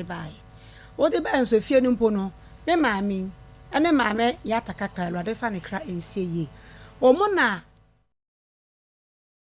de bae o de bae so fie no mpo no me maami ene maame ya takakra Awurade fa ne kra ensie ye o mo na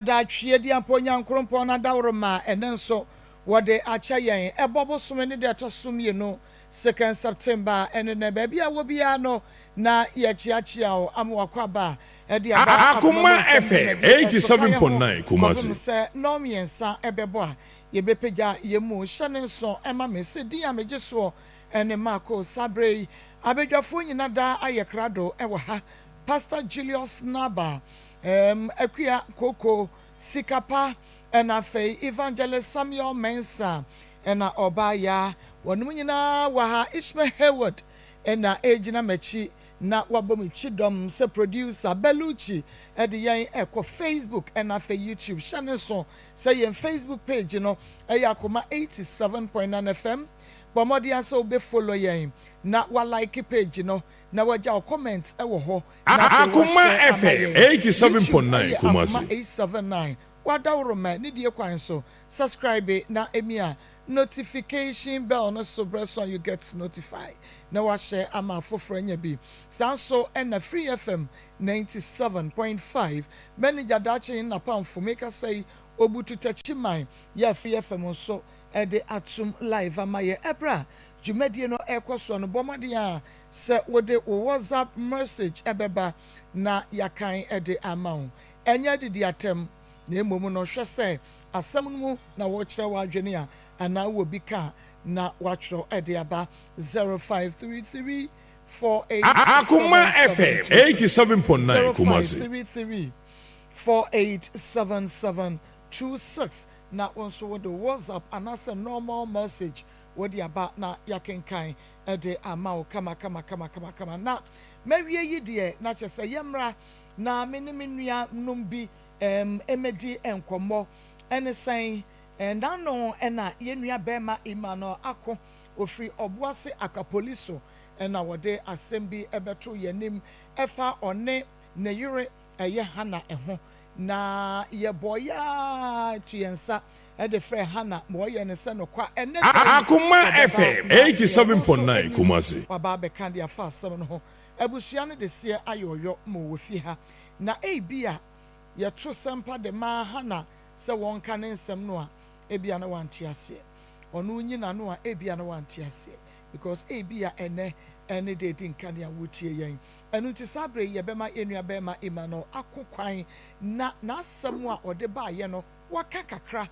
da twie di amponya nkrompon na dawro ma ene nso wode acha yen ebobo som ne de tosom ye no 2nd September ene na ba bia wo bia no na ye chiachia o amwakwa ba e de aba Akoma FM 87.9 Kumasi se no miensa ebebo a ye bepegya ye mu hyene nso ema mesi di ameje so ene Maa Akos sabrei abedwafo nyina da ayekrado ewo ha Pastor Julius Naba Akua Koko Sikapa Enafe Evangelist Samuel Mensa ena Obaya wonum nyina wa ha Ishmael Hayward ena ejina mechi na wabomi chidom se producer Beluchi edi yen ekọ Facebook ena fe YouTube channel so say yen Facebook page no Akoma 87.9 FM bomodi aso be follow yen na wa like page no na waja comment ewo ho na Akoma FM 87.9 Kumasi 879 wadawro ma ni die kwan so subscribe na emia notification bell no so press on you get notified na wa share ama foforo nya bi sanso na Free FM 97.5 manager dachi na pamfo make us say obutu tachiman ya Free FM so e de atum live ama ye ebra jumedie no ekoso no bomade a se wode WhatsApp message ebeba na yakan e de amount enya didi atem na emomu no hwe se asem mu na wo kire wa adwene a ana wo bi ka na watchro ediaba 0533 Akoma FM 87.9 Kumasi 487726 na onso with the WhatsApp and as a normal message with the about na yakenkan ede amao kama na mewie yi de na chese yemra na menua numbi emedi enkomo ene san ndano ena yenua bema imano ako ofri obuase akapoliso ena wode assembi ebeto yenim efa one ne yure eye hana eho na ye boya tuyensa ede frɛ hana moye ne se no kwa ene Akoma FM 87.9 Kumasi waba be kan dia fa asem no ho abusua ne de se ayoyo mo wofi ha na ebia ye to sempa de ma hana se won ka ne nsem no a ebia na wante ase onu nyina no a ebia na wante ase because ebia ene de din kan ya wotie yen enu ti sabre ye bema enua bema imano akokwan na asem a ode ba ye no waka kakra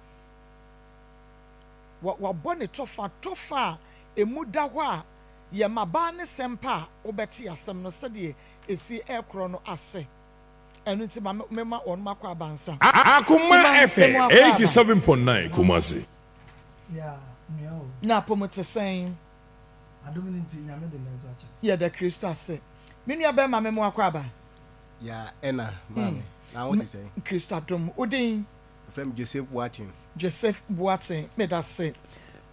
wa bone tofa emu da ho a ye maba ne sempa obeti asem no sede esi ekro no ase enu ti mema on makwa abansa Akoma FM 87.9 Kumasi yeah no na pomote sen adominti nyame de lenzo acha ye de Kristo ase menua be ma memo akwa aba ya ena mame na what you say Kristo adom odin from Joseph Boatin me da se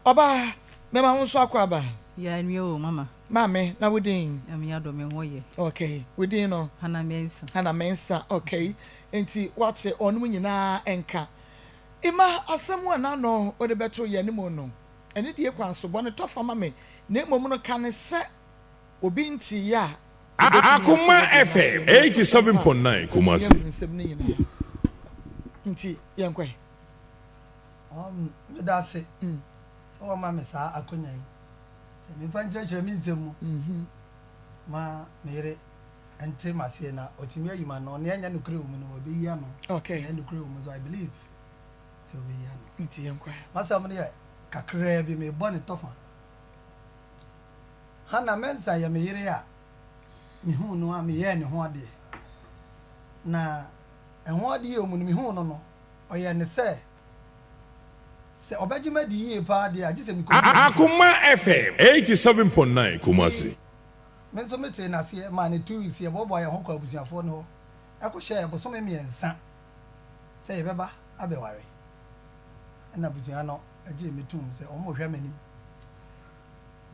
oba me ma won so akwa aba ya nwe o mama mame na wodin am ya do me hoye okay wodin no hana mensa okay enti wate onum nyina enka ima asemu na no ode beto ye ne mo no ene die kwan so bone to fama me na emom no kan se obi nti ya Akoma FM 87.9 Kumasi nti yenkwe me da se so wa ma me sa akonyan se me fa nkyerɛkyerɛ me nsɛm ma mere ente mase na otimi ayima no ne anya nukure wo mu no obi yi ano okay and nukure wo mu so I believe so obi yi ano nti yenkwe masa mo ne kakra bi me bɔ ne tofa hana mensa ya me yire a me hu no a me ye ne ho ade na ehho ade yo mu no me hu no no oye ne se obejima di yie pa ade a gise me ko Akoma FM 87.9 Kumasi men so mete na se ma ne 2 weeks ye bobo ye ho kwa abusuafo no eko hye bo so me miensa se ye beba abeware na abusua no age me tum se o mo hwe manim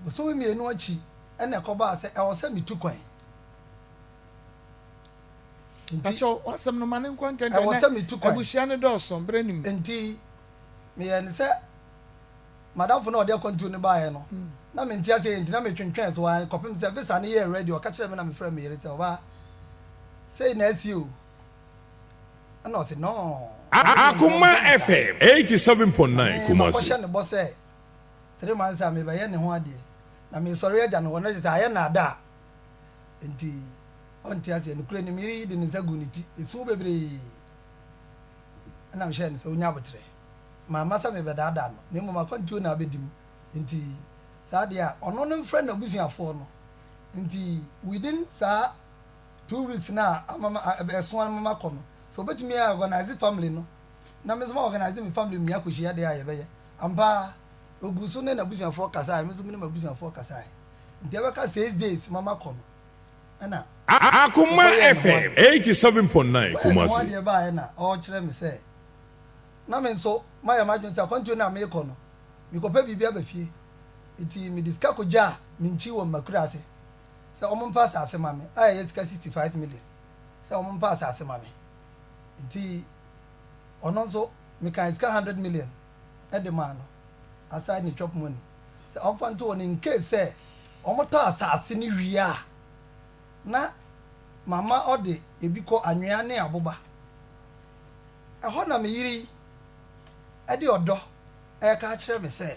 bo so me enu achi na ekoba se e wo se me tukwan Pacho wasam no manen content na abusua ne do so brenim enti me ye ne se madam for no dey continue ne bae no na me ntia say ntina me twentwen so wa kopem say visa ne ye ready o ka kire me na me frɛ me yere say oba say na asi o ana o say no Akoma FM 87.9 Kumasi. Ko ne bo say 3 months am me ba ye ne ho ade na me sɔre agya no na say aye na ada enti on tia say ne kure ne miri de ne nsagu ne ti esu bebre ana me hye ne say onya botre mama sa me beda da no ne mo ma kontu na abedim enti sa de a ono no mfrɛ na busuafo no nti within sa 2 weeks na mama so mama kom so betimi organize family no na me so organize me family mi akohia de aye beye amba ogusu ne na busuafo kasa me so me na busuafo kasa nti e beka 6 days mama kom ana Akoma FM 87.9 Kumasi. Kumasi ba na o kire me say na me so my imagine say kontu na me ko no me ko pa bibia ba fie iti me diska ko ja me nchi wo makura ase say o mo pass ase ma me aye sika 65 million say o mo pass ase ma me iti ono so me kan sika 100 million e de ma no aside ni chop money say o fanto won in case say o mo ta asase ni wia na mama ode ebi ko anwea ne aboba eho na me yiri ade odo e ka kire me say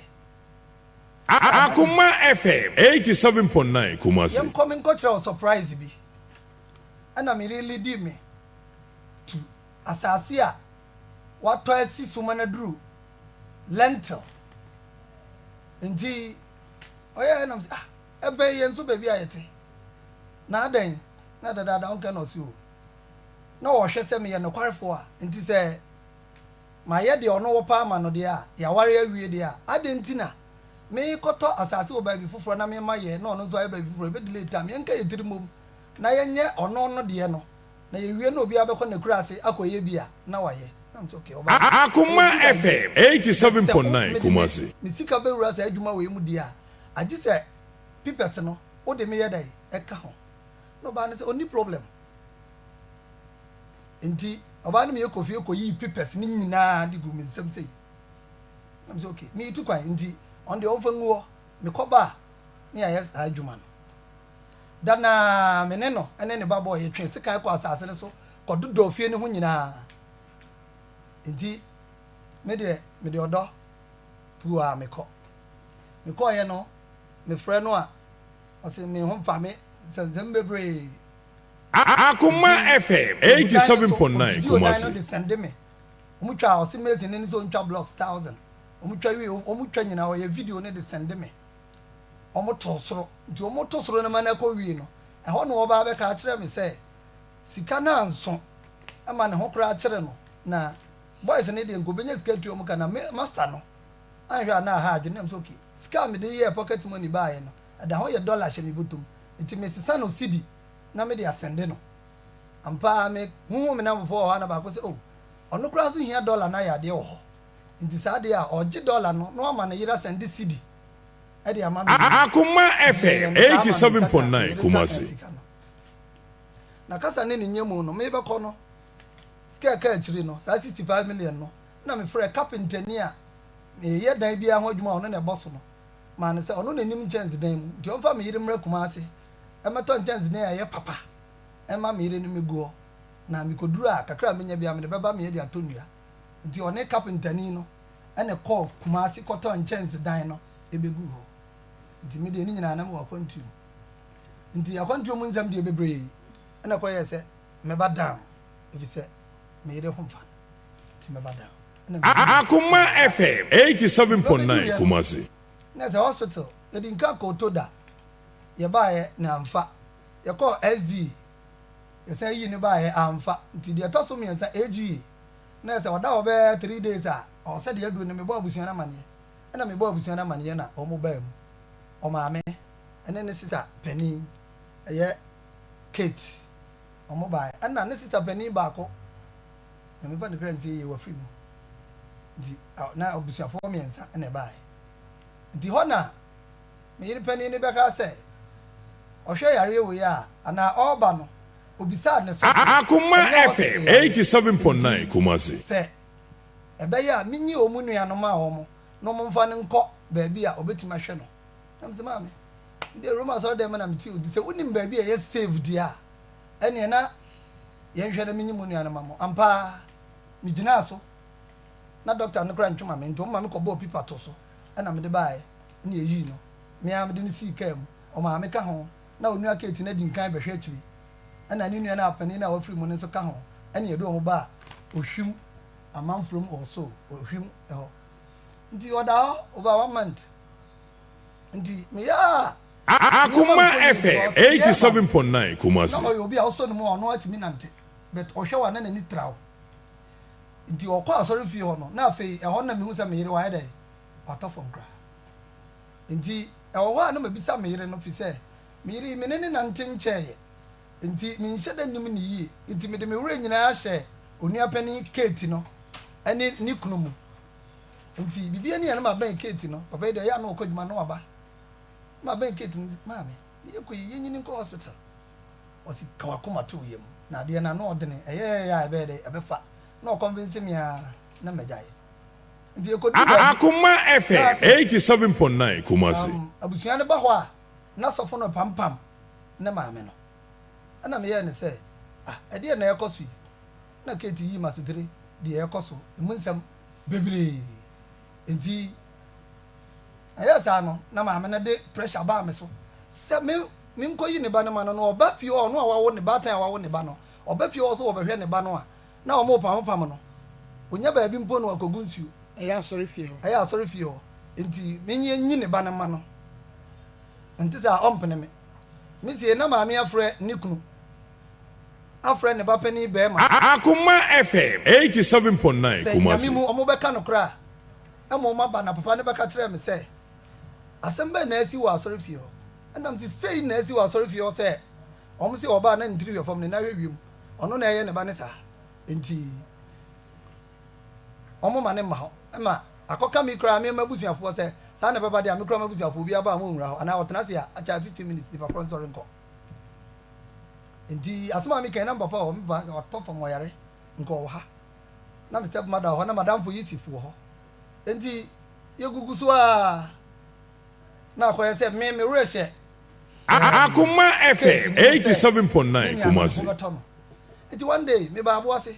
Akoma FM 87.9 Kumasi. Yam coming cultural surprise bi ana me really di me to asase a wato asi sumana duru lentil ndi oya na ebe yen so baby ayete na adan na dada onka no si o na wo hwe se me ye no kwarefo a nti se ma ye de ono wo pa ma no de a ya ware awie de a adentina me koto asase wo ba bi fufuro na me ma ye na ono zo aye ba bi fufuro be delay time yenka ye tirimom na yenye ono no de no na ye wie na obi abekọ na kura ase akoye bi a na waye na mto okay oba Akoma FM 87.9 Kumasi. me sika be wura se adwuma we mu de a agi se pipes no wo de me ye dai eka ho no ba ne se oni problem enti oba ne me ekofie koyi pipes ni nyina de gu me nsem sei na mto okay me tu kwan enti on the onfanguo me koba ni ayes adwuma no dana meneno ene ne babo ye twen sika ko asase ne so kododo fie ne ho nyina enti me de odo puwa me ko ye no me frɛ no a ose me ho fa me senzem bebre Akoma FM 87.9 Kumasi. de send me omutwa ose mezi ne so ntwa blocks 1000 omutwa nyina o ye video ne de send me omoto soro nti omoto soro ne mana ko wi no eho no oba be ka kire me say sika na anso ama ne ho kra kire no na boys ne de nko benya sika tuo mu kana master no anhwa na ha adwene am so okay sika me de ye pocket money buy no ada ho ye dollar hye me botom nti me sisa no cedi na me de asende no ampa me hu me na mfo ho na ba ko say oh ono kra so hia dollar na ya de wo ho nti sa de a oje dollar no no ama na yira sende cedi Akoma FM 87.9 Kumasi. Na kasa ne nyemu no me be ko no sika ka akiri no sa 65 million no na me frɛ carpenter ni a me ye dan bia ho adwuma ono na boss no ma ne se ono na nim chance dan mu nti on fa me yire mra Kumasi e meto chance dan ya ye papa e ma me yire ni me guo na me koduru a kakra me nya bia me de beba me ye de atonua nti one carpenter ni no ene call Kumasi koto chance dan no ebegu ho nti me de ni nyina na me wa kwantu nti akwantu mu nzam de bebre na ko ye se me ba down if se me yire ho mfa nti me ba down Akoma FM 87.9 Kumasi. Na se hospital ye din ka ko toda ye ba ye na amfa ye ko SD ye se yi ni ba ye amfa nti de to so me nsa AG na se oda wo be 3 days a o se de adu ne me bo abusuan na mane na me bo abusuan na mane na o mo ba mu o maame ene ne sister Penny eye Kate o mo ba na ne sister Penny ba ko na me ba ne grand say ye wa free mu di na obusuafo me nsa na ba di hona me yiri Penny ne be ka say o hwe yare wo ya ana oba no obisa ne so Akoma FM 87.9 Kumasi. se ebe ya minyi omu nua no ma wo mo no mo mfa ne nkọ baby a obetima hwe no am se maame de Roma so dem na meti odi se wonim baby a yes save dia ene na ye hwe na minyimu nua na mamo ampa mi gina so na doctor no kra ntwema me nto mama me ko bo pipa to so ena me de bae na eyi no me am de ni si kam o ma me ka ho na onua keti na di nkan behwe akiri ena ni nua na apani na wafiri mu ne so ka ho ena ye do mo ba ohwim amanfrom also ohwim eho nti oda over 1 month nti me ya Akoma FM 87.9 Kumasi. na obi a also no mo ono atimi nante but ohwe wa na ni trawo nti okwa asori fi ho no na afei eho na mehu sa meyire wa ede watofom kra nti eho wa na mabisa meyire no fi se meyire menene nante ncheye nti minhye da nim ni yi nti me de me wura nyina ahye onua pani Kate no ene ni kunu mu nti bibia ni na ma ban Kate no papa de ya na okodwuma no aba ma ban Kate maame ye ko yi nyini ko hospital osi kawakoma to yem na de na no odene eye ya ebe de ebefa no convince me na mejaye nti ekodu Akoma FM 87.9 Kumasi. Abusuan ne ba ho a na sofo no pampam na maame no ana me ye ne se ede na ekoso na Kate yi masutire de ekoso emunsam bebre nti ayasa no na maame na de pressure ba me so se me nkoyi ne ba no ma no oba fie o no a wawo ne ba tan a wawo ne ba no oba fie o so obehwe ne ba no a na o mo pam no onya ba bi mpo no akogu nsuo eya sorry fie ho nti menye nyi ne ba ne ma no nti sa ompene me sie na maame afre ne kunu afre ne ba pani be ma Akoma FM 87.9 Kumasi. nyame mu omo beka no kra emo ma ba na papa ne beka kire me se asemba na asi wa sorry fie ho andam ti sei na asi wa sorry fie ho se omo se oba na ndiri we fam ne na hwewiem ono na eye ne ba ne sa nti omo ma ne ma ho ma akoka mi kra me mabusuafo se sa na baba dia me kra mabusuafo bi aba mo nwura ho ana otena se acha 15 minutes if akron sorry nko nti asema mi kan na papa o me ba top from oyare nko ha na me step mother ho na madam fo yisifu ho nti yegugu so a na akoye se me rehye Akoma FM 87.9 Kumasi. nti one day me ba abo ase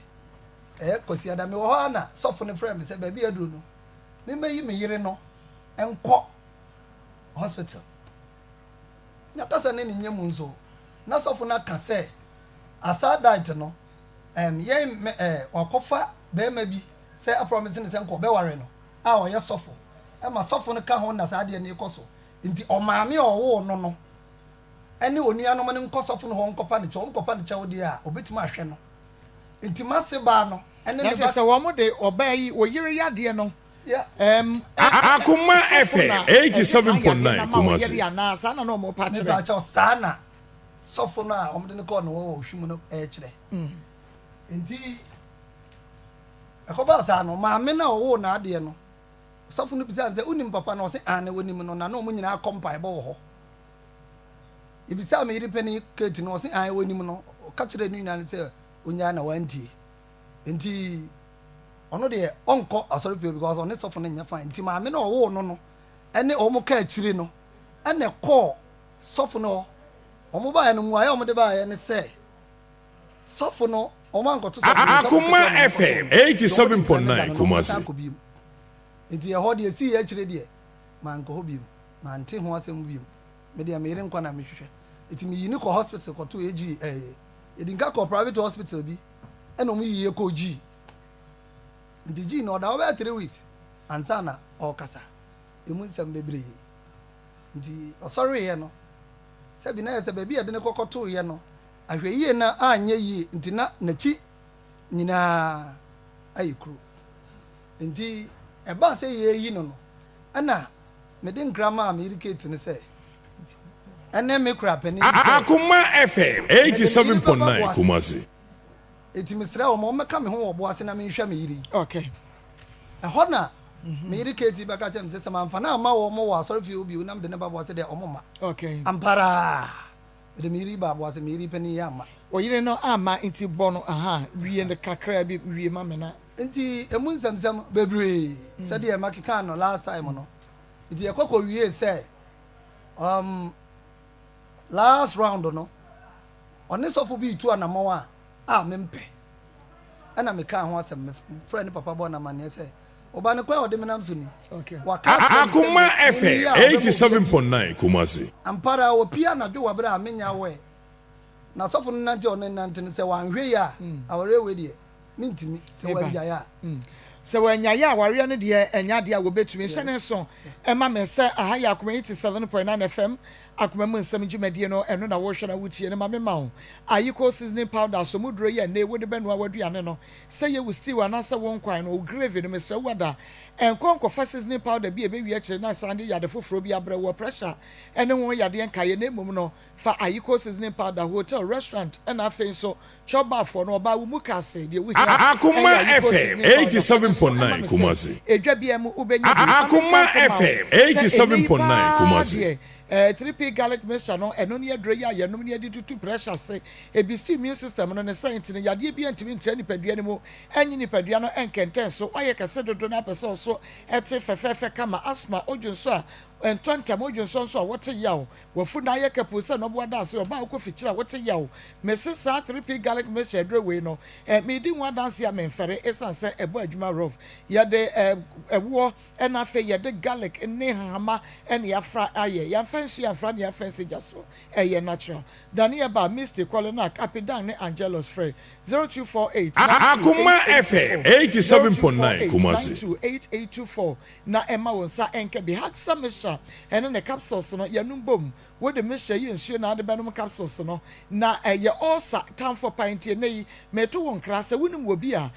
kosi ada me wo ho na sofo ne friend me se ba bi aduru no me mayi me yire no enko hospital na kasa ne ni nyam nso na sofo na kase asa diet no ye wakofa be ma bi se a promise ne se enko be ware no a o ye sofo ma sofo no ka ho na sa de ne ikoso nti o maame o wo no ene onua no ne nkosofo no ho nkopa ne chawo de a obetima ahwe no nti mase ba no ene ne ba se wo mo de oba yi wo yire yade no Akoma FM 87.9 Kumasi. ya na sa na no mo pa ne kire ba cha sana sofo no a omde ne ko no wo hwimu no kire nti akoba sa no maame na wo na ade no sofo no bisa se unim papa no se ane wonim no na no mo nyina kompa ebo wo ho ibisa me yiri pani Kate no se ane wonim no ka kire nu nyina se onya na wantie nti ono de onko asori pio because on sofo no nya fine nti maame na wo no ene o mo ka akire no ene ko sofo no o mo ba ya no mu aye o mo de ba ya ne se sofo no o man ko to sofo Akoma FM 87.9 Kumasi. nti ye ho de si ya kire de man ko ho bi man te ho asem bi me de me ire nkwa na me hwehwe nti me yini ko hospital ko to eji edinka ko private hospital bi ene o mo yiye ko ji nti ji no da over 3 weeks ansana o kasa emu nsam bebre nti sorry ye no se bi na ye se ba bi ade ne kokoto ye no ahwe yie na anye yie nti na chi nyina ayikru nti e ba se ye yi no ana me de grandma me irrigate ne se ene me kura pani Akoma FM 87.9 Kumasi. eti misra o mo meka me ho obo ase na me hwa me yiri okay ho na me irrigate ba ka chem se samamfa na ma wo mo wa sorry fi obi na me de ne ba bo ase de o mo ma okay ampara de me yiri ba bo ase me yiri pani ya ma o yire no ama nti bono wie ne kakra bi wie ma me na nti emu nsamsam bebre se de makeka no last time no Iti ekoko wiye say last round no. Oni sofo bi tu anamawa a mempe. Ana me ka ho asem friend papa bo na mane say oba ne kwa ode menam so ni. Okay. Akoma FM 87.9 Kumasi. Ampara opia na dwo wabra amenya we. Na sofo no nante ono nante ne say wanhwe ya awore we de mintimi say wanja ya. Se wanya ya ware no de enya de a wo betumi hyene so ema me se aha ya Akoma 87.9 FM Akoma mu nsam dwumade no eno na wo hwe na wutie ne ma me ma ho ayiko seasoning powder so muduro ye na ewo de benu awaduane no se ye wo stew anasa won kwan no gravy no me se wada enkonko fa seasoning powder bi ebewi akire na sande yade foforo bi abre wo pressure ene won yade enkaye na emum no fa ayiko seasoning powder hotel restaurant na afen so choba for no ba wo mu kase de wo Akoma FM 87.9 Kumasi. Edwa bia mu ubenya Akoma FM 87.9 Kumasi. 3p garlic mixture no eno ne adro ya ye nom ne adi tutu pressure se ebisi immune system no ne science ne yade bia ntimi ntia nipadua ne mu enyi nipadua no enkenten so waye kase dodo na pese so ete fefefe kama asthma odwunso a entontam odwunso so a wote yawo wafu na ye kapose no bo da se oba akofichira wote yawo mesesa 3p garlic mixture adro we no me di nwa dance ya memfere esan se ebo adwuma rough yade ewo ena fe yade garlic ne hama ene yafra aye yamfa nsu yafra ne yafense jaso eye natural daniel ba mr colona capidan ne angelos frey 0248 Akoma FM 87.9 Kumasi 2824 na emma wonsa enke bi haksa mesha ene ne capsules no yanum bom wo de mesha yi nsu na de benum capsules no na eye osa time for pint nei meto won krase wonim wo bi a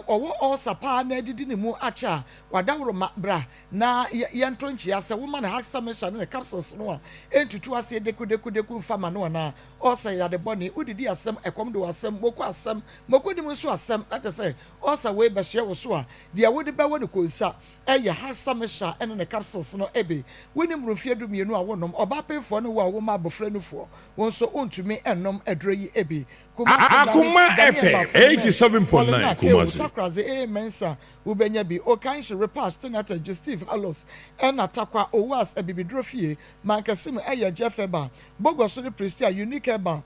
owo osa pa na didi ne mu acha wadawro bra na yento nchia se wo ma na haksa mesha ne capsules no a entutu ase deku fama no na osa ya de boni udidi asem ekom do asem boku asem mokodi mu so asem ate say osa we be hye wo so a de wodi be woni konsa eye haksa mesha ene ne capsules no ebe wonim rofie du mienu a wonom oba pefo no wo a wo ma bofre no fo won so ontumi ennom adro yi ebe Akoma FM 87.9 Kumasi. Sakraze mensa ubenya bi okanshi repast to nata justif alos ena takwa owas ebibidrofie mankasim eye jefeba bogoso ni prestia unique eba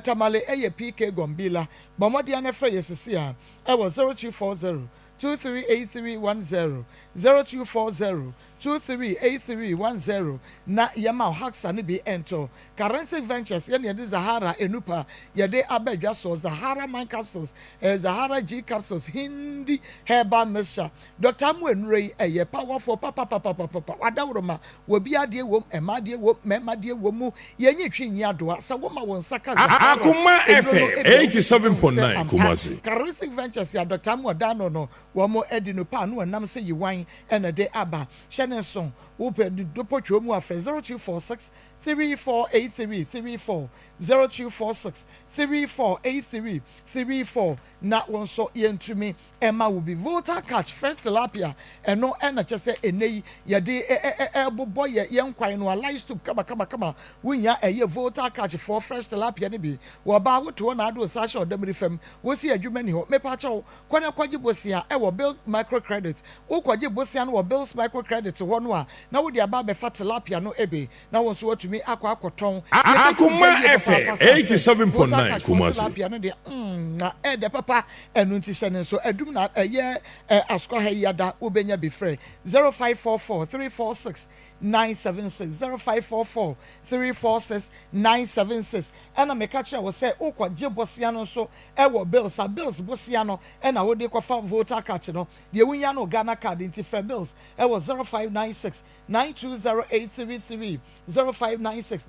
tamale eye pk gombila bomodi anefre yesisia ewo 0240 238310 0240 238310 na yama haksa ne bi ento currency ventures ye ne Zahara enupa ye de abadwa so Zahara man capsules Zahara G capsules hindi herbal mixture Dr. Mwenrei eye powerful papa wadawroma wobi ade wom emade wom memade wom ye nyetwi nyadoa sa woma won saka Zahara Akoma FM 87.9 Kumasi currency ventures ya Dr. Modano no womo edino pa no nam se yiwan ena de aba Shenson Upe Dopotro mu afre 0246 348334 0246 348334 na won so yentumi Emma will be voter catch first tilapia eno ena chese enei ye de bobo ye yenkwan no alice to kama wunya eye voter catch for first tilapia ne bi wo ba woto na ado sa sha odamri fam wo si adwuma ni ho mepa chawo kwana kwaje bosia e wo bill microcredit wo kwaje bosia no wo bills microcredit ho no a na wo de aba be fa tilapia no ebe na won so watumi akwakoton Akoma FM 87.9 Kumasi na de papa enu nti hye ne so adum na eye asko ha yada obenya be frɛ 0544 346 976 0544 346 976 ena meka kire wo se ukwaje bosia no so wo bills bosia no ena wo de kwafa voter card no de wunya no Ghana card nti frɛ bills wo 0596 920833 0596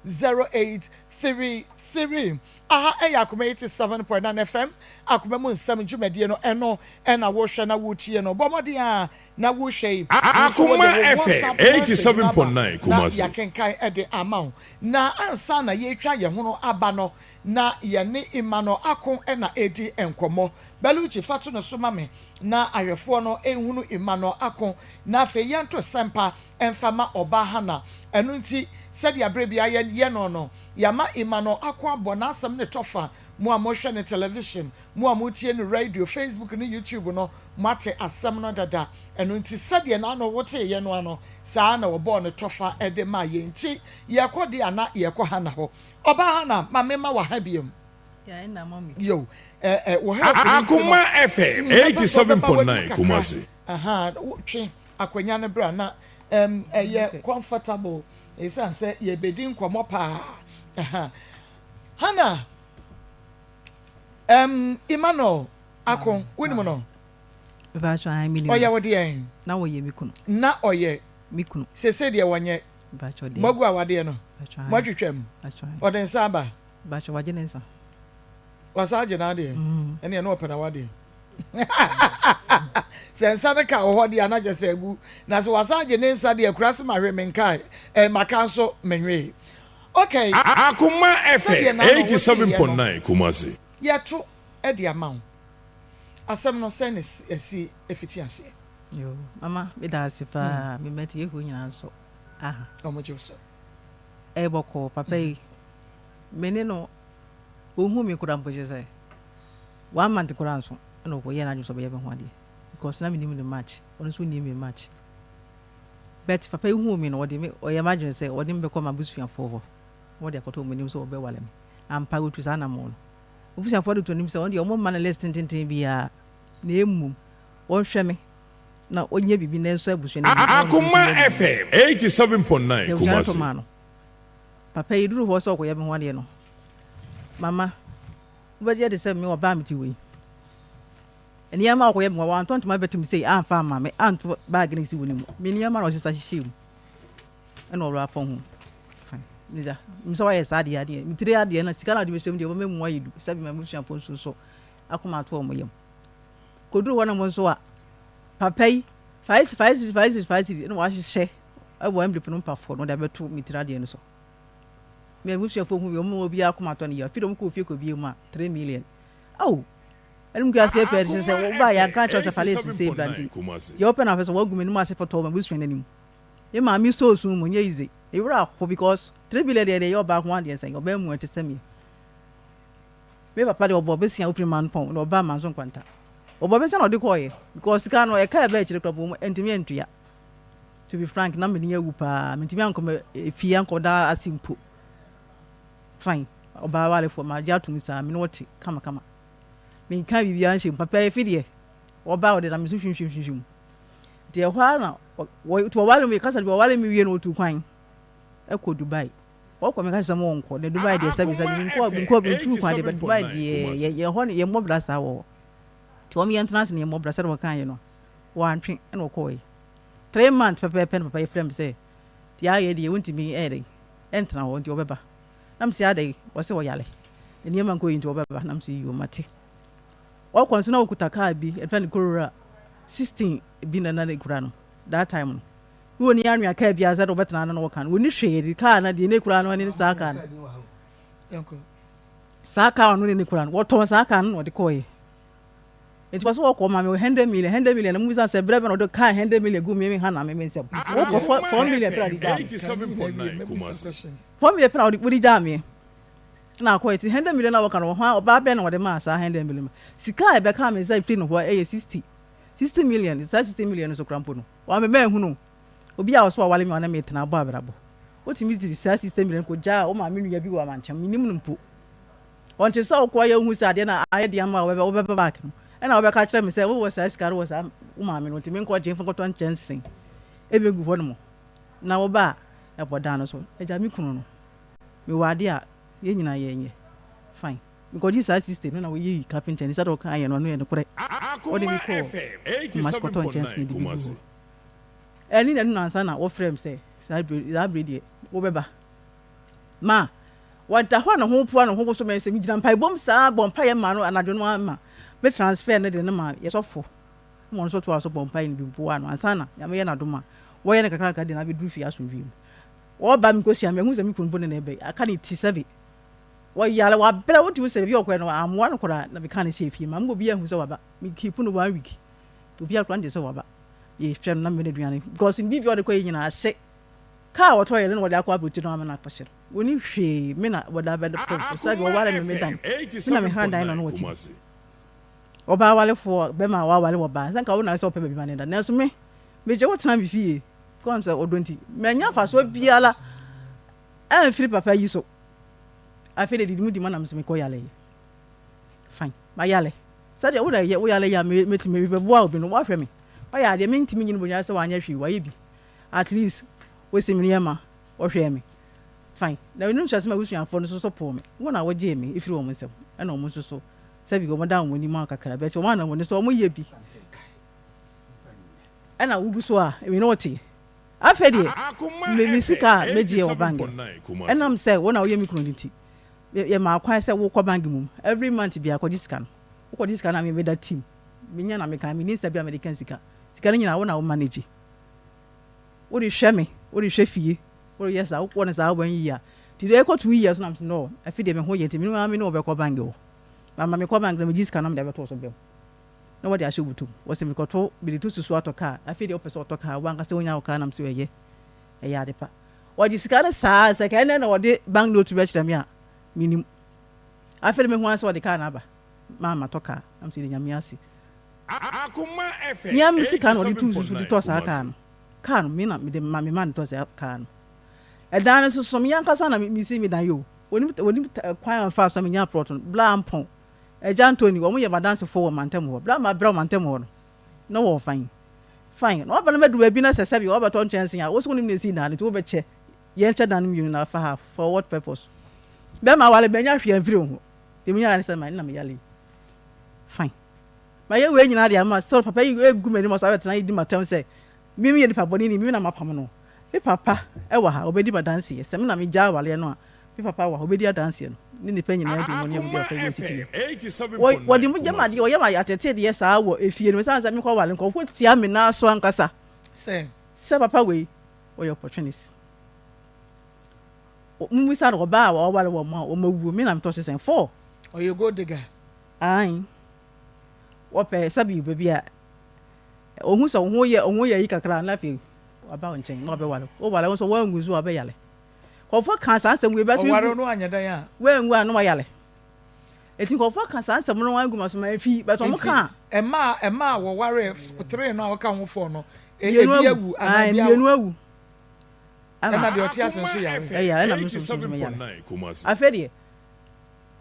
920833 aha Akoma 87.9 FM Akoma mu nsam dwumade no eno ena wo hwe na wo tie no bomode a na wo hwe Akoma FM 87.9 Kumasi ya kenkai ede amount na ansa na ye twa ye ho no aba no na ye ne imano akon ena edi enkomo beluchi fatu no so mame na ahwefo no ehunu imano akon na fe yento sempa enfama oba hana enu nti sedi abrebia ye no yama imano akon abona asem ne tofa mo a mo hwɛ ne television mo a mo tie ne radio Facebook ne YouTube no mo ate asɛm no dada ɛno nti sɛdeɛ na no wote yɛ no ano saa na wɔbɔ ne tɔfa ɛde ma yɛ nti yɛkɔ de ana yɛkɔ ha na hɔ ɔba ha na ma mema wɔ ha biam yo Akoma FM 87.9 Kumasi aha twe akwanya ne bra na ɛyɛ comfortable ɛsan sɛ yɛbɛdi nkɔmmɔ paa aha hana Emmanuel Akon winimu no bacho ai mini oya wode en na woye mikunu na oye mikunu sese de wonye bacho de magu awade no bacho modwetwam bacho oden saba bacho waje nensa wasaje na de ene na opena wade sensa ne ka wo de anaje se agu na so wasaje nensa de akurase mahwe menkai maka nso menwe okay Akoma FM 87.9 Kumasi yeto e de amount asem no sɛ ne esi efiti ase yo mama me da asipa me meti ehu nyina so aha omoje so e boko papa yi mene no ohu me kura mpoje sai 1 month kura so no ko ye na so be ye be ho ade because na me nim the match ono so nim me match but papa yi hu me no ode me o ye imagine say ode me be ko mabusua fo wo de akoto me nim so be wale me ampa go tu sa na mo obusia for to nim say on de o mo man list tintin bia na emu won hwe me na onye bibi na enso abusua na Akoma FM 87.9 Kumasi papa yi duru ho so ko ye me ho ade no mama ubadi de say me oba meti we eni ama ko ye me wa anto ma betim say amfa ma me anto bag ni si woni me ni ama no sisa hihye mu e no ro afọ ho fine niza mso wa ye sade ade mi tire ade na sika na de besem de o memu ayidu sabi ma musua fo so akoma to o mo yem koduru wona mo so a papa yi faisi no wa hye abo am de no pafo no da beto mi tire ade no so me musua fo hu mo obi akoma to ne ya fidom ko fie ko bi mu a 3 million oh elum gya se fer se wo ba ya kan cho se fale se se blanti ye open up so wo gumi no ma se foto ma musua nanim ye ma mi so sun mo nye ize e wura ko because 3 billion de ye oba ho ade sen oba mu ente sami me papa de obo be sia ofri man pon no oba man so kwanta obo be sia no de ko ye because ka no e ka e ba chire krobo entimi entua to be frank na me nya wu pa me ntimi anko fie anko da asimpo fine oba wale fo ma ja tumi sa me no wote kama me kan bibia nhye papa e fidie oba o de na me so hwinhwinhwim de hwa na to wale me kasa de wale me wie no tu kwan e ko Dubai o ko me kasa mo onko de Dubai de sabi nko tu kwan de Dubai de ye ho ye mo brasa wo to me entrance ne mo brasa de kan ye no wa antwe e no ko yi 3 months papa e frem say ya ye de wontimi e de entra wo nti obeba nam si ade wo se wo yale eni man ko yi nti obeba nam si yo mate o ko nso na okuta car bi e fa ni korora 16 bi na na kura no that time no wo ni anwa car bi aza do betana na no kan wo ni hwere car na de ne kura no ni sa car yanko sa car no ni kura no wo to sa car no de ko yi enti paso wo ko ma me 100 million na mu bisa se brebe no do car 100 million gu me ha na me nsem wo ko 4 million pra di jam 87.9 Kumasi 4 million pra di jam me na ko eti 100 million na wo kan wo ha oba be na wo de ma sa 100 million sika e be ka me say free no ho e 60 million is 60 million so krampo no wa me hu no obi a wo so wale me wana me tena abo abrabo o ti mi di 60 million ko ja o ma me nu ya bi wa mancha minim no mpo on che so ko ya hu sa de na aye de ama wo be back no e na wo be ka kire me say wo wo sa sika wo sa o ma me no ti me ko je fon ko ton chansen e be gu ho no na wo ba e boda no so e ja mi kunu no me wade a ye nyina ye nye fine because this system na we yi carpenter ni sado kan ye no no ye no kure o de mi ko mascot on chance ni di bi eni na nu ansa na wo frame say za breed wo beba ma wanta ho na ho po na ho so me se mi gina mpai bom sa bom pa ye ma no anadwo no ma me transfer ne de ne ma ye so fo mo so to aso bom pa ni bi po ano ansa na ya me ye na do ma wo ye ne kakra ka de na bi dru fi aso vi wo ba mi ko sia me hu se mi kun bo ne na be aka ni T7 wo yale wa bela wo ti se bi okwe no amwa no kora na bi kan se fi ma mo bi ahu se wa ba mi keep no 1 week obi akra nje se wa ba ye hwe na me ne duane because in bi bi o de ko nyina ase car or toilet and what I call Butin on a person. When you she, Mina, what I've been the first, so what I'm done. Mina, my hand down on what Oba wale for Bema wale wa ba. Sanka wona so pepe bi manenda. Nanso me what time bi fie. Come say odonti. Menya fa so biala. En fili papa yi so. Afi de dimu di manam se me ko yale. Fine. Ma yale. Say de wo da ye wo yale ya meti me be boa obi no wa hwe me. Ba ya de me ntimi nyinu bonya se wa anya hwi wa ye bi. At least we se me yema wo hwe me. Fine. Na we no chase ma wusu anfo no so po me. Wo na wo je me ifiri wo mo nsem. E na wo mo so sabi go madam woni ma kakara be che wo na woni so mo ye bi. E na wo gu so a we no te. Afede me sika meje o bank. E na am say wo na wo ye mi kunu nti. Ye ma akwan say wo ko bank mum. Every month bi akodi sika no. Wo kodi sika na me that team. Me nya na me kan me ni sabi American sika. Sika nyina wo na wo manage. Wo de hwe me, wo de hwe fie. Wo yes a wo na sa 1 year. Ti dey ko 2 years na am no. Afede me ho ye nti me no be ko bank wo. Mama me ko bank na me sika na me dey beto so bem. Na what dey asho butum. Wo se me ko to be the to susu atoka. Afede o pese otoka wan ka se wonya oka na me so ye. E ya de pa. Wo di sika na sa sika na wo de bank note be kira me a minim. Afede me ho anse wo de ka na ba. Mama toka am se de nyame ase. Akoma FM. Nya me sika no de tu susu de to sa ka no. Ka no me na me de mama man to sa ka no. E dan so so me yankasa na me si me dan yo. Oni kwan fa so me nya proton bla ampon. Eja Anthony wo mo ye dance for mantem ho. Bla ma bra mantem ho no. No wo fine. Fine. No ba na medu abi na sese bi wo ba ton chance ya. Wo so nim na si na ne to be che. Ye nche dan mi na fa half for what purpose? Be ma wale be nya hwe amfiri ho. Te mi nya na se ma na me yale. Fine. Ma ye we nyina de ama so papa yi egu mani mo so abetena yi di matem se. Mi ye di papa ni mi na mapam no. E papa e wa ha obedi ba dance ye. Se me na me ja wale no a. E papa wa obedi a dance ye no. Ni ne panyi na di mo ne mo de fa siki. Wo di mo jama di o ye ma ya tete de sa wo efie no se me ko wale ko ko tia me na so ankasa. Se papa we o your opportunities. Mu sa ro ba wa wale wo ma o mawu me na me to se 4. O you go digger. Ai. Wo pe sabi baby a ohun so ohun ye yi kakra na fi aba onchen no be wale. O wale so wa nguzu abe yale. Ko fo kan san sem we ba fi. O ware no anya dan a. We ngu anu wa yale. Eti ko fo kan san sem no wa nguma so ma fi but o mo kan. E ma wo ware 3 no a ka ho 4 no. E bi awu ana bi awu. Ana de oti asen so yare. E ya na me so me yale. Afede.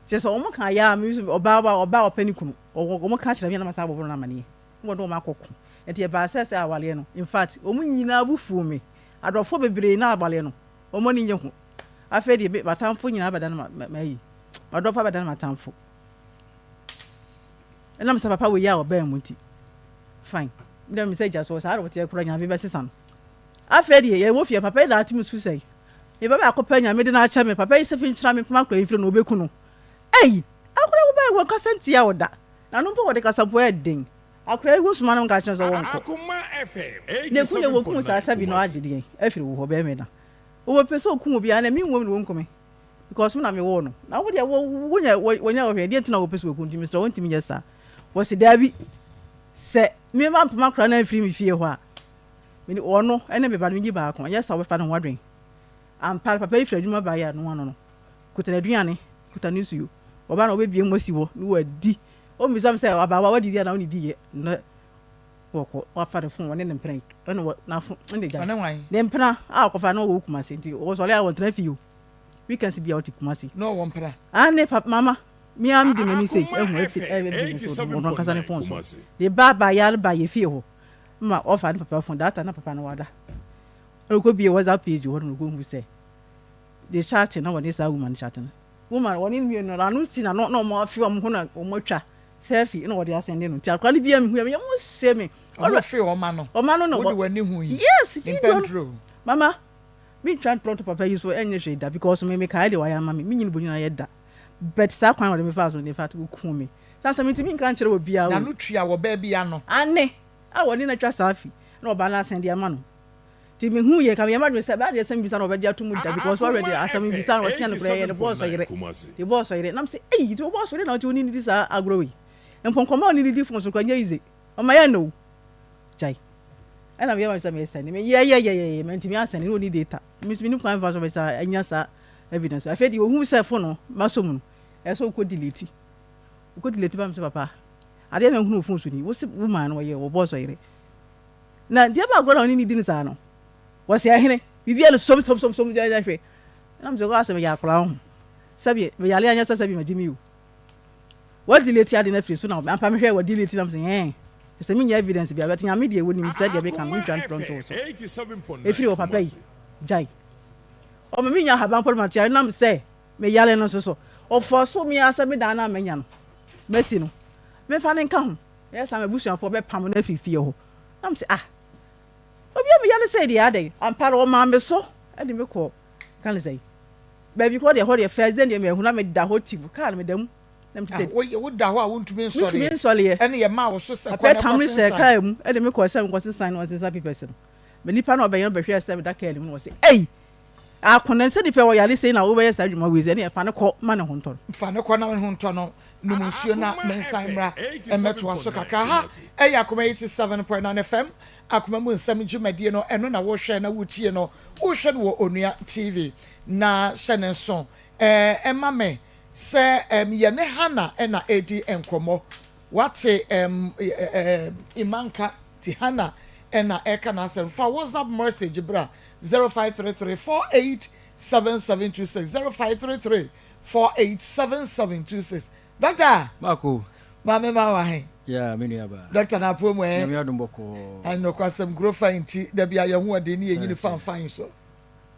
Je so o mo kan ya me oba opani kunu. O mo kan kire me na masa aboboro na mane. Wo do ma koku. Eti e ba sese awale no. In fact, o mo nyina bufu me. Adofo bebre na abale no. O mo ni nye hu. Afede be batamfo nyina abada na mayi. Adofo abada na matamfo. Ena me papa we ya oba mu nti. Fine. Ndem say just so sa wote ekura nya be besesa no. Afede ye wo fie papa da atimu su sei. Ye baba akopa nya me de na acha me papa yi se fi nchira me pama kura ifire no obeku no. Ei, akura wo ba wo kasenti ya oda. Na no mpo wo de kasampo e den. Akura hu suma no ka chen so wonko. Akoma FM. Ne ku ne wo ku sa sabi no agide afiri wo ho be me na. Wo pese oku obi ana mi nwom ne wonko me. Because me na me wo no. Na wo de wonya wo hwe de ntina wo pese oku nti Mr. Wonti mi yesa. Wo se dabi se me ma mpama kura na afiri mi fie ho a. Me ni ono ene be ba no nyi ba akon. Yesa wo fa no wadwen. Am papa ifira dwuma ba ya no no. Kutana duane, kutana nsuyo. Oba na obebie mosi wo no wadi. O mi sam say abawa wadi dia na woni di ye. Na woko wa fa de fon woni ne mpran. Ono na fon inde ja. Ne mpran a ko fa na wo kuma senti. O so le a won tra fi yo. We can see be out kuma si. No won pra. Ne papa mama. Mi am di mani say ehun efi so won kasa ne fon so. De baba ya ba ye fi ho. Ma o fa ne papa fon data na papa na wada. O ko bi WhatsApp page wo no go hu say. The chatting na woni sa woman chatting. Woman woni mi no anu si na no mo afi o mo na o mo twa selfie na wodi asende no ti akwa ni bia mi hu ya mo se me o fe o ma no no wodi wani hu yi yes in pedro mama me try to papa you so enye hwe da because me kai de wa ya mama me nyini bonyu na ye da but sa kwan wodi me fa so ne fa to ku me sa me ti mi kan kire obi a na no twa wo ba bia no ane a woni na twa selfie na oba na asende ama no ti me hu ye ka me ma do se ba de asem bisa na oba dia to mu da because already asem bisa na osia no prayer the boss oyire na me say eh the boss oyire na o ti oni ni sa agrowi emponkoma oni di fon so kwanya ize o ma ya no jai And I'm here some sending me. Yeah. Meant to me asking you need data. Miss Minute Fine for some and yes, evidence. I fed you who said for no, Masum. As so could delete it. Could delete it, papa. I didn't know who's with you. What's a woman or you or boss? Now, dear, I got on any dinner. Was here? We are some. I'm the last of your crown. Sabi, we are just as I Jimmy. What delete you in the face? So now, I'm here. What delete something? Eh? It's a mini evidence. Be about in media when you said you become mutual front also. 87.9. If you papa, Jai. Or me, I have ample material. Nam say, me yell no so. Or for so me as a medana menyan. Messino. Me fanning come. Yes, I'm a bush for be permanent fee. I'm say, ah. Obi yell say the other day. I'm part of my so. And me call. Can I say? Baby, call the whole first, then you may who made the whole team. Can't me them. You would that want to be sorry. Sorry. Any amount so I bet how many say come and me call some was sign was happy person. Me nipa no be be hwe say that kelly no say hey a konense nipa wo yale say na wo be say dwuma we say na fa ne ko ma ne honton fa ne ko na ne honton no numunsuo na mensan mra emeto aso kakra ha Akoma 87.9 FM Akoma mu nsam dwumadie no eno na wo hwe na wotie no wo hwe no wo Onua TV na hye so ema me se ye ne hana na edi enkomo wate imanka ti hana na eka na asem fa WhatsApp message bra 0533487726 0533487726 Doctor Mako mame ma wa hen ya menu aba Doctor na promo nyame adumboko ano kwasem grow fine ti da bia ye ho ade ne ye nyini fan fine so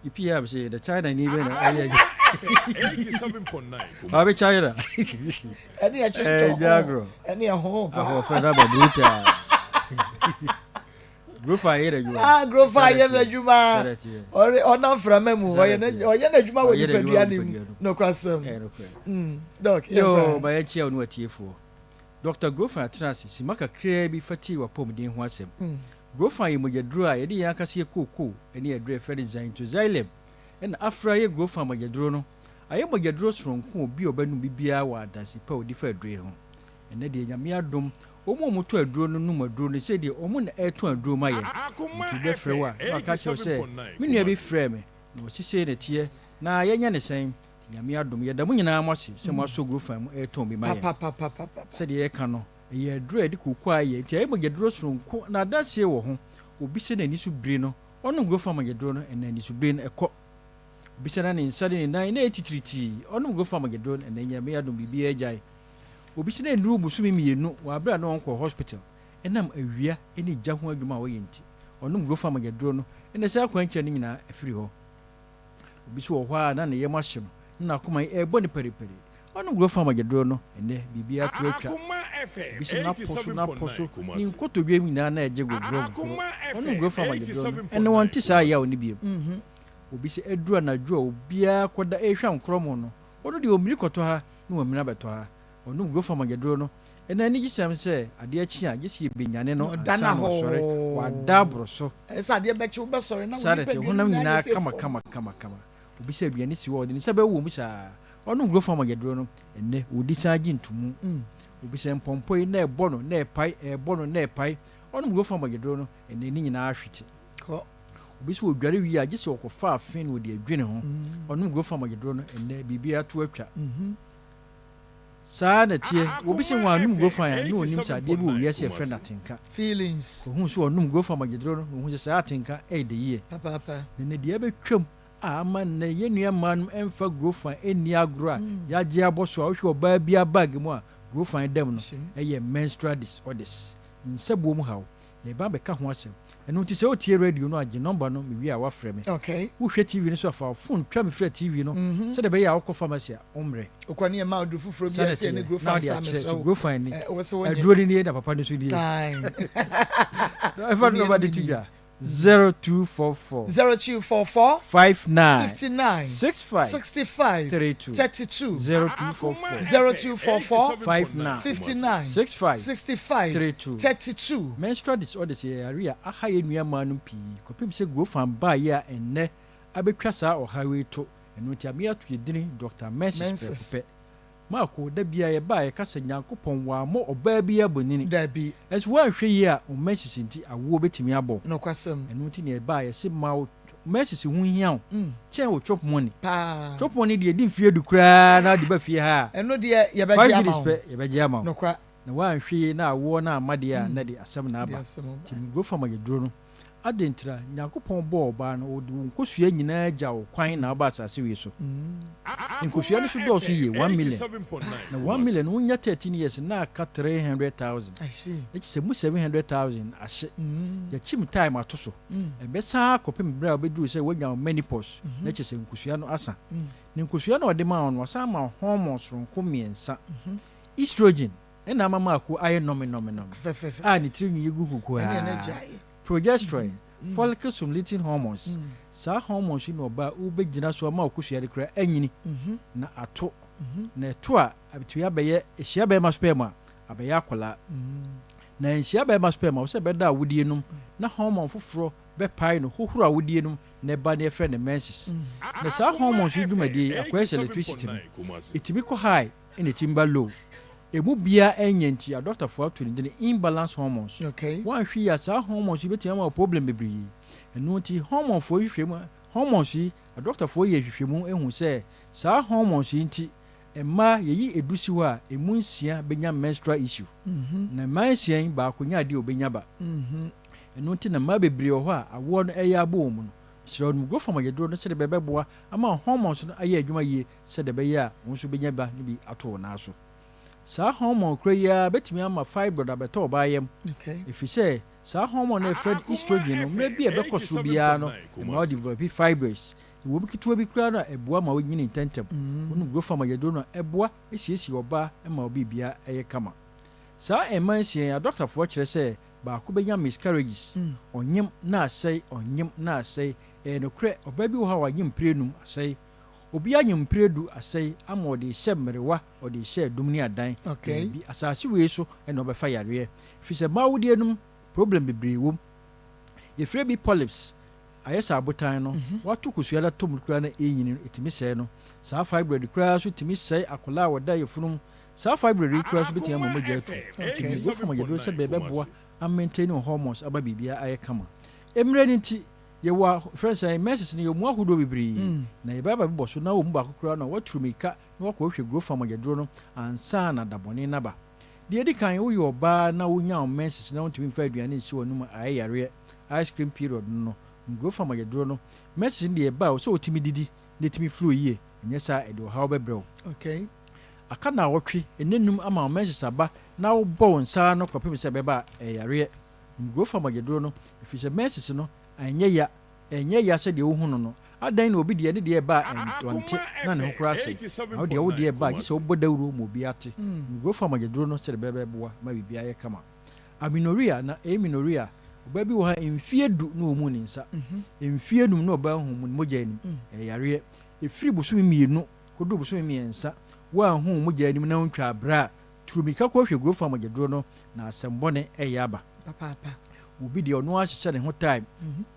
ipia say the China ni be na aye 87.9. Abi China ani a chinto jagro ani a ho ba fera ba bruta grow fire you grow fire na juma ona frama mu oye na juma wo dipadua ni no kwasem doc yo ba ya chia onu atiefo Dr. Grofa Trans si maka krea bi fati wa pomden ho asem Grofa ye mojedru a ye de yakase kokko ene edru fere design to xylem en afra ye Grofa mojedru no aye mojedru soronko obi obanu bibia wa adansi pa odi fa edru ho ene de nyame adom omo moto adru no no madru no se de omo na eto adru ma ye ti be fre wa aka che se menu bi fre me no sise ne tie na ye nya ne sen nyame adom ye da mu nyina amose se mo aso Grofa mu eto bi ma ye se de ye ka no ye adru edi kokko aye ti aye mojedru soronko na adasie wo ho obi se na ni su bire no onu Grofa mojedru no ena ni su bire no ekọ obi se na ne nsade ne nan na etitriti onu Grofa mojedru no ena nyame adom bibi ajai obi se na nuru busumi mienu wa bra na onko hospital enam awia eni gya ho adwuma wo yenti onu Grofa mojedru no ena se akwanche ne nyina afiri ho obi se wo hwa na ne yem ahye no na Akoma ebo ne periperi onu Grofa mojedru no ene bibi atu atwa obi se na poso ni nkoto dwe nyina na eje gogro onu Grofa mojedru no ene won ti sa ya oni biem obi se edura na dwo obia koda ehwa nkromo no onu de omiri koto ha na omira beto ha onu Grofa mojedru no ena ni gisam se ade achi a gisi benyane no dana ho sore wa dabro so esa ade bechi wo sore na wo nipa honam nyina kama obi se aduane si wo de ni se be wo mu sa onu Grofa mojedru no ene odi saji ntumu obi se mpompo na ebo no na epai onu Grofa mojedru no ene ni nyina ahwete ko obi se odware wi a gisi okofa afin wo de adwene ho onu Grofa mojedru no ene bibia to atwa saa na tie obi se ho anum Grofa ya ni onim sa de bi wo wiase e friend atenka feelings ko hu so onum Grofa mojedru no hu se saa atenka e de ye papa ne de betwam ama na ye nua manum emfa Grofa eni agro a ya je aboso a wo hwe oba bia bag mu a Grofa dem no eye menstrual disorders nsebo mu hawo ye ba be ka ho asem enu ti se o tie radio no age number no me wi a wa frɛ me okay wo hwɛ TV no so fa phone twa me frɛ TV no se de be ya wo pharmacy a omre okwani e ma odu fufuro bi ase ne Grofa so Grofa ni wo aduro ni da papa no so di time ever nobody to ya 0244 59 65 32 0244 59 65 32 menstrual disorders area aha ye nua manum pi kopim se Grofa ba ya enne abetwa sa ohawe to enu ti amia to yedini Dr. Mrs. Pepe Marco, da bia ye ba ye kasa Nyankopon wa mo oba bi abonini. Da bi. As one hwe ye a o message nti awo betimi abo. No kwasem. Enu nti ne ba ye se ma message hu hia o. Che o chop money. Pa. Chop money de di fie du kra na de ba fie ha. Eno de ye be ji ama. Ye be ji ama. No kwa. Na wan hwe na awo na amade a na de asem na aba. Ti go fa mageduro no. Adentra Nyankopon bo oba no o de nkosua nyina agya o kwan na aba asase wi so. Nkosua no so do so ye 1 million. Na 1 million no nya 13 years na aka 300,000. I see. It is 700,000 ahye. Ya chim time atoso. E be sa kopem bra obeduru se wonya menopause. Na chese nkosua no asa. Ne nkosua no de ma no asa ma hormones ronko miensa. Estrogen ena mama aku aye nomi. Ni tiri yegu kuku progesterone, follicle stimulating hormones. Sa hormones no ba ubegina so ma okosua de kra anyini na ato. Na to a abitui abeye ehia be ma sperma abeye akola. Na ehia be ma sperma wo se be da wudie num na hormone foforo be pai no hohoro a wudie num na ba na efre ne menses. Na sa hormones dwumadi akwese electricity. Itimi ko high and itimba low. Emu bia enyanti a doctor for to the imbalance hormones. Okay. One hwe ya sa hormones beti am problem bebre. Enu nti hormone for hwehwemu hormones a doctor for ye hwehwemu ehun se sa hormones nti emma yeyi edusi ho a emu nsia benya menstrual issue. Na mansian ba akonya de obenya ba. Enu nti na ma bebre ho a awo no eya abo mu no. Siro no go from agedro no se de bebeboa ama hormones no aye adwuma ye se de be ya wonso benya ba ni bi ato na so. Sa hormone kra ya betimi ama fibroid abeto bayem. Okay. If you say sa hormone na fed estrogen no maybe e be koso bia no na develop fibroids. Wo bikitu bi kra no ebua ma wonyini tentem. Wonu go fama yedo no ebua esiesi oba ma obi bia eye kama. Sa emansie ya doctor for kire say ba ko benya miscarriages. Onyem na asai no kra oba bi wo ha wa nyim prenum asai. Obi anyim predu asai amode hye mrewa ode hye dumni adan. Okay. Bi asase we so e no be fa yare. Fi se mawudie num problem bebre wom. Ye fre bi polyps ayesa abotan no watu kusua la tom kura na enyini etimi se no. Sa fibroid kura so timi se akola woda yefunum. Sa fibroid kura so betia momoja atu. Timi go from yedo se bebe boa am maintain hormones aba bibia aye kama. Emre nti ye wa friends say messages ni yo mu ahodo bibiri na ye baba bibo so na wo mu ba kokura na waturumika na wakọ hwe grow farm agedro no ansa na dabone na ba de edi kan wo yo ba na wo nya messages na wontumi fa aduane nsi wonum aye yare ice cream period no grow farm agedro no messages ni ye ba so otimi didi na timi flow yie nya sa e do how bebrel. Okay. Aka na wotwe enenum ama messages aba na wo bo nsa no kopem se beba yare grow farm agedro no if is a messages no enye ya se de wo hunu no adan na obi de ne de ba entonte na ne hokura se awo de wo de ba gi se obo dawuro mo bi ate go fa magedro no se de bebe boa ma bibia ye kama aminoria na eminoria oba bi wo ha emfie du na omu ni nsa emfie num na oba hu mu moja ni yare efiri busumi mienu kodo busumi miensa wa hu moja ni na ntwa abra turumika ko hwe go fa magedro no na asembone yaba papa obi de ono ahyehyɛ ne ho time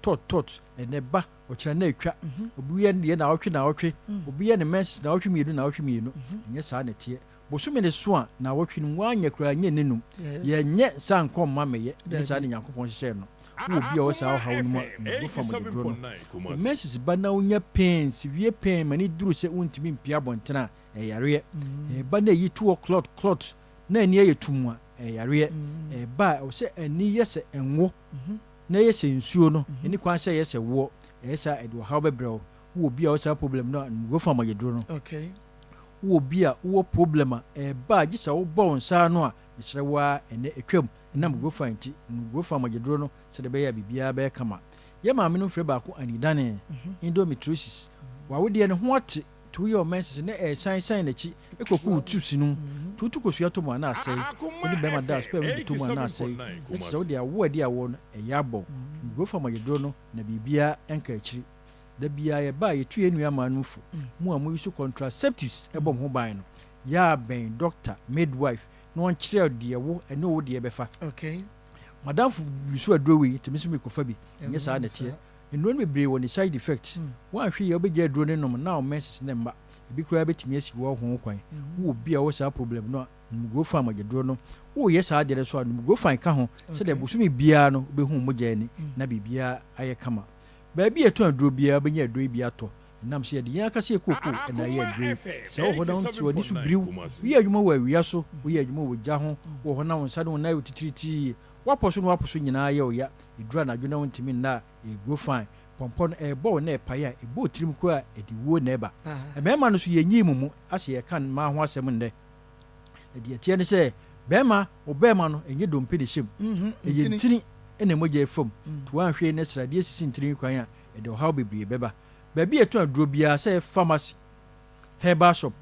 tot eneba ɔkyerɛ na atwa obi yɛ ne na ɔtwe obi yɛ ne mens na ɔtwe mienu nyɛ saa ne tie bosome ne so a na ɔtwe no wanya kura nyɛ nenum yɛ nyɛ san kom ma meyɛ ne saa ne Nyankopɔn hyehyɛ no obi a ɔsa ɔhaw no ma go fa mo no mens ba na onya pain severe pain mani duru sɛ untimi mpia bontena yare ba na yi 2 o'clock clot na ani yɛ tumwa yare ba o se ani yese enwo na yese nsuo no eni kwan se yese wo yesa edo how bebrel wo bi a o sa problem no go fa magedro no. Okay. Wo bi a wo problem a ba gi sa wo bo nsa no a misre wa ene etwam na go fa nti go fa magedro no se de be ya bibia be kama ye ma me no fre ba ko anidane endometriosis wa wo de ne ho ate to your message na shine na chi ekoku tusi num tutu kosua to mo na asai oni be ma da spam to mo na asai so de awo de awo no yabo go fa magedro no na bibia enka achiri da bia ye ba ye tue nua ma nufu mu amu use contraceptives ebom ho ban no ya ben doctor midwife no on kire de wo ene wo de befa. Okay. Madam fu use adrowi temisu me kofa bi nye saa na tie enu bebre woni side effect wa hwe ye obegye adro ne nom na o message ne mba ebi kura betimi asi wo ho kwan wo bi a wo sa problem no go fa magedro no wo ye sa de so anu go fa ka ho se de busumi bia no be hu mogya ni na bibia aye kama ba bi eto adro bia benya adro bia to nam se de yan ka se koko na ye adro se wo don ti woni su briw wi adwuma wa wia so wi adwuma wo gya ho wo ho na won sa de won na titiriti waposo no waposo nyina ye o ya idura na adwuna won timi na e go fa pompon ball na paya bo tirim ko a edi wo na eba bema no so yenyi mumu ase ye kan ma ho asem nde edi atie ne se bema obema no enye dompe de shem eyentini ene moja efom to anhwe ne srade sisi ntiri kwan a edi how bebre beba ba bi eto aduro bia se pharmacy herbal shop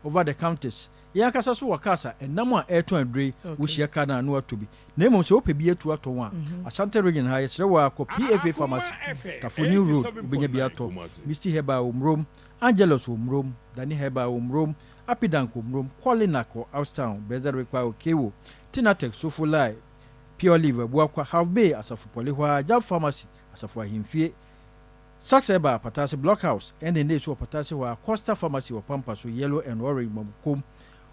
over the counters ya kasa so wakasa enam a eto adure wo hia kana no atobi na emom se ope bi etu ato wa Asante region ha yesre wa ko PFA pharmacy Kafuni road ubenya bi ato Misty Herbal omrom Angelos omrom Dani Herbal omrom Apidanko omrom Kolinako Outtown Brother Rekwa Okewo Tinatex Sofulai Pure Liver Buakwa Half Bay Asafu Polihwa Jab Pharmacy Asafu Ahimfie Saxeba Patasi Blockhouse and the nation of Patasi wa Costa Pharmacy wa Pampa so yellow and orange mamkom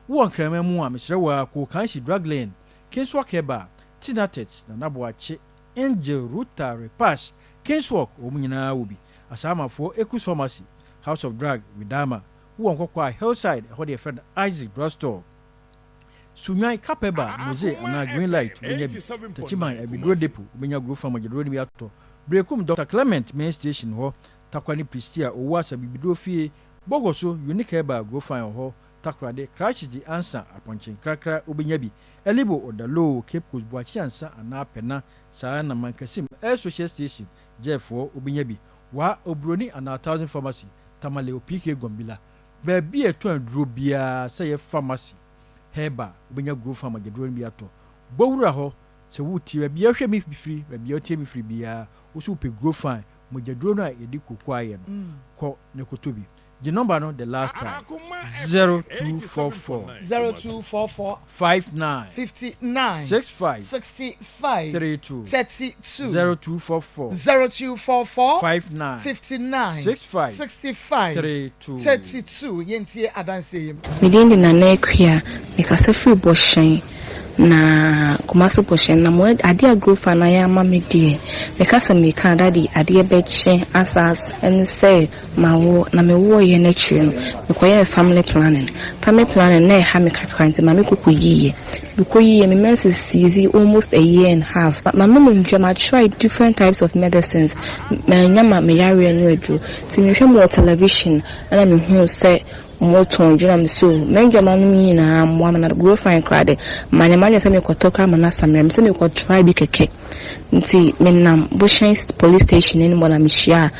wo ankrama mu a mesre wa ko kanshi drug lane Kinswalk Heba Tinatex na Naboache Angel Ruta Repash Kinswalk omunyina wobi asama for Ekus Pharmacy House of Drug Widama wo onkokwa Hillside ho de friend Isaac Drugstore Sunyai Kapeba Mose ana Green Light benya tachiman abidro depo benya grow farm agedro ni biato Brekum Dr. Clement main station ho takwani Pristia owo asabibidro fie Bogoso Unique Heba grow farm ho takrade crash di answer aponchin krakra obenya bi Elibo Odalo Cape Coast Boachi ansa ana pena saa na mankasim social station Jeffo obenya bi wa obroni ana 1000 pharmacy tamale opike gombila ba bi eto aduro bia say pharmacy Heba obenya grow farm agedro ni biato bowura ho se wuti ba bia hwe mi firi ba bia otie mi firi bia wo so pe grow farm mogedro no a yedi kokwaye no ko ne kotobi the number no the last time 0244 59 65 32 0244 59 65 32 yentie adanse midindi na nekwia mikasa free boshen na kumaso boshen na mo ade grow fa na ya ma medie mikasa meka daddy ade beche asas and say mawo na mewo ye na chire no mekoye family planning na ha me kakranti ma me kokoyiye because me menses easy almost a year and a half. But my mom and Jama tried different types of medicines. My nyama me yari no edu. Ti me hwe more television and me hu say more ton jina me so. Me Jama no me na mo na grow fine crade. My nyama say me kotoka manasa me say me ko try bi keke. Nti me nam Bushen police station any more na me share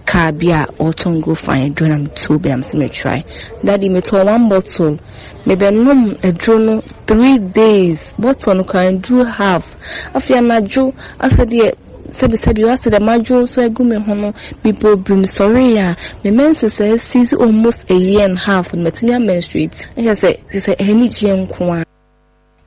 car bia autumn go fine do na me two be am say me try. Daddy me to one bottle. Maybe no a drone 3 days. Bottle no can do half. Afia na jo asade sebi you asade majo so egu me hono people brim sorry ya. Me menses says almost a year and a half on maternal menstruate. I say any gem kwa.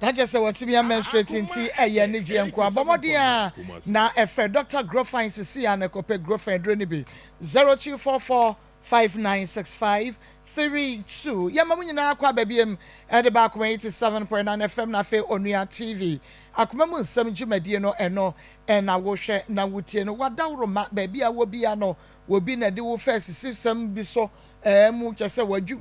Na just say what me menstruating ti eye ni je nko abomode a na efe Dr. Grofine sisi an ekope Grofine drone bi 0244 5965 32 yamamu nyina akwa babiem e de ba akwa 87.9 FM na fe Onua TV akoma mu nsam dwumadie no eno na wo hwe na wotie no wadawro ma baby a wo bia no wo bi na de wo first system bi so mu chese wadwu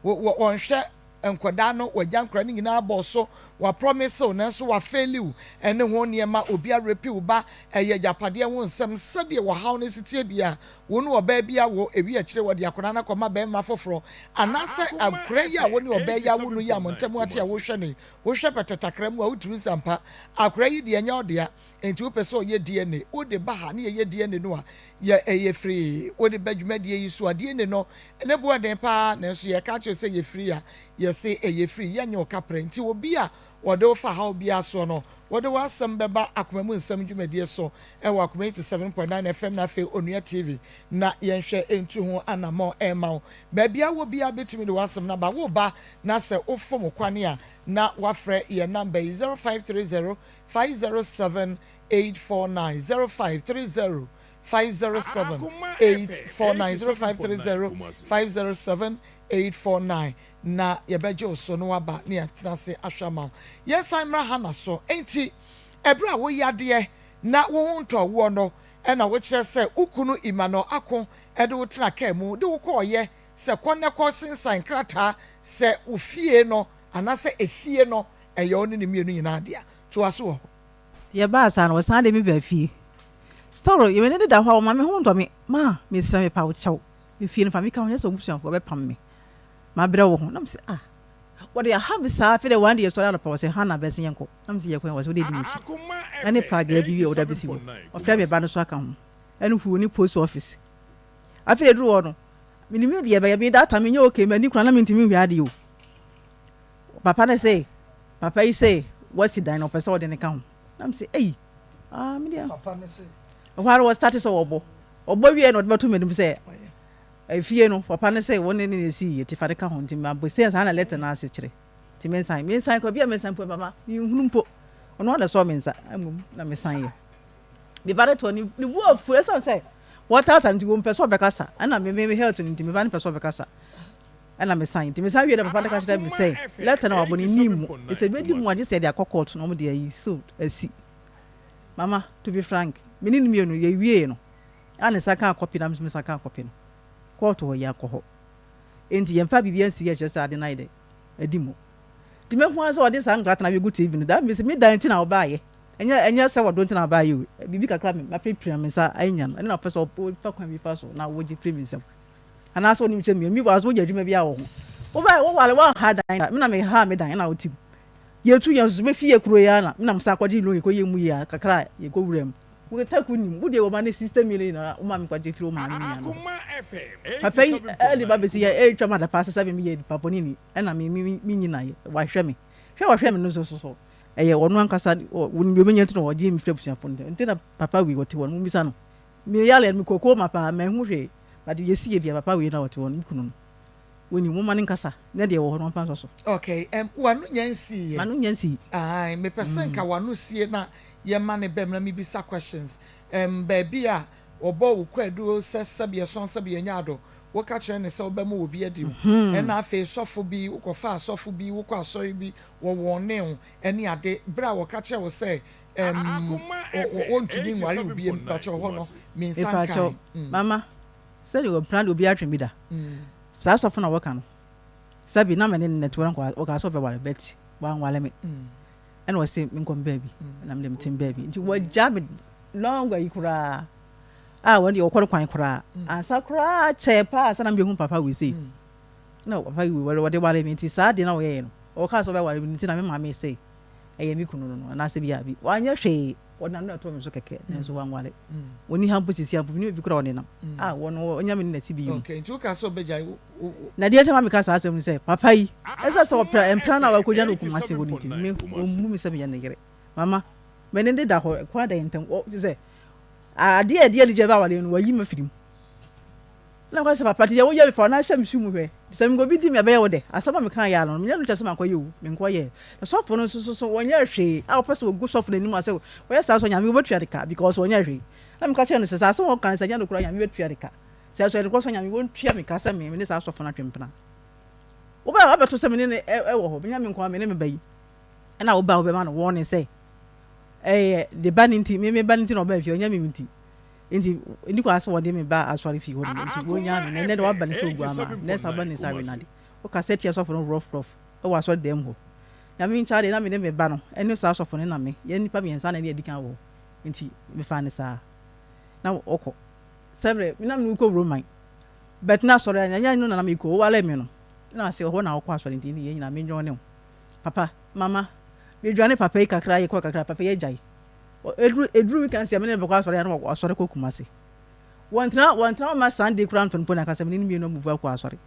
wo hwe enkoda no wajankra ni nyina aboso wa promise na so wa failure ene ho niema obi a repeal ba eye japade ho nsem sede wo haw ne sitie bia wo no oba bia wo ewi a kire wo de akona na koma ba ma foforo anase akra ya wo ne oba ya wo no ya montamu ate a wo hwe ne wo hwe petatakra mu a wuturu sampa akra yi de enya odea enti wo pese oye DNA wo de ba ha ne ye DNA no a ye eye free wo de badwumade yi so DNA no ene bo den pa na so ye ka che se ye free a ye se eye free ye nya okapre enti obi a wode fa ha obi aso no wode wasam beba akomamu nsam dwumade so e wa 87.9 FM na fe Onua TV na ye nhwe entu ho anamo ema ba bia wo bia betimi de wasam na ba wo ba na se ofom kwane a na wafre ye number 0530 507 849 0530 507-849 0530-507-849 na yɛbɛgye so no waba ne yɛtena se ahwama yɛsan mmra ha na so enti ɛberɛ a woyɛ adeɛ na wo ho ntɔ woɔ no ɛna wokyerɛ sɛ ukunu imano ako ɛde wo tena kaa mu de wo kɔɔyɛ sɛ kɔnɛ kɔ sensan krataa sɛ wo fie no anaasɛ efie no ɛyɛ wo ne ne mmienu nyinaa deɛ to aso wɔ yɛbaa saa no wɔsan de me baa fie story yɛmɛne deda hɔ a wɔma me ho ntɔ me ma mesrɛ me pa wo kyɛw efie no fa me ka ho nyɛ sɛ obusuafoɔ bɛpam me mabrɛ wo ho nam sɛ wɔde aha saa afei dɛ one day yɛsɔre anɔpa wɔ sɛ hana bɛsɛ yɛnkɔ nam sɛ yɛkɔ wɔ sɛ wode di m'akyi ɛne pragaa bi a wɔda bɛsi wɔ ɔfrɛ me ba no so aka ho ɛne huo ne post office afei dɛ duru hɔ no menim deɛ bɛyɛ me data menyɛ okay m'ani kora na mentimi hwɛ adeɛ o papa ne sɛ papa yi sɛ wasi dan na ɔpɛ sɛ wɔde ne ka ho nam sɛ medeɛ papa ne sɛ ɔhɔ wɔ start sɛ ɔbɔ wie na ɔde bɛto m'anim sɛ efie no papa ne sɛ wɔne ne si yɛ tifa de ka ho nti mabɔ sɛ saa na letter na ase kyerɛ nti mensan kɔ bia mensan po papa menhunu mpo ɔno ada sɔ mensa amom na mensan yɛ me ba de to ne bu afu ɛsan sɛ water nti wo mpɛ sɛ ɔbɛkasa ɛna me health nti me ba ne pɛ sɛ ɔbɛkasa ɛna mensan nti mensan wie na papa de ka kyerɛ me sɛ letter na wabɔ ne nim ɛsɛ bɛdi mu agye sɛ de akɔ court na ɔmo de ayi so asi mama to be frank me ne mienu yɛ wie no ana saka copy na me saka copy no court hɔ yɛ akɔ hɔ enti yɛmfa biribi ansi yɛ kyerɛ sɛ ade na yɛ adi mu nti mehu sɛ ɔde saa nkrata na bɛgu tv no da mesi me dan nti na ɔbaayɛ ɛnyɛ sɛ wɔdo nti na ɔbaayɛ o biribi kakra me mapirapira me nsa anya no ɛne na ɔpɛ sɛ ɔfa kwan bi fa so na wɔgye firi me nsɛm anaasɛ ɔnim kyɛ me wɔ aso wogya adwuma bi a wɔ ho wowale wɔha dan na mena meha me dan ɛna wotim yɛtu yɛn so bɛfi yɛ kuro yɛ na menam sa akɔgye lo yɛkɔyɛ mu yɛ kakra yɛkɔwura mu wogetaku nim wode wɔma ne system million na woma me kwagye firi wo ma me nya no papa yi ɛde ba bɛsi yɛ ɛtwa ma da pa sɛ me yɛ papa ni ɛna me nyina yɛ wahwɛ me hwɛ me no so ɛyɛ ɔno ankasa wɔn bi ɔbɛnya ntina wɔgye me fira busuafo no nti na papa wi wɔte wɔn mu bisa no me yale me kokoo ma pa ma hu hwɛ ba de yɛsi yɛ bia papa wi na wɔte wɔn kunu no wɔni mo ma ne nkasa na deɛ wɔ hɔ no mfa so okay wanu nyansi manu nyansi ai me person ka wanu sie na ye ma ne bem na me bisa questions baabi a obo wo kwadu sɛ sɛbe so sɛbe nya ado wo ka kyerɛ ne sɛ obɛma obi adi ɛna afei sɔfo bi wo kɔfa sɔfo bi wo kɔ asɔre bi wo wɔne wo ɛne ade bra wo ka kyerɛ wo sɛ wontumi nware obi ba kyerɛ hɔ no me nsan kan mama sɛ de wo plan obi atwe bi da saa sɔfo na wɔka no sabi na me ne network wo ka sɔ bɛ wale bet wan wale me ɛna wɔse me nkɔm baabi na me dem tim baabi nti wɔgya me longa yi kura wɔn de wɔkɔre kwan kura ansa kura kyɛ pa asa na me hu papa we sei na papa we wɔde wale me nti saa de na wɔyɛ no wɔka sɔ bɛ wale me nti na me ma me sei ɛyɛ me kunu no na se bia bi wanyɛ hwee wɔna no to me so kɛkɛ nso wan wale wɔni hampo sisi hampo ni bi kura wɔne nam wɔn onya me na ti bi okay nti woka sɔ bɛgya na deɛ tama me ka saa asɛm no sɛ papa yi ɛsɛ sɛ ɔpra empra na wakɔgya no kuma se wɔn nti me ɔmu me sɛ me yɛ ne yere mama me ne da hɔ kwa da ntam sɛ adeɛ ligye ba wale no wayi ma firim na kwa sɛ papa deɛ woyɛ me fa na hyɛ me su mu hwɛ sɛ me go bi di me bɛyɛ wo de asɛm me kan ya no me nya no kyɛ sɛ makɔyɛ wo me nkɔyɛ na sɔfo no so wɔnyɛ hwee a wɔpɛ sɛ wɔgu sɔfo n'anim asɛ wɔyɛ saa so nyame wɔbɛtua de ka because wɔnyɛ hwee na me ka kyerɛ no sɛ saa asɛm wɔka sɛ nya no kura nyame bɛtua de ka sɛ so de kɔ so nyame wɔntua me ka sɛ me ne saa sɔfo no atwempena woba abɛto sɛ me ne ɛwɔ hɔ me nya me nkɔ me ne me bayi ɛna woba wobɛma no wɔne sɛ de ba ne nti me ba ne nti na ɔba fie ɔnya me nti nti ni kwa asɛ wɔde me ba asɔre fie hɔ nti wɔnya me ne de waba ne sɛ ogua ma ne sa ba ne sa renade wo ka sɛ tia sɔfo no rough ɛwɔ asɔre dɛm hɔ na me nkyade na me ne me ba no ɛne saa sɔfo ne na me yɛ nipa miɛnsa na ne adi kan wɔ nti me fa ne saa na ɔkɔ sɛbre me na me kɔ roman but na asɔre anya no na me kɔ wale me no na asɛ hɔ na ɔkɔ asɔre nti ne yɛ nyina me nyon ne papa mama me dwane papa yi kakra yi kɔ kakra papa yɛ gyae edru we can see amene bɛkɔ asɔre na asɔre kɔ kumase wɔntena ma Sunday kura ntonpo na kasa me ne me no move akɔ asɔre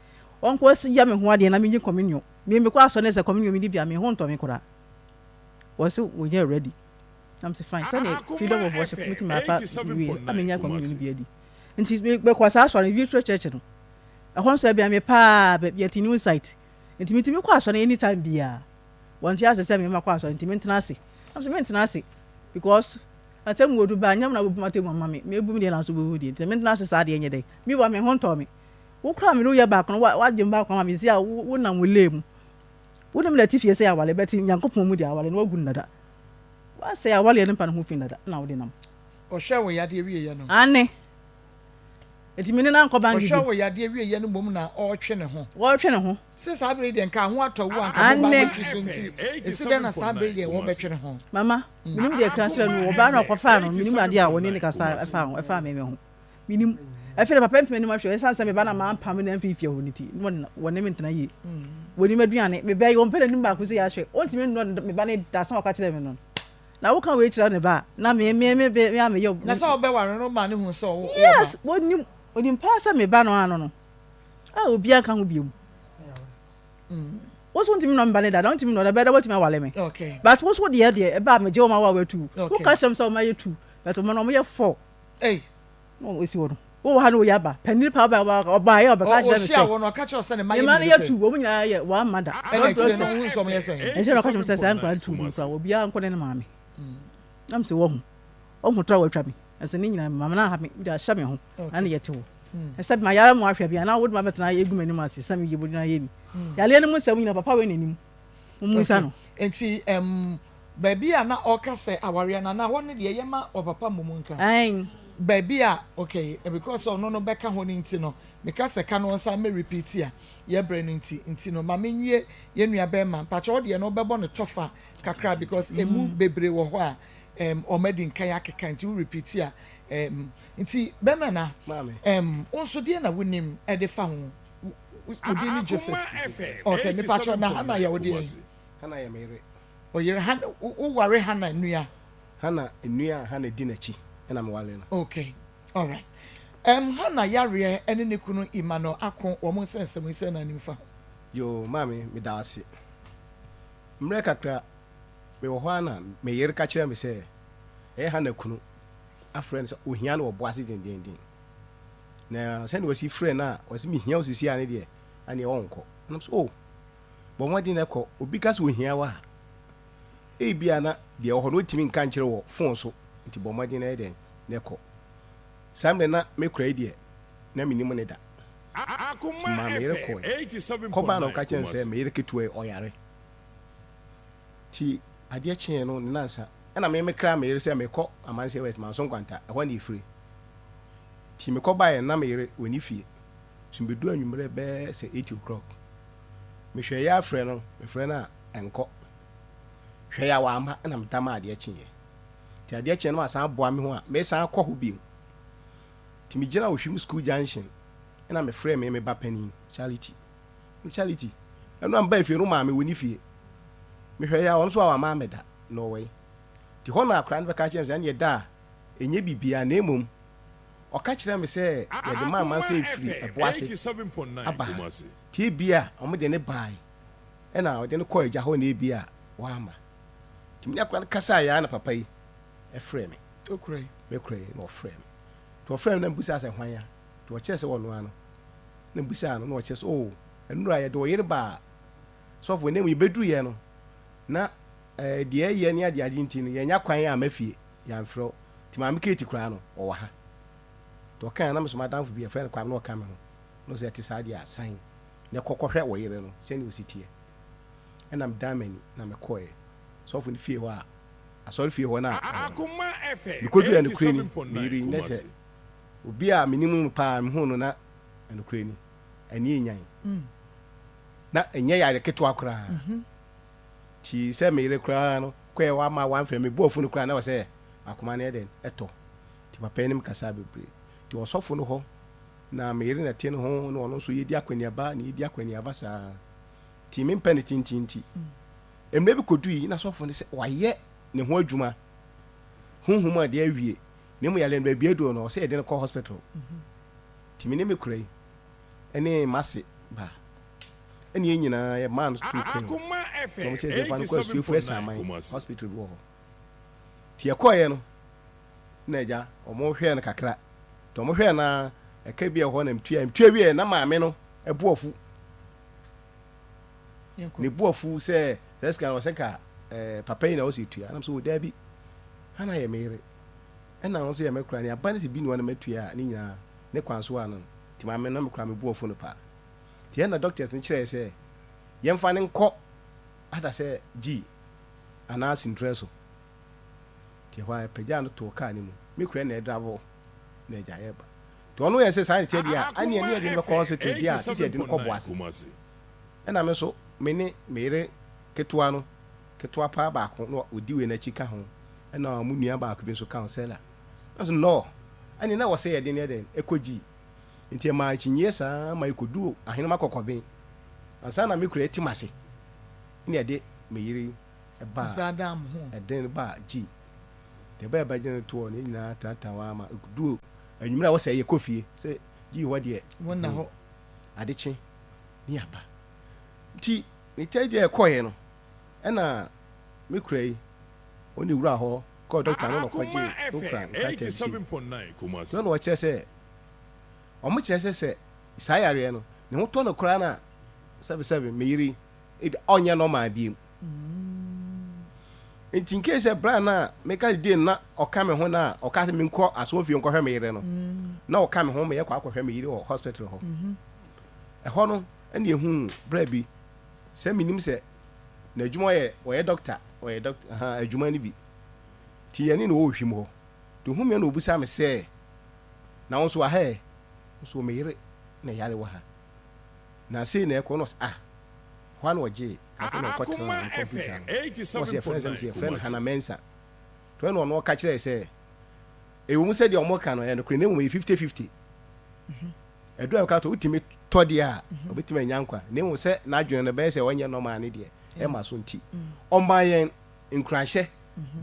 wɔnkɔ si ya me ho ade na me nyi communion me kɔ asɔre sɛ communion me di bia me ho ntɔ me kura wɔse wɔnyɛ ready I'm say fine sɛ freedom of worship committee ma fa we amenya communion bi adi nti bɛkɔ sa asɔre bi church no ɛhɔ nso bia me pa bia ti new site nti me kɔ asɔre anytime bia wɔnte asɛ sɛ me ma kɔ asɔre nti me ntena ase I'm say me ntena ase because atem wo du ba nyam na bo matem mama me ebu me de na so bo hudi te me na sesa de enye de me wa me ho nto me wo kra me no ye ba kono wa gye mba kwa me si a wo na wo lem wo dem la tifie se awale beti nyankopon mu de awale no wagu nada wa se awale ne pa no ho fin nada na wo de nam o hwe wo yade wie ye no ane eti me ne na nkɔ bangi o hwe wo yade wie ye no mom na o twe ne ho wo twe ne ho se sabre de nka ho atɔ wo anka mo ba twi so nti esi de na sabre de wo be twe ne ho mama minim de ka kyerɛ no wo ba na kɔfa no minim ade a wo ne kasa ɛfa me ho minim afere papa mpeme nim ahwɛ ɛsan sɛ me ba na ma mpam na mfifia ho niti wo ne mentena yi wo ni maduane me bɛ yo mpɛ nim ba ko sɛ ya hwɛ ontimi no me ba ne da san ɔka kyerɛ me no na wo kan we kyerɛ ne ba na me yo na sɛ wo bɛ ware no ma ne hu sɛ wo yes wo nim onim pa sɛ me ba no ano no a obi aka ho biom wo so ntimi no mba ne da ntimi no da bɛ da wotimi awale me okay but wo so de e ba me je wo ma wa watu wo ka kyerɛ sɛ wo ma yɛ tu but mo no mo yɛ 4 no wo si wo no wo ha no yaba panil pa ba ya ba ka kyerɛ me sɛ o wo no ka kyerɛ sɛ ne ma yɛ tu wo nyina yɛ wa mada ɛna kyerɛ no hu sɛ mo yɛ sɛ ɛhyɛ no ka kyerɛ me sɛ sɛ ankwa tu mu kra obi a nkɔ ne maame nam sɛ wo hu tra watwa me ɛsɛ ne nyina mama na ha me da hyɛ me ho ana yɛ te wo ɛsɛ ma yara mo ahwɛ bia na wo de ma betena egu manim ase sɛ me yɛ bodina yɛ mi yale ne mu sɛ wo nyina papa we nanim mu sa no enti baabi a na ɔka sɛ aware na hɔ ne de yɛ ma ɔpapa mumu nka ai baabi a okay because ono no bɛka ho ne nti no meka sɛ ka no nsa me repeat a yɛ brɛ no nti no ma menwie yɛ nua bɛ ma pacha ɔde no bɛbɔ ne tofa kakra because emu bebre wɔ hɔ a ɔmadi nkan akeka nti wo repeat a nti bɛma na onso de na wonim ɛde fa ho wodi ni Joseph okay me pacha na hana yɛ wodi hana yɛ mere oyere hana wo ware hana nua hana di n'akyi na me wale no okay all right hana yare ene ne kunu imano ako wo mo sensem ise na nimfa yo mami me da ase mre kakra me wo ho na me yere ka kire me se hana kunu a friend so ohia na wo boase den na send wasi friend na wasi me hia osisi ane de ane wonko na so bo wadi na ko obi ka so ohia wa bia na de wo ho no timi nka nkire wo phone so nti bo wadi na den ne ko samle na me kura die na minim ne da Akoma FM 87.9 ko ba no ka kire se me yere ketu oyare ti ade kyen no ne nansa na me kra me yere se me ko amanse west man so kwanta e ho na ifiri ti me ko ba ye na me yere woni fie sumbedu anwumre be se 8 o'clock me hwe ya afre no me fre na enko hwe ya wa amba na mtama ade kyen ye ti ade kyen no asan boa me ho a me san ko ho bi ti me gina wo hwim school junction na me fre me ba panin charity eno amba ifie no ma me woni fie me hwe ya won so wa ma me da no way ti ho na akra no ka kyen se na da enye bibia na emom o ka kire me se ye de ma se ifiri eboase 87.9 ti bia o me de ne bai na o de ne ko eja ho na bia wa ma ti me akra kasa ya na papa yi e frɛ me okure me kure no frɛ me to frɛ me na mbusa sɛ hwan ya to o kye sɛ wono ano na mbusa no na o kye sɛ o enura ye de o yere ba so fo ne mu bedu ye no na de ye ne ade nti no ye nya kwan ya mafie ya mfrɛ ti ma me keti kura no o wa ha to kan na me so madamfo bi e frɛ no kwa no o ka me ho no se ti sa de asan ne kokɔhwɛ wo yere no se ne o sitie enam damani na me koe so fo ne fie hɔ a asɔre fie hɔ na Akoma FM bikodu ya no kreni miri ne se obi a minimum pa me hu no na no kreni ani enyan na enye ya de keto akora ti se me yere kora no kwe wa ma wan frɛ me buofu no kora na wo se akoma ne den eto ti papa enim kasa bebre ti osofo no hɔ na me yere na tie no ho no no so yedi akwaniaba na yedi akwaniaba sa ti me mpɛ ne tintinti emre bi kodu yi na sofo ne se wayɛ ne ho adwuma honhom a de awie ne mu yale no ba biedo no se yede no call hospital ti me ne me kura yi ene mase ba ene nyina ye man to Akoma FM hospital wo ti ekoye no na ja o mo hwe no kakra to mo hwe na e ka bia ho na mtua wie na maame no e buofu ne buofu se scan was ka papa ina o si tua na so da bi hana ye mere ɛna wo so yɛ mekura ne aba ne bi no na matua ne nyinaa ne kwan so ano nti ma me na mekura me buofo no pa nti ɛna doctors ne kyerɛ sɛ yɛmfa ne nkɔ ada sɛ G anaa sintrɛ so nti hɔ a pagya no to kaa ne mu mekura na ɛdravo na agya yɛba nti ɔno yɛ sɛ saa ne tiɛ deɛ a ɛne ɛne ɛde mɛkɔ hospital deɛ a te sɛ ɛde no kɔbɔ ase ɛna me so me ne meyere ketewa no ketewa paa baako na ɔdi wei n'akyi ka ho ɛna mu nua baako bi nso counselor nso no ɛne na wɔsɛ yɛde ne ɛdɛn ɛkɔgyi nti ma akyinye saa ma ɛkɔdu ahenema kɔkɔben ansa na mekura ɛtim ase ne ɛde meyere ɛba ɛden ba gyi de ba ba gyene to ne nyinaa tata wa ma ɛkɔdu anwumere a wɔsɛ yɛ kɔfie sɛ gyi hɔ deɛ wonna hɔ adekye ne aba nti ne tɛ deɛ ɛkɔɛ no ɛna mekura yi oni wura hɔ kɔ doctor no kɔgye okra nkata si no no wɔkyerɛ sɛ ɔmo kyerɛ sɛ saa yareɛ no ne ho tɔ no koraa na sɛbesɛbe meyiri ɔnyɛ normal biem nti nke sɛ bra na meka de na ɔka me ho na ɔka sɛ menkɔ aso fie nkɔhwɛ meyere no na ɔka me ho meyɛ kɔ akɔhwɛ meyere wɔ hospital hɔ ɛhɔ no ɛne ehu bra bi sɛ minim sɛ na adwuma wɔyɛ doctor adwuma no bi ti yɛne na wɔwɔ hwim hɔ to hu me na obusa me sɛ na wo nso ahɛ nso meyere na yare wɔ ha na sei na ɛkɔ no hɔ na wɔgye kakɔ na ɔkɔtena no computer no wɔsɛ yɛfrɛ sɛ yɛfrɛ no Hana Mensa to ɛna ɔno ɔka kyerɛ sɛ ɛwɔ mu sɛdeɛ ɔmo ka no ɛno kora ne mu yɛ 50-50 ɛdu a ɛka to wotumi tɔ deɛ a ɔbɛtumi anya nkwa ne mu sɛ n'adwene no bɛyɛ sɛ wɔnyɛ normal ne deɛ ɛma so nti ɔma yɛn nkurahyɛ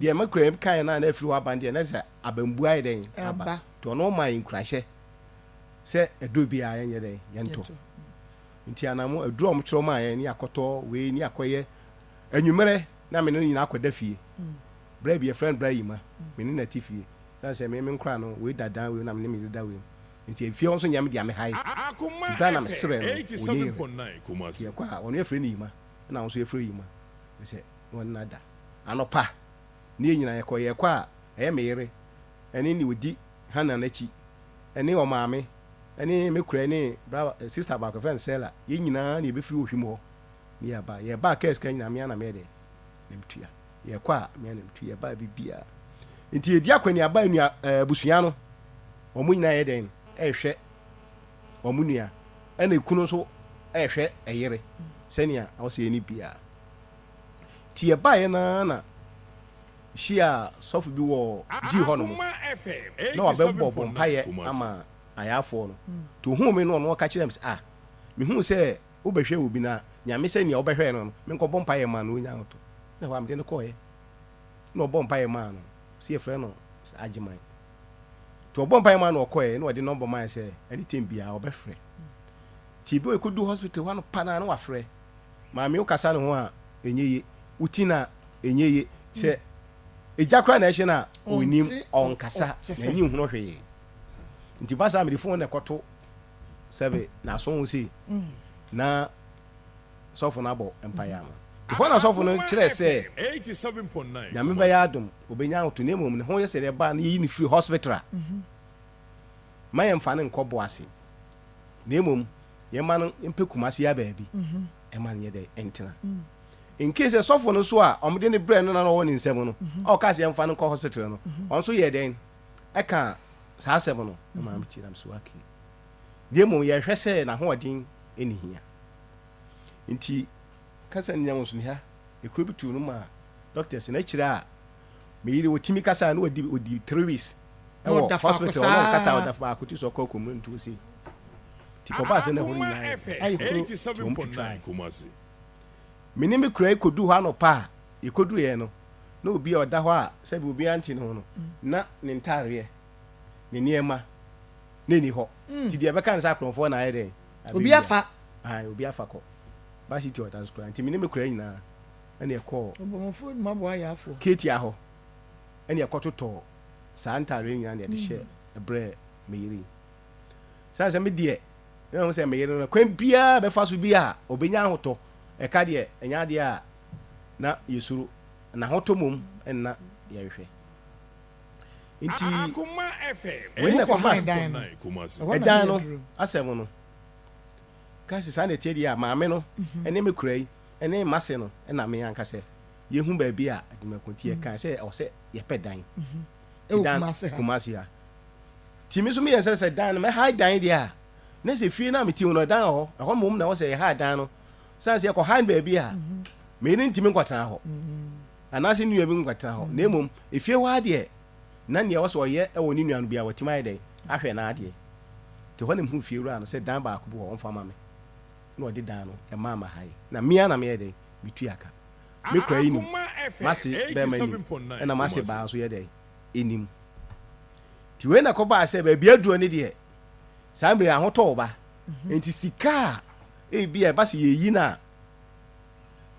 deɛ makura kan na afiri hɔ aban deɛ na sɛ abambua yɛ dɛn aba to ɔno ɔma yɛn nkurahyɛ sɛ ɛdɔ bi a yɛnyɛ dɛn yɛntɔ nti anamo aduro ɔmo kyerɛ ɔmo a yɛn ne akɔtɔ wei ne akɔyɛ anwummerɛ na me no nyinaa akɔda fie bra bi yɛfrɛ no bra yi ma me ne nati fie na sɛ me nkora no wei dadan wei na me ne me deda wei nti fie hɔ nso nyame de ame hae nti bra na me serɛ no ɔnyɛ yɛ kɔ a ɔno yɛfrɛ no yi ma na nso yɛfrɛ yi ma sɛ wɔn nada anɔpa ne nyina yɛkɔ a ɛyɛ meyere ɛne ne odi Hana n'akyi ɛne ɔmaame ɛne mekura ne bra sister baako fɛn sɛla yɛn nyinaa ne yɛbɛfiri ohwim hɔ ne yɛba kɛs ka nyina mea na mɛde na mtua yɛkɔ a mea na mtua yɛba bibia nti yɛdi akwani aba nua busua no ɔmo nyinaa yɛ den ɛhwɛ ɔmo nua ɛna ekunu nso ɛhwɛ ɛyere sɛnea awɔsɛ yɛni bia ti yɛba yɛ na hyia sɔfo bi wɔ gyi hɔ no na wabɛbɔ bɔmpayɛ ama ayafoɔ no to hu me no ɔno ɔka kyerɛ m sɛ mehu sɛ wobɛhwɛ wɔ bi na nyame sɛ nea wobɛhwɛ no no menkɔbɔ mpayɛ ma no wonya to na hɔ amde no kɔɔyɛ na ɔbɔ mpayɛ ma no sɛ yɛfrɛ no sɛ agyeman to ɔbɔ mpayɛ ma no ɔkɔɛ na ɔde nɔmbɔ ma sɛ ɛne tem biaa ɔbɛfrɛ nti bi ɛkɔdu hospital hɔ no pa na wafrɛ maame wokasa ne ho a ɛnyɛ ye woti na ɛnyɛ ye sɛ ɛgya kora na ɛhyɛ no a ɔnim ɔnkasa na ɛnyi hunu hwee nti ba saa mede fon na ɛkɔto sɛbe na aso ho sei na sɔfo no abɔ mpayɛ ama nti hɔ na sɔfo no kyerɛ sɛ nyame bɛyɛ adom obɛnya ahoto na mmom ne ho yɛ sɛ deɛ ba no yɛyi ne firi hospital a ma yɛmfa ne nkɔbɔ ase na mmom yɛma no mpɛ kumase yɛ baabi ɛma no yɛ dɛ ɛntena in case sɔfo no so a ɔmde ne brɛ no na ɔwɔ ne nsɛm no ɔka sɛ yɛmfa no nkɔ hospital no ɔnso yɛ dɛn ɛka saa asɛm no ma meti nam so ake deɛ mmom yɛhwɛ sɛ n'ahoɔden ɛne hia nti kasa ne nyam so ne ha ɛkuro bi tu no ma doctors na akyirɛ a meyiri wɔtumi kasa na wɔdi 3 weeks ɛwɔ hospital ɔno kasa ɔda baako ti so ɔkɔ kɔmu nto se ti kɔba sɛ na hɔ nyinaa ayɛ kuro mene me kura ikodu hɔ anɔpa a ikodu yɛ no na obi a ɔda hɔ a sɛbi obi anti ne ho no na ne ntareɛ ne nneɛma na ni hɔ nti deɛ bɛka nsa akorɔmfoɔ na ayɛ dɛn obi afa kɔ ba shi ti ɔda so kura nti mene me kura nyinaa ɛne ɛkɔɔ ɔbɔmɔfoɔ ma bɔ ayafo keti ahɔ ɛne ɛkɔtotɔ saa ntareɛ nyinaa na ɛde hyɛ ɛbrɛ meyiri saa sɛ me deɛ ɛna sɛ meyiri no kwan biara bɛfa so bi a obɛnya ahotɔ ɛka deɛ ɛnya deɛ a na yɛsuro na hotɔ mom ɛnna yɛhwehwɛ nti Akoma FM when the commerce Kumasi ɛdan no asɛm no kasi saa na tie dia maame no ɛne me kura yi ɛne mase no ɛna me anka sɛ yehu baabi a adwumakonti yɛ kan sɛ ɔsɛ yɛpɛ dan dan kumasi a timi so me yɛ sɛ dan no me ha dan dia a na sɛ fie na me ti no dan hɔ ɛhɔ mom na wɔ sɛ yɛ ha dan no san sɛ yɛkɔ ha baabi a me ne ntimi nkɔtena hɔ anaasɛ nua bi nkɔtena hɔ na mmom efie hɔ adeɛ na nea wɔ sɛ ɔyɛ ɛwɔ ne nua no bi a wɔtimi ayɛ dɛ ahwɛ na adeɛ te hɔ ne mu fie wura no sɛ dan baako bi wɔ ɔmfa ma me na ɔde dan no ɛma ama ha yi na mia na me yɛ dɛ bitu aka me kura yi nim mase bɛma nim ɛna mase baa nso yɛ dɛ enim ti wei na kɔbaa sɛ baabi aduro ne deɛ saa mmiri ahotɔ ba enti sika a ebi a ɛba sɛ yɛyi na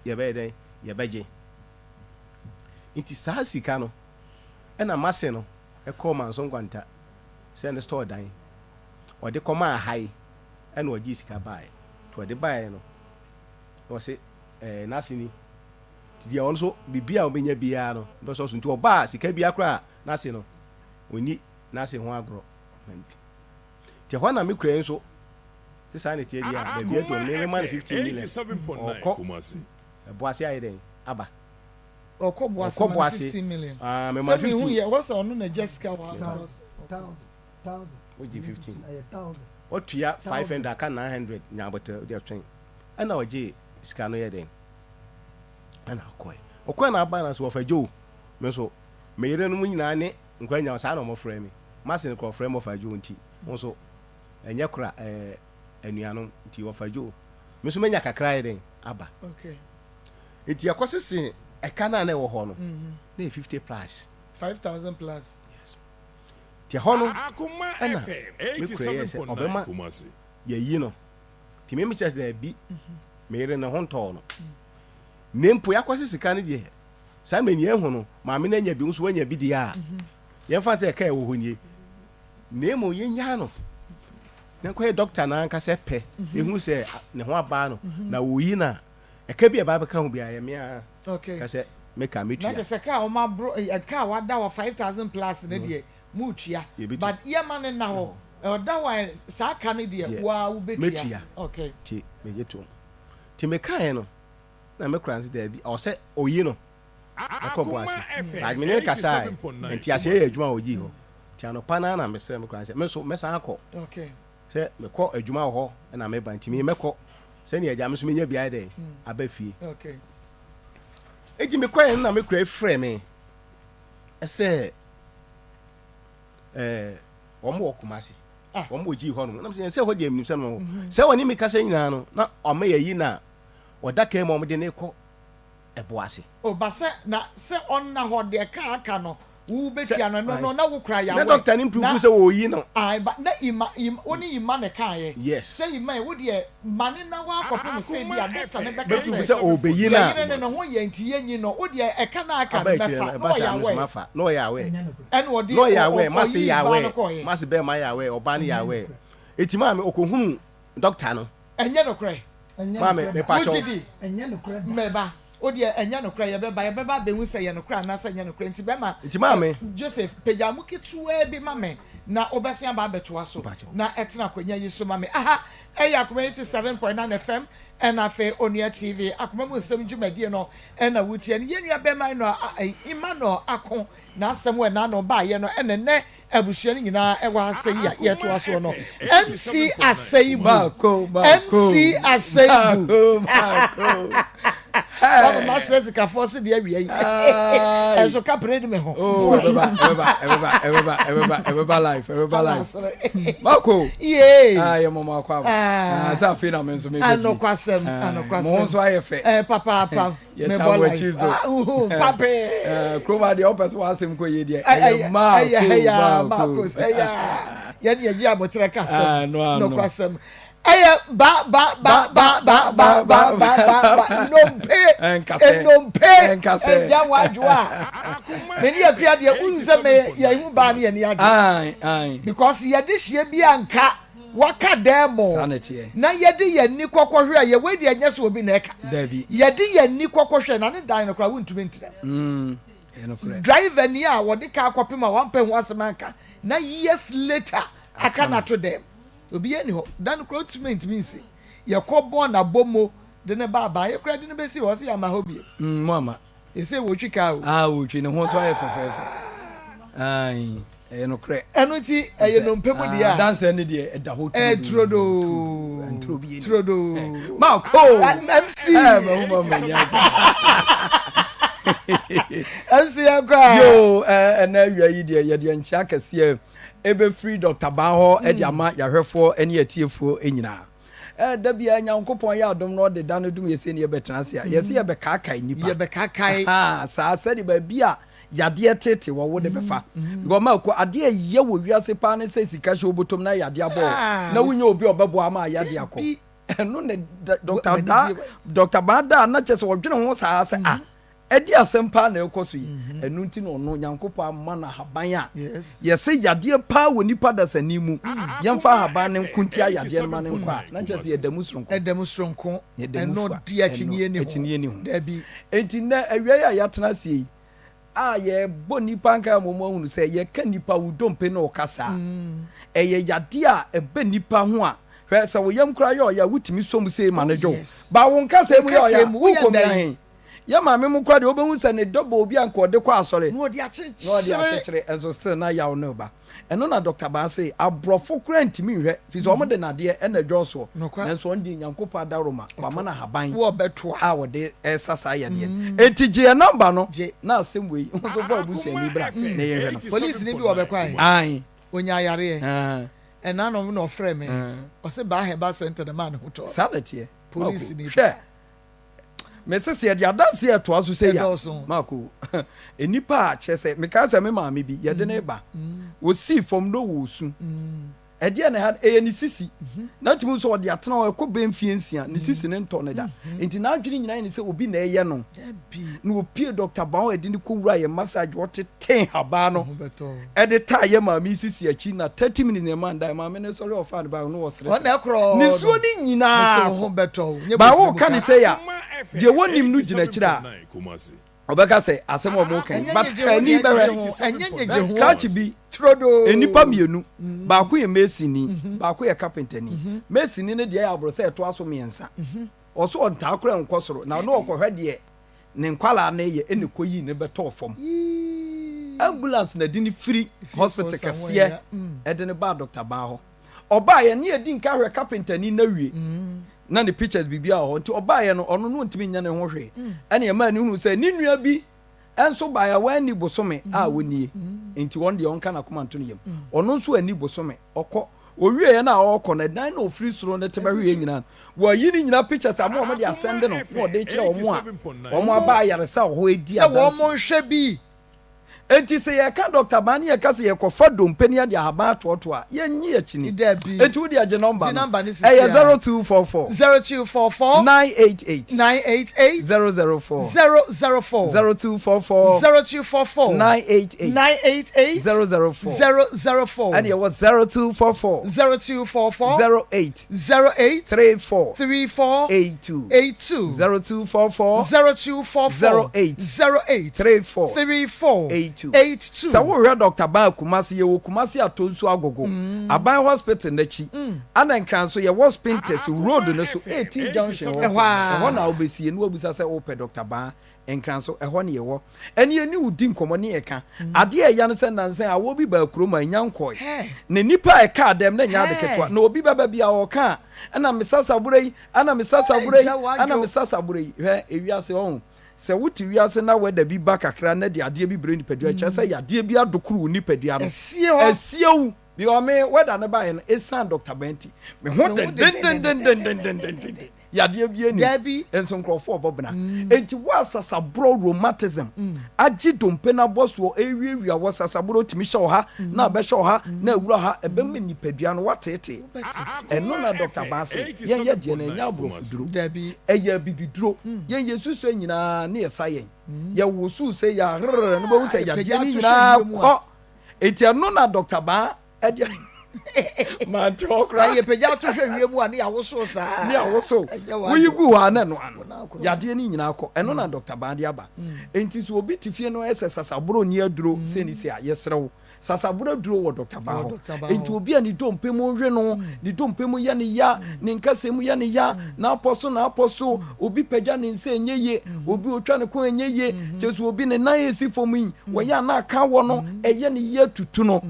yɛbɛyɛ dɛ yɛbɛgye nti saa sika no ɛna mase no ɛkɔɔ manso nkwanta sɛ ne store dan ɔde kɔma ahai ɛna ɔgye sika baeɛ to ɔde baeɛ no ɔse nase ni ti deɛ ɔno so biribi a ɔbɛnya biara no bɛsɔ so nti ɔbaa sika bi akora nase no ɔni nase ho agorɔ nti hɔ na me kura yi nso sɛ saa ne tie deɛ a baabi adu no mema no 15 million ɔkɔ ɛboase ayɛ dɛn aba ɔkɔ boase 15 million mema 15 yɛ wɔ sɛ ɔno na Jessica wa 1000 wogye 15 ɔtua 500 aka 900 nyabɔtɛ de atwɛn ɛna ɔgye sika no yɛ dɛn ɛna ɔkɔɛ na aba na so wɔfa dwo me nso meyere no mu nyinaa ne nkwa nya saa na ɔmɔfrɛ me masin kɔ frɛ mo fa dwo nti nso ɛnyɛ kora anuanom nti wɔfa dwo me nso menya kakra yɛ dɛn aba nti akɔsese ɛka na ɛwɔ hɔ no na 50 plus 5000 plus ti hɔ no ɛna mekura yɛ sɛ ɔbɛma yɛyi no nti me mekyɛ sɛ bi meyere ne ho ntɔɔ no ne mpo yɛakɔse sika no deɛ saa mani ɛhu no maame no anya bi nso wanya bi deɛ a yɛmfa sɛ ɛka ɛwɔ hɔ nie na mmom yɛnya no na nkɔyɛ dɔkta no ankasɛ pɛ ɛhu sɛ ne ho abaa no na wɔyi no a ɛka bi ɛbaa bɛka ho biaa yɛmea ka sɛ meka metua na sɛ ka ɔma bro ka wada wɔ 5000 plus ne deɛ mutua but yɛma ne na hɔ ɔda hɔ saa ka ne deɛ waa wobɛtua okay ti megye to ti mekaeɛ no na mekura nso daabi ɔsɛ oyi no ɛkɔ bo ase adwene kasa nti ase yɛ adwuma wɔ yi hɔ ti anɔpa na mesrɛ mekura nso meso mɛsan akɔ okay sɛ mekɔ adwuma wɔ hɔ ɛna meba nti mekɔ sɛnea agya me so menya biaɛ dɛ aba fie okay eti mekɔɛ na mekura frɛ me ɛsɛ wɔn wɔ kumase wɔn wɔ gyi hɔ no na sɛ hɔ deɛ mnisɛ no sɛ wɔne me kasa nyinaa no na ɔma yɛyi na ɔda ka mu ɔmde ne kɔ ɛbo ase o ba sɛ na sɛ ɔnna hɔ deɛ ka aka no wo betia no na wo kura ya na doctor ni proof sɛ wɔyi no ai ba na oni ima ne ka ye yes sɛ ima wo deɛ mane na wa akɔpɛ no sɛ bi a doctor ne bɛka sɛ obeyi na ne no ho yɛ nti yenyi no wo deɛ ɛka na aka no mɛfa no ya we no ya we ɛna ɔde no ya we mase ya we mase bɛ ma ya we ɔba ne ya we etima me okohunu doctor no ɛnyɛ no korɛ ma me pa cho ɛnyɛ no korɛ mɛba o de enya no kra yɛbɛba behu sɛ yɛ no kra na sɛ enya no kra nti bɛma nti maame Joseph pejamu ketewa bi mame na obɛsia ba bɛtoa so na ɛtena akonya yi so mame aha ɛyɛ Akoma 87.9 FM ɛna fe Onua TV Akoma mu nsɛm dwumadie no ɛna wutie ne yenua bɛma no Emmanuel Ako na asɛm wɔ na no ba yɛ no ɛna nɛ abusua no nyinaa ɛwɔ asɛyi a yɛtoa so no MC Asɛyibu MC Asɛyibu Baba master sikafo se de awia yi enso ka pray me ho everybody life Mako yeah mama akwa sa fe na menso me anokwasem mo nso ayefe papa me bola papa kroma de opes wa asem ko ye de Mako ya de agi abotre kasem no kwasem aya ba nompe ya wadwa meni akua de unse me ya hu ba ne ya ade because ye de hie bi anka waka demo na ye de ye ni kokohwe a ye we de anya so obi na eka ye de ye ni kokohwe na ne dan no kra wuntumi ntira driver ni a wɔde car kɔpem a wampɛ ho asɛm anka na years later aka na to dem obi ani hɔ dan kro treatment means yɛkɔ bɔ na bomo de ne baba yɛ kra de ne besi wɔ se ya ma hɔ bi mama ɛsɛ wɔtwi ka o wɔtwi ne ho so ayɛ fɛfɛɛfɛ ai no kre ɛno ti ɛyɛ no mpɛ mu dia dance ne de ɛda hɔ trodo Maa Akos MC MC akra yo na awia yi de yɛde nkyia kɛse ebe free Dr. Baho e de ama yahwefo ene atiefo enyina da bia nyankopon ya adom no de da no dum yɛse ne yɛbɛtena se a yɛse yɛbɛkaakai nipa yɛbɛkaakai saa sɛ ba bia yade tete wo de befa because Maa Akos ade ye wo wiase pa ne sɛ sika hye obotom na yade abo na wunya obi obɛbo ama yade akɔ ɛno ne Dr. Bada na kyɛ sɛ wɔdwene ho saa sɛ ɛdi asɛm pa na ɛkɔ so yi ɛnu nti no no nyankopɔ ama na haban a yɛse yadeɛ pa wɔ nipa dasani mu yɛmfa haban ne nkunti ayadeɛ no ma ne nkɔ a na kyɛ sɛ yɛdamu soronko ɛno di akyinie ne ho dabi enti na awia ya yɛatena sie yi a yɛbɔ nipa nka mɔmɔ hunu sɛ yɛka nipa wo dompe na ɔkasa ɛyɛ yadeɛ a ɛbɛ nipa ho a hwɛ sɛ wo yam kora yɛ ɔyɛ wotumi som sɛ ma no dwo ba wo nkasa mu yɛ ɔyɛ wokɔmi ahen ya maame mu kwa de obehu se ne dobo obi anko de kwa asore no de akyekere enso still na yaw no ba eno na Dr. Ba say abrofo kura ntimi hwɛ fi so omode na de na dwoso enso on di nyankopa daroma ba mana haban wo beto a wo de sasa ye de etije number no na asem wei so bo abusu ani bra na ye hwɛ no police ni bi wo be kwa ai onya yare na no no frɛ me o se ba heba center the man hu to sanity police ni hwɛ mesese yɛ de adanse yɛ toa so sɛ ya Maa Akos enipa a kyɛ sɛ meka sɛ me maame bi yɛde ne ba wosi fam no wo su ɛdeɛ na ha ɛyɛ ne sisi na tumi so ɔde atena ɔkɔ bɛmfie nsia ne sisi ne ntɔ ne da enti na adwene nyina ne sɛ obi na ɛyɛ no na opie Dr. Baho ɛde ne kɔwura yɛ massage wɔte ten haba no ɛde taa yɛ maame sisi akyi na 30 minutes na ɛma nda maame ne sɔre ɔfa ne ba no wɔ sere ne suo ne nyinaa ba wo ka ne sɛ ya deɛ wonim no gyina kyerɛ a ɔbɛka sɛ asɛm a ɔmo kan but ani bɛhwɛ kakyi bi trodo enipa mienu baako yɛ mesini baako yɛ carpentani mesini ne deɛ yɛ aboro sɛ ɛto aso mmiɛnsa ɔso ɔntaa kora nkɔ soro na ɔno ɔkɔhwɛ deɛ ne nkwala na yɛ ɛna kɔyi ne bɛtɔ fam ambulance na di ne firi hospital kɛseɛ ɛde ne ba Dr. Baho ɔbaa yɛ ne yɛ di nka hwɛ carpentani na wie na ne pictures bibia ho nti obaye no ono no ntimi nya ne ho hwe ene e ma ne hu se ni nua bi enso ba ya wani bosome a wonie nti won de on kana komanto no yam ono nso ani bosome okọ owie ya na okọ na dan na ofiri soro ne teba hwe nyina wa yi ni nyina pictures am o de asende no na de kire omo aba yare sa ho edi adan se wo mo hwe bi enti se ye ka Dr. Ba ne ye ka se ye kofa dompe ne de haba atoto a ye nyi ye chini enti wo de age number no 0244 988 004 0244 988 004 and ye was 0244 08 34 82 0244 08 34 82 sa wo hwe Dr. Ba Kumasi ye wo Kumasi atonsu agogo aban hospital nachi ana nkran so ye was Pinterest road no so 18 junction ho na obesie no obusa se wo pe Dr. Ba nkran so ho ne ye wo ene ani udi nkomo ne ye ka ade e ya no se nansen a wo bi ba kuroma nyankoi ne nipa e ka dem na nya de ketwa na obi baba bia o ka ana mesasa burei ana mesasa burei hwe ewiase ho se wuti wiase na weda bi ba kakra na de ade bi bre ni padua cha se yade bi adokuru ni padua no esiewu bi o me weda ne ba ye no esan Dr. Benti me ho den yade bi ani enso nkrofo obobna enti wa sasabro rheumatism agi dompe na boso ewiewia wa sasabro timi hye ha na be hye ha na awura ha ebe me ni padua no watete eno na Dr. Ba se yen ye de na nya bro fuduro eya bibiduro yen yesusu nyina na yesayen ye wosu se ya no bo se yade ni nyina ko enti eno na Dr. Ba ede man talk right ye peja to hwe wiemu ani awoso saa ni awoso we gu ha na no ano yadeɛ ni nyina akɔ ɛno na Dr. Bande aba enti so obi tifie no ɛsɛ sasaboro ni aduro sɛni sɛ ayɛsrɛw sasaboro duro wɔ Dr. Ba hɔ enti obi a ne dompe mu hwe no ne dompe mu yɛ ne ya ne nkasɛ mu yɛ ne ya na apɔ so obi pagya ne nsa enye ye obi otwa ne ko enye ye kyɛso obi ne nan esi fam yi wɔyɛ na aka wɔ no ɛyɛ ne yɛ tutu no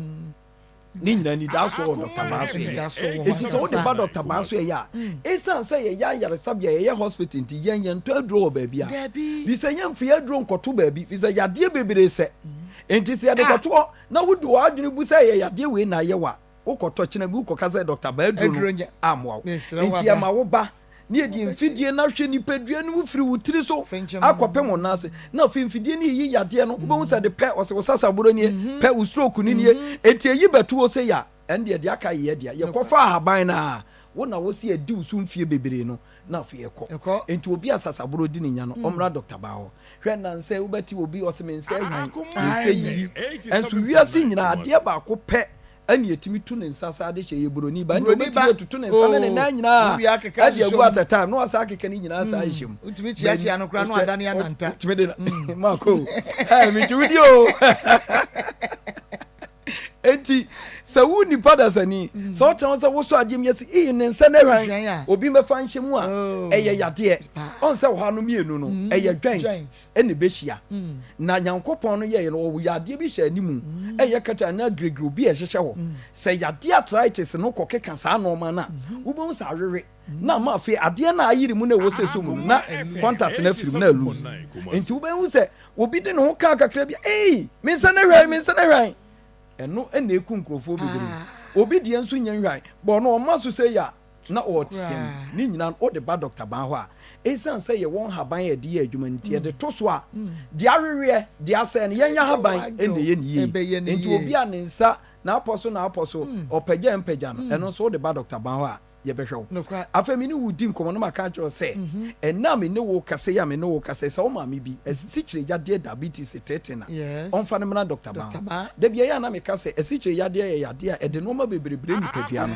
ni nyina ni da so Dr. Ba so yɛ esi sɛ wode ba Dr. Ba so yɛ a esan sɛ yɛ ya yaresabea yɛ hospital nti yɛn to aduro wɔ baabi a bi sɛ yɛn fi aduro nkɔto baabi bi sɛ yadeɛ bebree sɛ enti sɛ yɛde kɔtoɔ na wodi w'adwene bu sɛ yɛ yadeɛ wei na ayɛ wa wokɔtɔ kyena bi wokɔka sɛ Dr. Ba aduro no amoa wo enti ɛma wo ba ne yɛde mfidie na hwɛ nipadua no firi wo tiri so akɔpɛ mo nase na afei mfidie no yiyi yadeɛ no wobɛhu sɛ de pɛ ɔsɛ wo sasaboro nie pɛ wo stroke no nie enti ɛyi bɛto wo sɛ yɛ ɛne deɛ de aka yɛ deɛ yɛkɔfa ahaban no a wo na wo si adi wo so mfie bebree no na afei ɛkɔ enti obi a sasaboro di ne nya no ɔmmra Dr. Ba hɔ hwɛ nansɛ wobɛti obi ɔsɛ me nsɛ hwan nsɛ yiyi ɛnso wiase nyinaa adeɛ baako pɛ ɛne yɛtumi tu ne nsa saa de hyɛ yɛ buroni ba ne obɛtumi atutu ne nsa ne ne nan nyinaa ɛde agu at a time na wasa akeka ne nyinaa saa hyɛ mu wotumi kyiakyia no koraa na wadane ananta tumi de Maako metumi di o enti sɛ wo nipa da sani sɛ ɔtɛn sɛ wo so agyem yɛ sɛ ne nsa ne hwan obi mɛfa nhyɛ mu a ɛyɛ yadeɛ ɔn sɛ wo ha no mienu no ɛyɛ joint ɛne bɛhyia na Nyankopɔn no yɛ no wo yadeɛ bi hyɛ animu ɛyɛ kata na gregre obi ɛhyehyɛ hɔ sɛ yadeɛ arthritis no kɔkeka saa nɔɔma no a wobɛhu sɛ awewe na ma afei adeɛ na ayiri mu na ɛwɔ sɛ so mu na contact na afiri mu na alu enti wobɛhu sɛ obi de ne ho kaa kakra bi me nsa ne hwan ɛno ɛna eku nkurɔfoɔ bebree obi deɛ nso nyɛ nhwan bɔ no ɔma so sɛ ya na ɔteɛ ne nyina ɔde ba Dr. Ba hɔ a ɛsiane sɛ yɛ wɔn haban yɛ de yɛ adwuma nti yɛde to so a deɛ awereɛ deɛ asɛ no yɛnyɛ haban ɛna yɛ ne yie nti obi a ne nsa na apɔ so ɔpagya mpagya no ɛno nso wode ba Dr. Ba hɔ a yɛbɛhwɛ wo afei me ne wo di nkɔmmɔ no maka kyerɛ sɛ ɛna me ne wo kase ya me ne wo kase sɛ wo maame bi asikyire yadeɛ diabetes tete na ɔmfa no mmra Dr. Ba da bia yɛ na meka sɛ asikyire yadeɛ yɛ yadeɛ a ɛde nɔɔma bebrebe nipadua no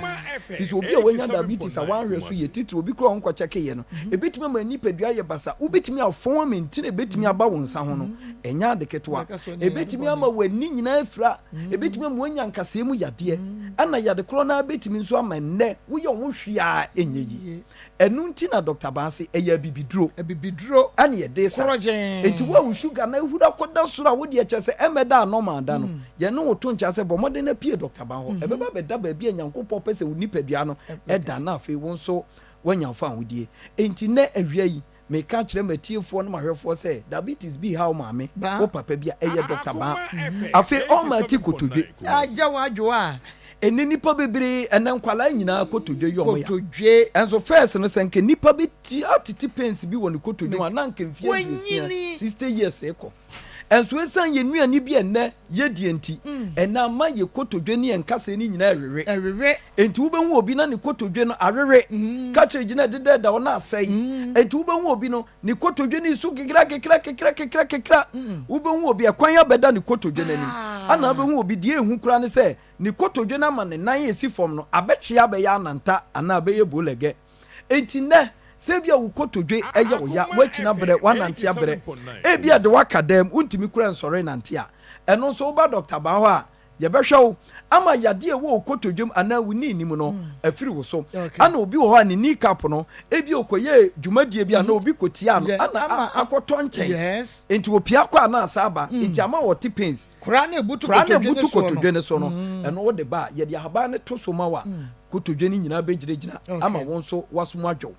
fi sɛ obi a wanya diabetes a wanhwɛ so yɛ titiri obi kora ɔnkɔkyɛkeyɛ no ɛbɛtumi ama nipadua yɛ basa wobɛtumi afɔn ama nti na ɛbɛtumi aba wo nsa ho no ɛnya ade ketewa ɛbɛtumi ama w'ani nyinaa afira ɛbɛtumi ama wanya nkaseɛ mu yadeɛ ana yade korɔ no bɛtumi nso ama nnɛ woyɛ wo hwia enye yi enu nti na Dr. Ba se eya bibiduro ane ye de sa enti wo sugar na ehura koda soro a wo de eche se emeda normal da no ye no wo to ncha se bo mode na pie Dr. Ba ho ebeba beda ba bia Nyankopɔ pese wo nipadua no eda na afi wo nso wanyamfa wodie enti na awia yi me ka kire matiefo no mahwefo se diabetes bi how maame wo papa bia eye Dr. Ba afi o ma ti kotodwe agya wadwo a ene nipa bebree ene nkwala nyina kotodwe yomo ya kotodwe enso first no senke nipa bi ti atiti pens bi woni kotodwe wa na nka mfie 60 years eko enso esan ye nuani bi enne ye die nti ena ma ye kotodwe ne enkase ni nyina awewe enti wo behu obi na ne kotodwe no awewe ka tre gina dede da wona asai enti wo behu obi no ne kotodwe ni su kekra wo behu obi akwan abeda ne kotodwe nani ana behu obi die ehu kura ne se ne kotodwe na ma ne nan esi fom no abɛkyea bɛyɛ ananta ana abɛyɛ bolege enti ne sebia wo kotodwe ɛyɛ wo ya wakina brɛ wanante abrɛ ebia de wakadam untimi kura nsɔre nante a ɛno nso wo ba Dr. Ba hɔ a yɛbɛhwɛ wo ama yade wo kotodwem ana wo ni nim no afiri wo so ana obi wo hɔ a ne ni cap no ebia okoye dwumadie bia na obi kotia no ana akɔtɔ nkyɛn enti opia kɔ ana asaba enti ama wo tipens kura na ebutu kotodwe ne so no ɛno wo de ba yɛde ahaba ne to so ma wa kotodwe ni nyina bɛgyiregyina ama wo nso wasom adwo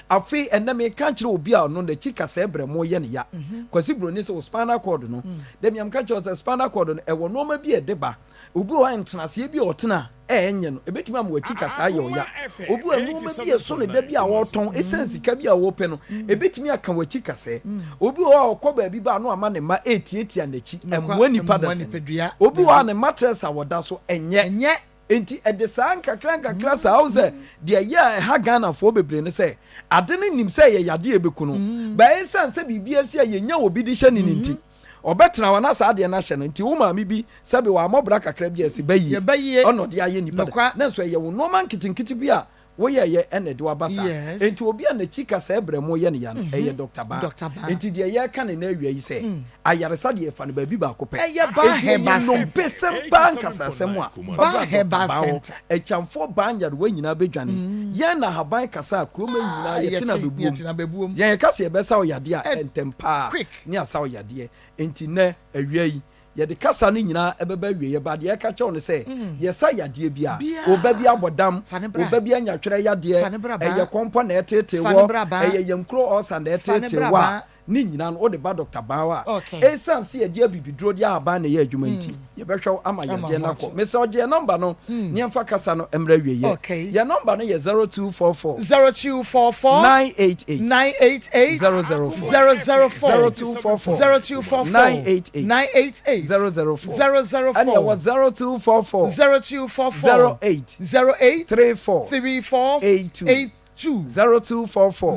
afei ɛnna me ka kyerɛ obi a no na chika sɛ brɛ mo yɛ ne ya kwasi broni sɛ spinal cord no dem yam ka kyerɛ sɛ spinal cord no ɛwɔ noma bi ɛdeba obi o antenaseɛ bi ɔtena ɛnyɛ no ebetumi am wati kasa ayɛ ɔya obi noma bi ɛso ne da bi a wɔtɔn essence ka bi a wɔpɛ no ebetumi aka wati kasa obi o ɔkɔ ba bi ba no ama ne ma etietia n'akyi ɛmoa nipa da sɛ obi o ne mattress a wɔda so ɛnyɛ enti ɛde saa nkakra saa wo sɛ deɛ yɛ ha Ghana fo bebree ne sɛ ade ne nim sɛ yɛ yade ebeku no ba ɛsan sɛ bibia si a yɛnya obi de hyɛ ne nti ɔbɛtena wana saa deɛ na hyɛ no nti wo maame bi sɛbe wa amɔbra kakra bi asi bayi ɔno de ayɛ nipa na nso yɛ wo normal nkitinkiti bi a woyɛ yɛ ɛna de wabasa Yes. enti obi a na chika sɛ ebre mo yɛ ne ya no ɛyɛ Dr. Ba Dr. Ba. enti de yɛ ka ne na awia yi sɛ ayaresa de fa no ba bi ba ko pɛ Ɛyɛ Ba Herbal no Center. pesem ba nkasa asɛm a Ba Herbal Center. ɛkyamfo ba nyarewa nyinaa bedwane yɛn na haban kasa kroma nyinaa yɛtena bebuom yɛn ka sɛ yɛbɛsa wo yade a ɛntɛm paa ne asa wo yade enti nɛ awia yi yɛde kasa no nyinaa ɛbɛba wie yɛ ba deɛ ɛka kyɛw no sɛ yɛsa yadeɛ bi a oba bi abɔdam oba bi anya twerɛ yadeɛ ɛyɛ kɔmpɔ na ɛtete wɔ ɛyɛ yɛmkuro ɔsa na ɛtete wɔ a ne nyinaa no wode ba Dr. Bawa ɛsiane sɛ yɛde abibiduro de aba na yɛ adwuma nti yɛbɛhwɛ ama yadeɛ no akɔ mesɛ ɔgye yɛ nɔmba no neɛmfa kasa no mmra wie yɛ yɛ nɔmba no yɛ 0244 988 004 0244 988 004 and yɛwɔ 0244 08 34 82 0244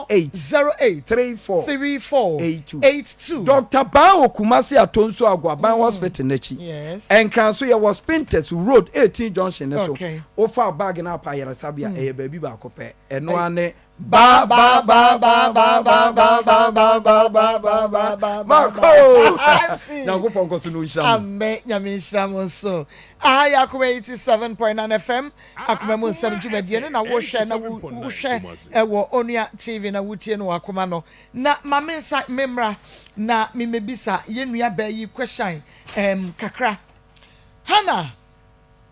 08 34 82 Dr. Bao Kumasi Atonso Agwaban Hospital n'akyi ɛnkran so yɛwɔ Spinters Road 18 Junction ne so ofa bag na pa yaresabia ɛyɛ baabi ba akɔpɛ ɛno ane ba Mako Nyankopɔn kɔ so no nhyira ame nyame nhyira mo nso ahaya Akoma 87.9 FM Akoma mu nsɛm dwumadie no na wohwɛ na wohwɛ ɛwɔ Onua TV na wotie no Akoma no na mame nsa memra na memebisa yenua ba yi question kakra Hana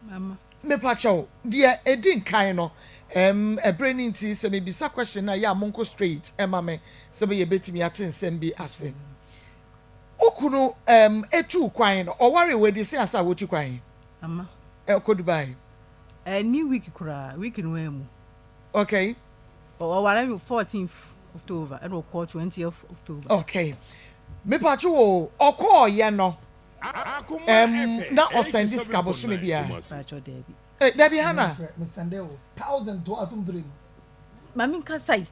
mama mepa kyɛw deɛ edi nkan no ebrani nti sɛ mebisa question na ya monko straight me sɛ be yebetimi ate nsɛm bi ase okunu etu kwan no ɔware wedi se asa wotu kwan mama ko Dubai any week kura week no emu okay ɔware 14th October and we call 20th October okay mepa kyɛw ɔkɔ ye no na ɔsend discabo so me bia Debbie Hannah, me send 1,000 to asumdrim. Mami kasai.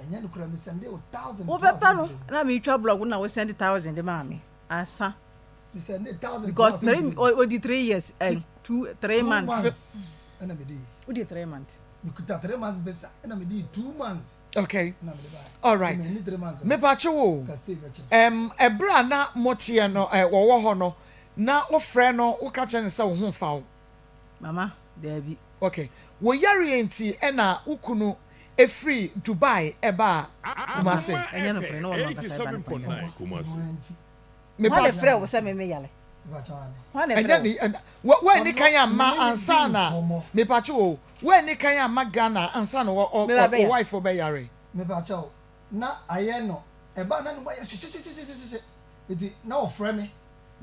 Anya no kura me send 1,000. Wo papa no na me twa blog na we send 1,000 de mami. Asa. Me send 1,000 because 3 years and 3 months. Ana me di. We did 3 months. Me kuta 3 months besa. Ana me di 2 months. Okay. Ana me di. All right. Me 3 months. Me pa chewo. Ebra na motie no wo ho no na wo frɛ no wo ka kyɛ ne sɛ wo ho fa wo. Mama, Debbie. Okay. Wo yare enti na ukunu efri Dubai eba Kumasi. Enya no pre no no kasa ba. Kumasi. Me pa frɛ wo sɛ me yale. Enya ni wo ni kan ya ma ansa na me pa che wo ni kan ya ma Ghana ansa na wo wife obe yare. Me pa che wo na aye no eba na no ya hye eti na wo frɛ me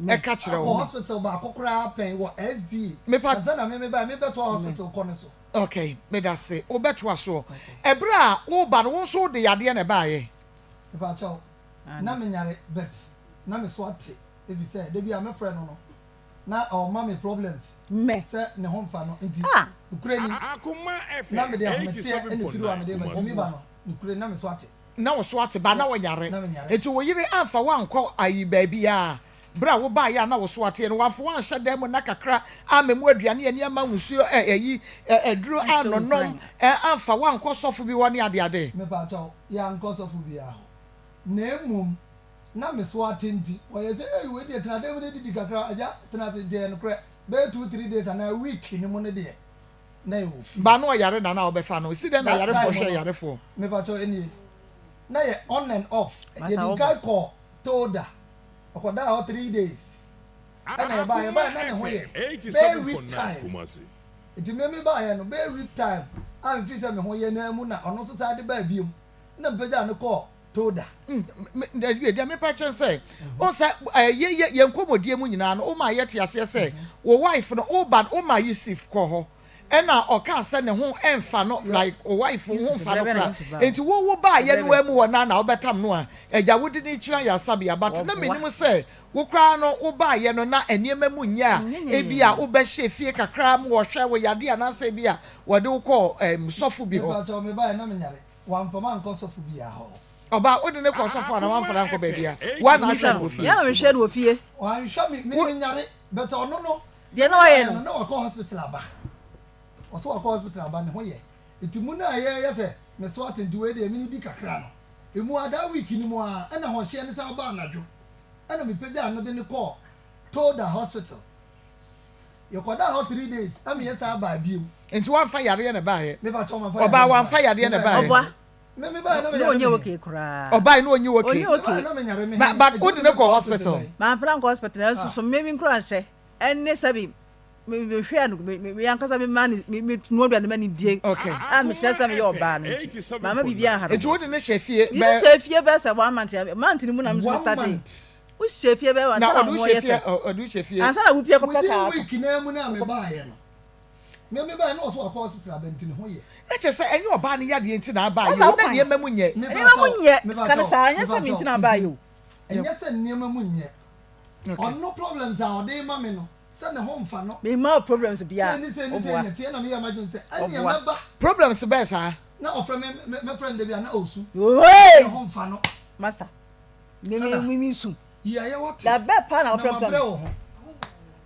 e ka kyerɛ wo hospital ba akokora pen wo SD me pa na me ba me beto hospital kɔ ne so okay me da se wo beto aso ebra wo ba no wo so de yade na ba ye me pa che wo na me nyare bet na me so ate e bi say de bi a me frɛ no na o ma me problems me say ne ho mfa no nti ukura ni Akoma FM na me de ahomete ene firu a me de ba mi ba no ukura na me so ate na wo so ate ba na wo nyare enti wo yire amfa wankɔ ayi ba bia bra wo ba ya na wo so ate no wafo wan hye dem na kakra amemu aduane ani ama nsuo eyi eduro anonom amfa wankɔ sɔfo bi woni ade me ba chaw ya nkɔ sɔfo bi a na emum na me so ate nti wo ye say eh we dey tena dem ne didi kakra aja tena se je no kre be 2-3 days and a week ni mo ne de na yo ba no yare na na obefa no si dem na yare fo hwe yare fo me ba chaw eni na ye on and off ye di guy call toda okoda o 3 days ana ye ba na ne ho ye 87.9 Kumasi iti me ba ye no be week time am fi se me ho ye na mu na ono so sa de ba biom na mpega no call toda de me pa chen say o say ye nkomodie mu nyina no o ma ye te ase say wo wife no o bad o ma Yusuf ko ho ena o ka say ne ho emfa no like o wife ho emfa no kra enti wo ba ye no amu wo na obetam no a eja wodi ni kira ya sabia but na menim say wo kra no wo ba ye no na eniema mu nya e bia wo be hye fie kakra mu wo hwe wo yade ana say bia wo de wo ko sofo bi ho me ba na me nyare wan fama nko sofo bi a ho oba odi ne ko sofo na wan fara nko ba bia wa na hwe wo fie ya na me hwe wo fie wan hwe me nyare but ono no de na ye no na wo ko hospital aba ɔso akɔ hospital aba ne ho yɛ eti mu na yɛ sɛ me so atenti we de mi di kakra no emu ada week ni mu a ɛna ho hye ne sa ba anadwo ɛna me pagya no de ne kɔ told the hospital yɛkɔda hɔ 3 days ami yɛ sa ba biem nti wanfa yare na ba yɛ me ba chɔma fa ɔba wanfa yare na ba yɛ ɔba me ba na me no onye okay kura ɔba no onye okay na me nyare me but wo de ne kɔ hospital ma frank hospital eso so me nkura hyɛ ɛne sabi me hwɛ no me yankasa me man me no do na me die okay me hyɛ sɛ me yɛ ɔba no nti mama bibia ha nti wo de ne hyɛ fie me hyɛ fie bɛ sɛ 1 month ni mu na me start wo hyɛ fie bɛ wa na na ɔdu hyɛ fie ansa na wo pie kɔpɛ ka week na mu na me ba yɛ no me ba na ɔso akɔ hospital abɛnti ne ho yɛ na kyɛ sɛ ɛnyɛ ɔba ne yadeɛ nti na aba yɛ na nneɛma mu nyɛ nneɛma mu nyɛ kana saa nyɛ sɛ me nti na aba yɛ o ɛnyɛ sɛ nneɛma mu nyɛ ɔno problems a ɔde ma me no sɛ ne ho mfa no me ma problems bia sɛ ne tie na me yɛ imagine sɛ ɛnyɛ maba problems bɛɛ saa na ɔfrɛ me friend de bia na ɔsu oi ne ho mfa no master me su yɛ yɛ wɔte da bɛ pa na problem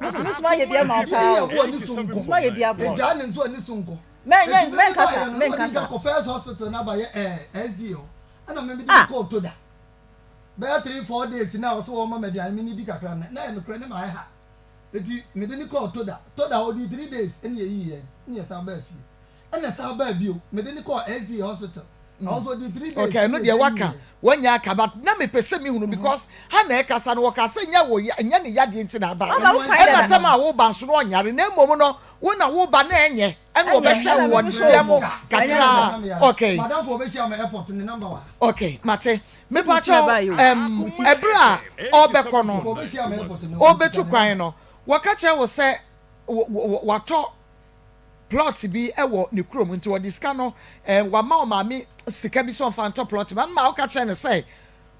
Musu ma ye bia ma pa. Musu ma ye bia bo. Ja ne nso ani sunko. Men kasa. Ko first hospital na ba ye SDO. Ana me bi di ko to da. Be 3-4 days na wo so wo ma meduan me ni di kakra na e nokre ne ma ha. Eti me de ni ko to da. To da o di 3 days ene yi ye. Ne sa ba fie. Ene sa ba bi o. Me de ni ko SDO hospital. Also the 3 days. Okay, no dey waka. Wanya aka but na me pese me hunu because ha na e kasa no waka nya wo nya ne yade nti na ba. E na tema wo ba nso no onyare na emom no wo na wo ba na enye. E na wo be hwe wo de mo kakra. Okay. Madam for be share my airport ni number 1. Okay, mate. Me pa cho ebra obekọ no. Obetu kwan no. Waka che wo se wato plot bi ewo ne krom nti wo diska no wa ma o ma me sika bi so fa ntọ plot man ma o ka che ne say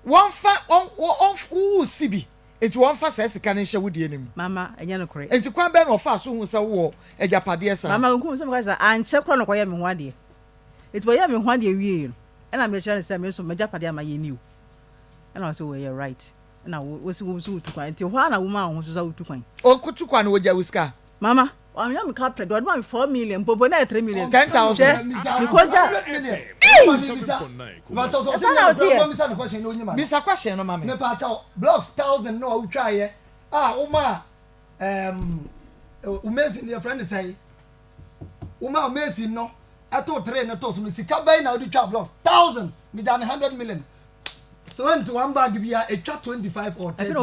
won fa on sibi nti won fa say sika ne hye wodie nim mama enya no kore nti kwan be no fa so hu say wo ejapade sa mama nkum se me ka say anche kro no koye me ho ade nti wo ye me ho ade wie e na me che ne say me so ejapade ama ye ni o e na so we you right e na wo si wo so tukwan nti ho na wo ma ho so sa tukwan o kutukwan wo ja wuska mama I'm young captain. What about 4 million? Popo na 3 million. 10,000. Because Mr. Question no mama. Me pa cha blocks 1,000 no u try ye. Uma umezi your friend say. Uma umezi no. Ato 3 na to so no sika bay na u twa blocks 1,000. Me dan 100 million. So when to one bag be a 25 or 30 so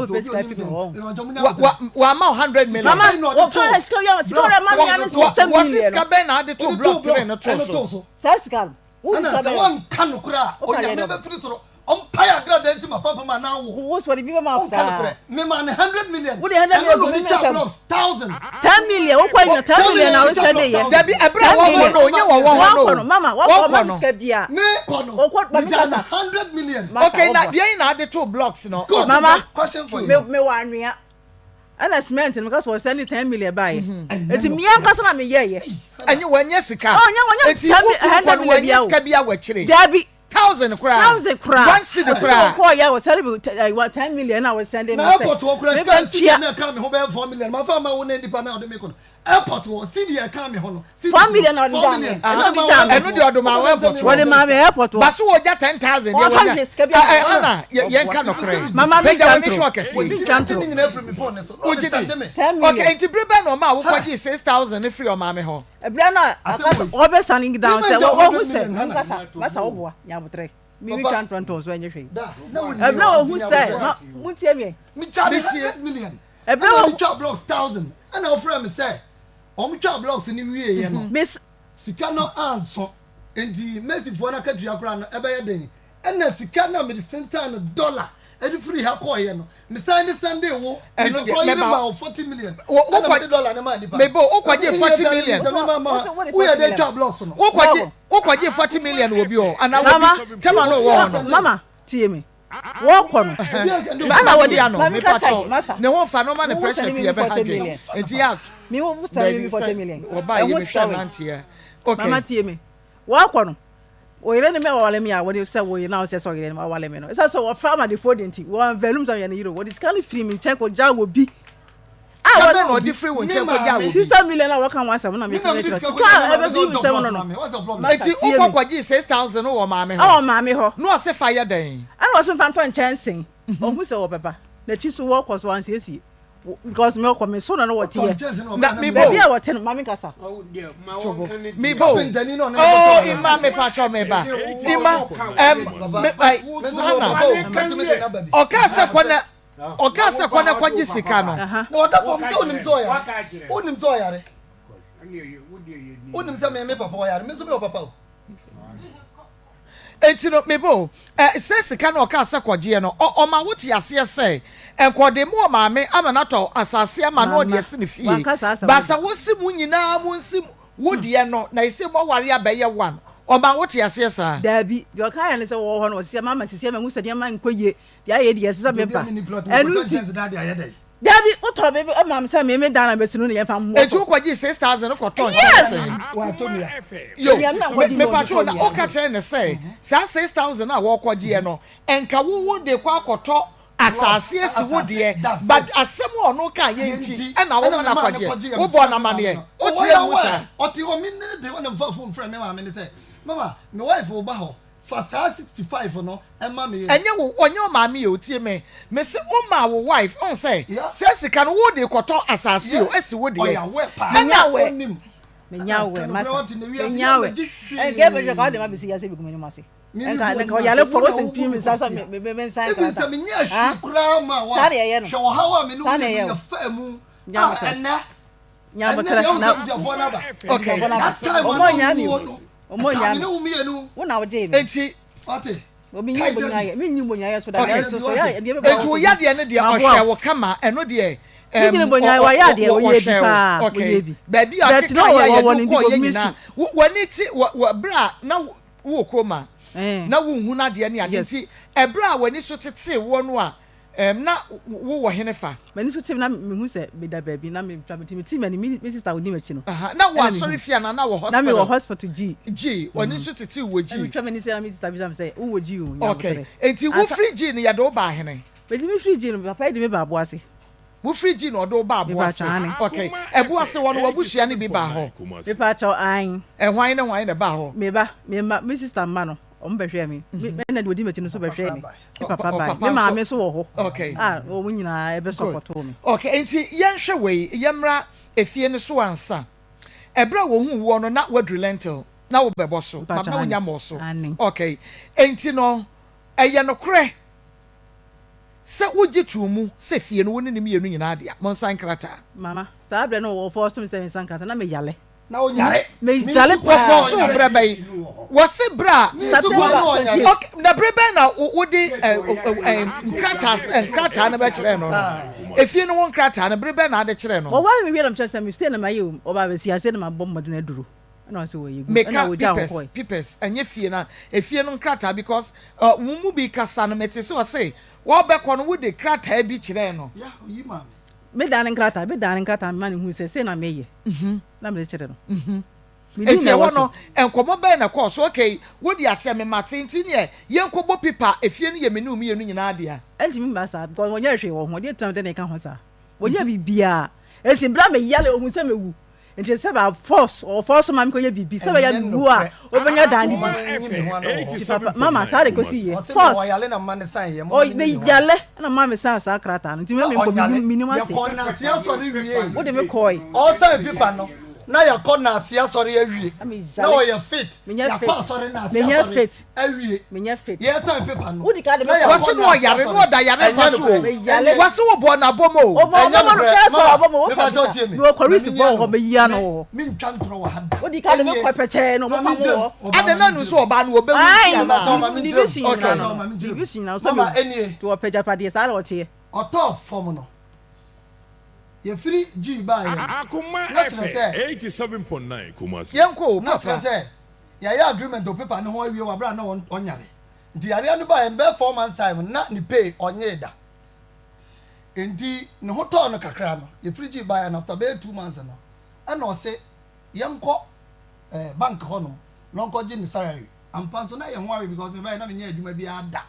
wa ma 100 million mama what kind of skill you mama ya me system what is ka ben na de to block 3 na to so skill who is ka one kan kura o ya me be free so on paya grade nsi ma papa ma na wo so the people ma sa me man 100 million wo the 100 million 1,000 10 million wo kwa 10 million na we say dey here da bi ebra wo no onye wo no mama wo mama ska bia me kono o kwa 100 million okay na dey na de two blocks no mama question for you me wa anua ana cement no because we send 10 million buy eti me ankasa na me ye enye wanya sika eti 100 million sika bia wa kire dabi 1,000 kra 1,000 kra 1 cedi kra ko ya was send 10 million I was sending na airport wo kra sika na ka me ho be 4 million ma fa ma wo na ndipa na o de me ko airport wo cedi e ka me ho no 4 million or down enu de odoma airport wo de ma me airport wo baso wo ja 10,000 ye wo ana ye ka no kra mama me ja ni sure kese ni nyina free me phone so no send me 10 million okay nti brebe no ma wo kwaji 6,000 free o ma me ho ebra na wo be standing down say wo who say masa wo boa nya botre mi tran tran so enye hwe ebra wo who say muntie me charge 100 million ebra wo twa blocks 1,000 and our friend me say twa blocks ni wie ye no miss sika no anso enti Messi fo na katua kra no ebe ye den na sika na medicine no dollar edi free ha ko ye no me sign Sunday wo eno me ba 40 million wo kwa dollar na ma di ba mebo wo kwaje 40 million wo ye dey twa blocks no wo kwaje 40 million wo bi o ana wo bi tema no wo no mama tie me wo ko no ana wo di ano me pa cho ne wo fa no ma ne pressure bi e be ha dwe enti ya me wo send 40 million wo ba ye me hwa nantia okay mama tie me wo ko no o yere ne me wale me a wo dey say wo yere na wo say so yere ne wale me no say so wo fa ma the food enti wo velum so ye ne yiro wo this kind free me check o ja wo bi Ah, no different when check kwa sister million na waka wan say na me finish. Ka ebe bi 7 no. Eti ukọ kwaji 6,000 wo maame ho. Oh maame ho. No ase fire den. Ana was me fanto nchensing. Ohun se wo papa. Na chi so wo kọ so wan siesie. Because me come so na what here. Na me bo. Baby what ten maame kasa. Me bo. Oh, ima me pa cho me ba. Ima Okasa kwana kwaji sika no. Na oda fom se onim so ya. Onim so ya re. Onim se me papa ya re. Me so me papa o. Etino mebo se sika no okasa kwaji no o ma wuti ase se enkode mu o maame amanato asase ama no de ese ne fie. Basa wosi mu nyina mu nsi wodie no na ise mo ware abaye one. O ma wuti ase sa. Dabi, yo kan ne se wo ho no se mama sisi ma musa de ma nkoye. Ya ye de se be ba. Enu ti Dabi, uto bebe mam say me dana be sinu ne ye fa mo. Etu kwaji 6,000 ko ton. Wa to mi ya. Yo, me patrol na o ka che ne say, sa 6,000 na wo kwaji e no, enka wo de kwa akoto asase esi wo de but asem o no ka ye nti e na wo na kwaji. Wo bo na mane. O ti e musa. O ti o mi ne de won phone friend me ma me say, "Mama, my wife wo ba ho." For 65 no emma me enye wo onye o ma me o tie me se o ma wo wife on say sika no wo de koto asase o esi wo de enya we masa enya we ge be ka de ma be si ya se bi kuma ni ma se enka ya le for was pim sasa me sai ka ta me nya shukra ma wa sare ye no hwo hawa me no me fa mu enna nya batara na okay Omo nya mi wo na wo je mi enti ate obi nyi bonya ye mi nyi bonya ye so da so ya de be enti wo ya de ne de ohwe wo kama eno de nyi bonya wa ya de wo ye bi pa wo ye bi baby a ka ya ye ko ye nyina woni ti wo bra na wo kroma na wo hu na de ne ade enti e bra woni so tete wo no a na wo hene fa mani so tim na me hu se be da baby na me tim mani mi sister woni machi no na wo sorry fia na wo hospital na me wo hospital G woni so tete wo G me twa mani se na mi sister bi jam say wo G o okay enti wo free G ne ya do ba hene be di mi free G no papa di me ba abo ase wo free G no do ba abo ase okay ebo ase wo no wabusua ne bi ba ho me pa cha an hwan ne ba ho me ba me sister ma no ombehwe mi na de odi mechi no so behwe mi papa ba me ma me so wo ho okay wo nyina ebe support mi okay enti yenhwe we yemra efie ne so ansa ebra wo hu wo no na wadru lentil na wo bebo so ma na wonya mo so okay enti no eye no kre se wogi tumu se fie no woni ne me yenu nyina ade mo san krata mama sa abre no wo force me se san krata na me yale na o nyare me jale kwa so bra bai wose bra okay na bra bai na wodi krata na ba kire no efie no won krata na bra bai na ade kire no o wa me wi am chese me stay na maye o ba be siase na mabom madu na duro na so wo yegu na wo ja ho pipes anye fie na efie no krata because mu bi kasa no mete so say wo be ko no wodi krata bi kire no ya yi ma me dan krata man hu se na meye na me kire no enti e wono enkomo be na course okay wodi a kire me matenti ne yenkobo pipa efie no ye me no mienu nyina ade a enti mi ba sa because wonya hwe wo ho de tam de ne ka ho sa wonya bibia enti bra me yale ohun se mewu enti se ba force ma me ko ye bibi se ba ya wu a obenya dan ni papa mama sa de ko si ye force yale na man san ye o me yale na mama san sa krata enti me ko minimum ase ye ko na sia sori wie wo de me koi o sa pipa no na ya ko na asia sori awie na o ya fit ya pa sori na asia sori awie menya fit yes sa paper no udi ka de me wase no yare no da yare pa so wase wo bo na bomo o bo no first o bomo me ba jo tie me no korisi bo ho me yia no me ntwa ntro wa hada udi ka de me ko peche no mo mo ade na nu so oba no obe wu ya na division na so mama enie to peja pade sa o tie oto form no ye free G ba ye Akoma 87.9 Kumasi yenko na trese ya agreement o paper no ho awie wa bra na onyare ndi yare no ba ye be 4 months time na ni pay onye da ndi ne ho to no kakra no ye free G ba ye na after be 2 months no ana o se yenko bank ho no no nko gi ni salary ampa so na ye ho awie because me ba na me nya adwuma bi ada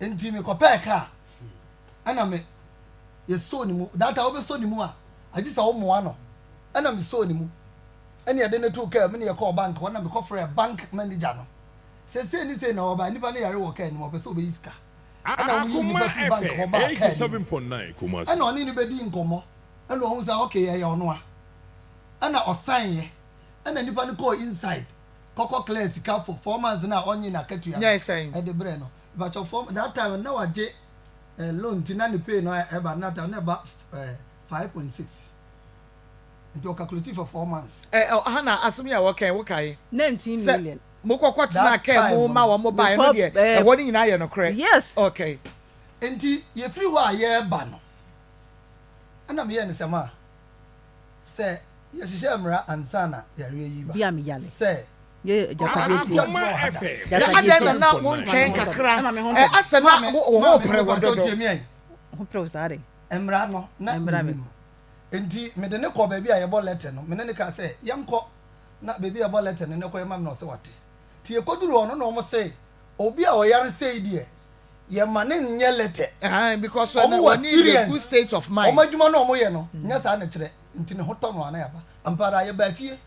ndi me ko pay ka ana me ye so ni mu that time we so ni mu a agi sa wo mo no ana me so ni mu ene ye de ne to ka me ne ye call bank wona me call for a bank manager no se ni se na oba nipa ne yare wo ka ni mo pe so be iska ana wo yi nipa fi bank ho ba 87.9 Kumasi ana oni ni be di nkomo ana wo say okay ye ono a ana osan ye ana nipa ne call inside koko clear sika for 4 months na onyi na katu ya yes saying e de bre no but for that time na waje loan tina ni pay no e ba na time na ba 5.6 into calculate for 4 months hana asemi ya wokai 19 million mokoko tina ka mo ma wo mo buy no de e woni nyina ye no kre yes okay enti ye free wa ye ba no ana me ye ne sema se ye shisha mra ansana ya re yi ba bia me yale se ye japageti ya na wo chen kakra asema wo pre wo do ho pre usare emra no na emra me enti me de ne ko ba bia ye bo letter no me ne ka se yemko na baby ye bo letter ne ko ye mam no se wate ti e koduru ono no mo se obi a o yare sei die ye ma ne nye letter because we need a good state of mind o madwuma no mo ye no nya sa na kire enti ne hoto no ana ya ba ampara ye ba fie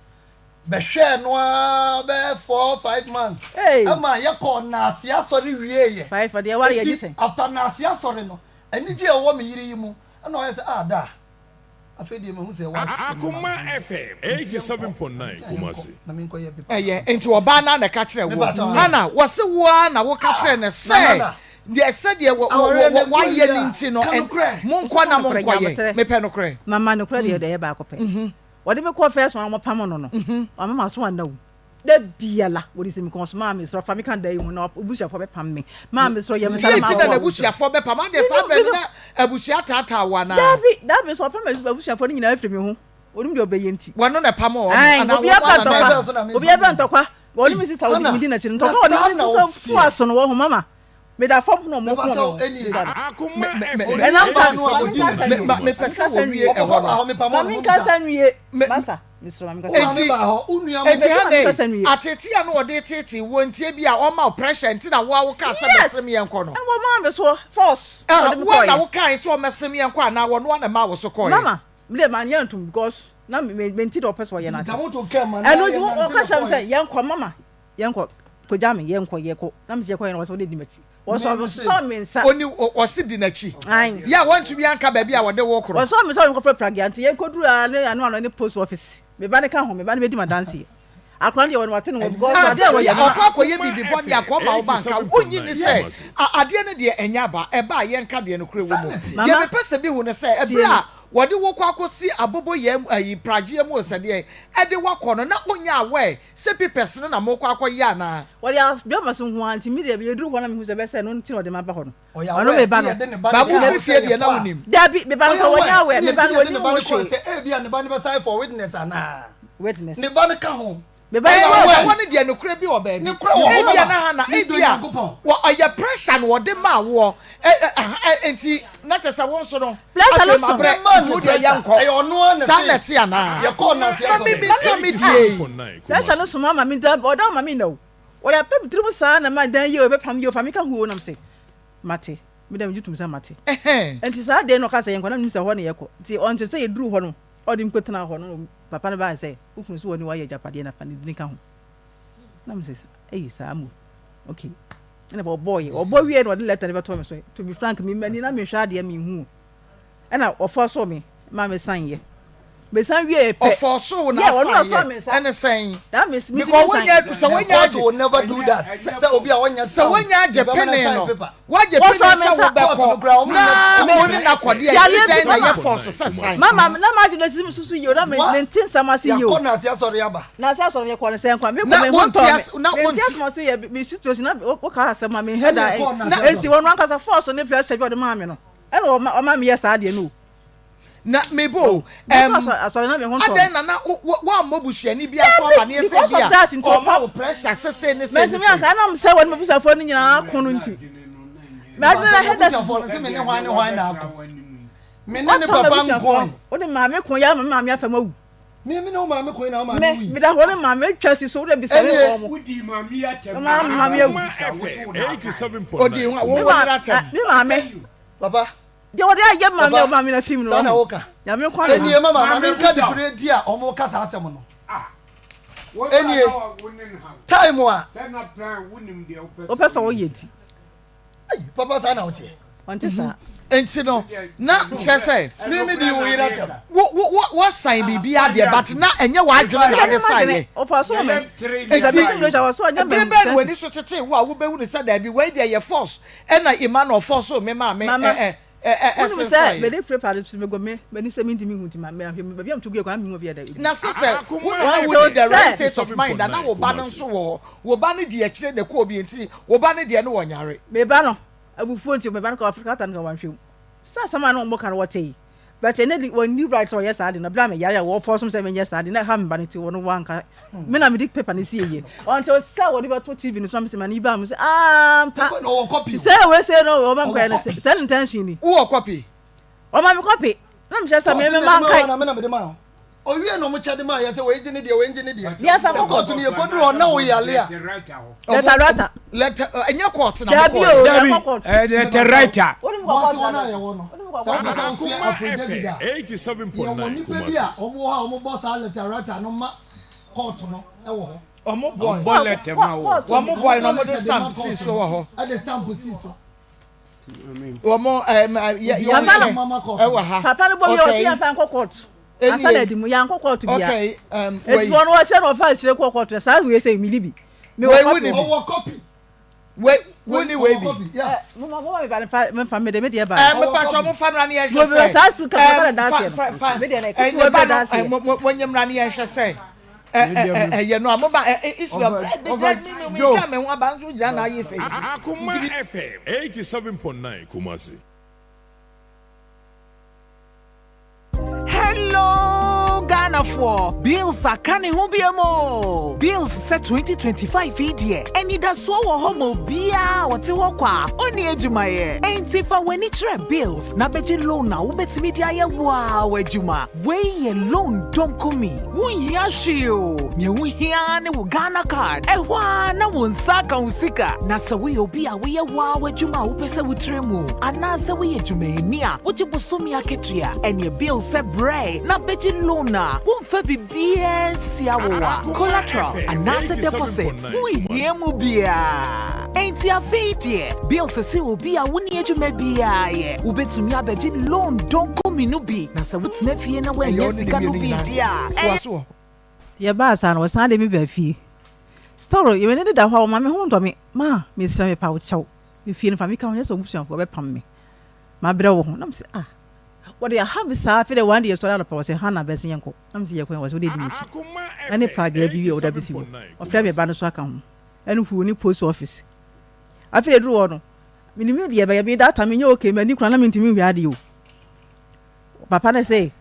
be hwe no a be 4-5 months ama ye ko na asia sori wie ye 5 for the wari ye gite after na asia sori no eni je wo me yiri yi mu ana o ye se da afedi me hu se wa Akoma FM 87.9 Kumasi na me nkoye bi enti oba na ka kire wo ana wo se wo na wo ka kire ne se de se de wa ye ni nti no mo nkwa na mo nkwa ye me pe no kre mama no kre de ye ba akopɛ wode me call first one mo pam no no mama so wana wo da biala wodi se me kon so ma me so fa me kan da yi hu na obusia fo be pam me ma me so ye me sala ma wo na obusia fo be pam ade sa be na abusia tata wa na da be so pam abusia fo ni nyina afri me hu onum de obeye nti wono na pam o ana obi aba ntokwa woni me sister wodi mi na chi ntokwa woni me so fu aso no wo hu mama me da fom no mo ko me pesa wo wie e ho me kasa nwie masa Mr. Mami kasa atete ya no ode tete wo ntie bi a o ma pressure nti na wo ka asa mesem ye nko no wo ma me so force wo na wo kan so mesem ye nko na wo no na ma wo so ko mama me man ye ntum because na me nti do person wo ye na ta eno ju o ka sham say ye nko mama ye nko koja me ye nko ye ko na me se ye ko ye no so de dimachi wo so me nsa oni o si di na chi ya want to be anka ba bi a wo de wo kro wo so me so nko pragiant ye koduru anu ne post office me ba ne ka ho me ba ne be di madanse akran de won wate no go ade wo ye akwa ye bibi body akwa wo banka onyi ni se ade ne de enya ba e ba ye nka de no kro wo mu ye be pese bi hu ne se e bra wode wo kwa akosi abobo ye ayi pragie mu osade e de wakọ no na onya awe se pipes no na mo kwa akoye na wode bi ma so hu anti mi de be duru ho na me hu se be se no nti no de ma ba ho no ono me ba no ba bu fie de na wonim da bi me ba no wonya awe me ba no ni mo hwe se e bia ne ba ne be sign for witness ana witness ne ba ne ka ho me ba won de no kra bi o ba bi e bia na ha na e bia wo aya pressure no de ma wo enti na chesa won so no pressure no so wo de yanko e ono na saneti ana ye ko na sia so me be die pressure no so mama me da o da mama no wo da pe bitrim sa na ma dan ye o be pam ye o fa me ka hu o nam se mate me da me jutum sa mate enti sa de no ka se yanko na nim se ho ne ye ko ti on se ye duru ho no o di mkotena ho no papa na ba say ukun so woni wa ye japade na fa ni ka ho na me say sa amu okay na boy wie no de letter ne beto me so to be frank me mani na me hwa de me hu na ofo so me ma me san ye me san wie pe ofo so na san ye and san that means me will never do that say obi a wonya so wonya jepene no wa jepene say wo be ko na mo ni na kode ya den na ye force say mama na ma de sim susu ye na me tin sama si ye ya ko na sia sori aba na sia sori ye ko sen kwa me ko me ho to me tia mo say me situation na o ka asem ma me head enti won wan kasa force ne pressure bi o de ma me no e no o ma me yes ade no na mebo asori na me ho to aden na wa mobuhia ni bia so ama ne se bia o ma pressure sese ne se me timi aka na me se won me busafo ni nyina kono nti me ade na head busafo se me ne hwan na ako me ne papa nkon o de ma me kon ya ma me afam awu me no ma me kon na ma me me da ho ne ma me twasi so de bisa me ko mo Udi ma mi atem ma me awu 87.9 odi wo wo atem me ma me papa Je wode aye ma me na film no. Sana woka. Ya me kwa Eni mama me nka di kure di a omo kasa asem no. Eni time a. O pesa wo yeti. Ai papa sana wote. Onte sa. Enti no na kyerɛ sɛ Me di wo yira tem. What sign bibi ade but na enye wa adwene na ne sign. O fa so me. Enti no ja so anya me. Bebe wani so tete wo a wo behu ne sɛ da bi we dey ye force ɛna Emmanuel force so me ma me Wonu say me dey prepare to me go me ni say me ntimi hu ma me ahwe me bia mtugu ekwa me hu bia da. Na sɛ wo the right state of mind na wo ba no so wo ba no de akire de ko obi enti wo ba no de no wo nyare. Me ba no abufuo nti me ba no ka Africa tan ka wanhwem. Sa sama no mo kan wote yi. But ene when new right so yes ade na bra me yare wo force say me yes ade na ha me ba no ti wo no wanka. Me na me dik paper ni see ye. Until say wo dey to TV no so me say man iba me say pa. No copy. Say we say no wo man kwa say sell intention ni. Wo copy. O ma me copy. Na me say me man kai. Na me na me de ma. O wie no mo chede ma ye say we engine dey we engine dey. Ya fa ko court ni e koduro na wo yale a. Letter enya court na ko. The writer. Wo na ye wo no. Akoma FM 87.9 Kumasi. Omo ha omo boss a letter writer no ma court no e wo ho. Omo boy letter ma wo. Omo boy no mo de stamp si so wo ho. E de stamp si so. Omo Papa no bo me o si afa nko court. Asala di mu ya nko court bia. Okay, it's one wa che no fa chire ko court sa we say milibi. Me wo copy. We ni we bi. Yeah. Mo me ba me fa me de me de ba. Me pa so mo fa mra na ye hwe Mo say. sa su ka ba da se. Me de na ke we ba da se. Mo nyemra na ye hwe say. Ye no mo ba Israel me ja me ho aba nso ja na ye say. Akoma FM 87.9 Kumasi. Hello, Ghana for bills are canning hubiamo. Bills set 2025 idea. Any da so wo homo bia wote wo kwa. Oni ejuma ye. Enti fa weni tre bills na beji loan na wo betimi dia ye wa ejuma. We ye loan don komi. Wo hia hweo. Me wo hia ne wo Ghana card. Ehwa na wo nsaka usika. Na se we obi a we ye wa ejuma wo pese wo tremu. Ana se we ejuma ni a wo jibosomi aketua. Eni bill se bread na beji lona won fa bibia sia wo collateral anase deposit we hiemu bia enti afidie bill se se obi a woni adwuma bia ye wo betumi abeji loan don kominu bi na se wutena fie na wanya sika no bi dia ye ba sa no san de me ba fie story ye ne da hwa ma me ho ndo me ma me sira me pa wo chew me fie no fa me ka ho so busuafo be pam me ma bre wo ho na me se what you have is after the 1 year story of power say Hannah Bessie yanko. I'm see your was with it. Any prague be or WC or Flabby Banus account. And who need post office. I feel a draw no. Minimum by that time you came and you can't to me we had you. Papa say,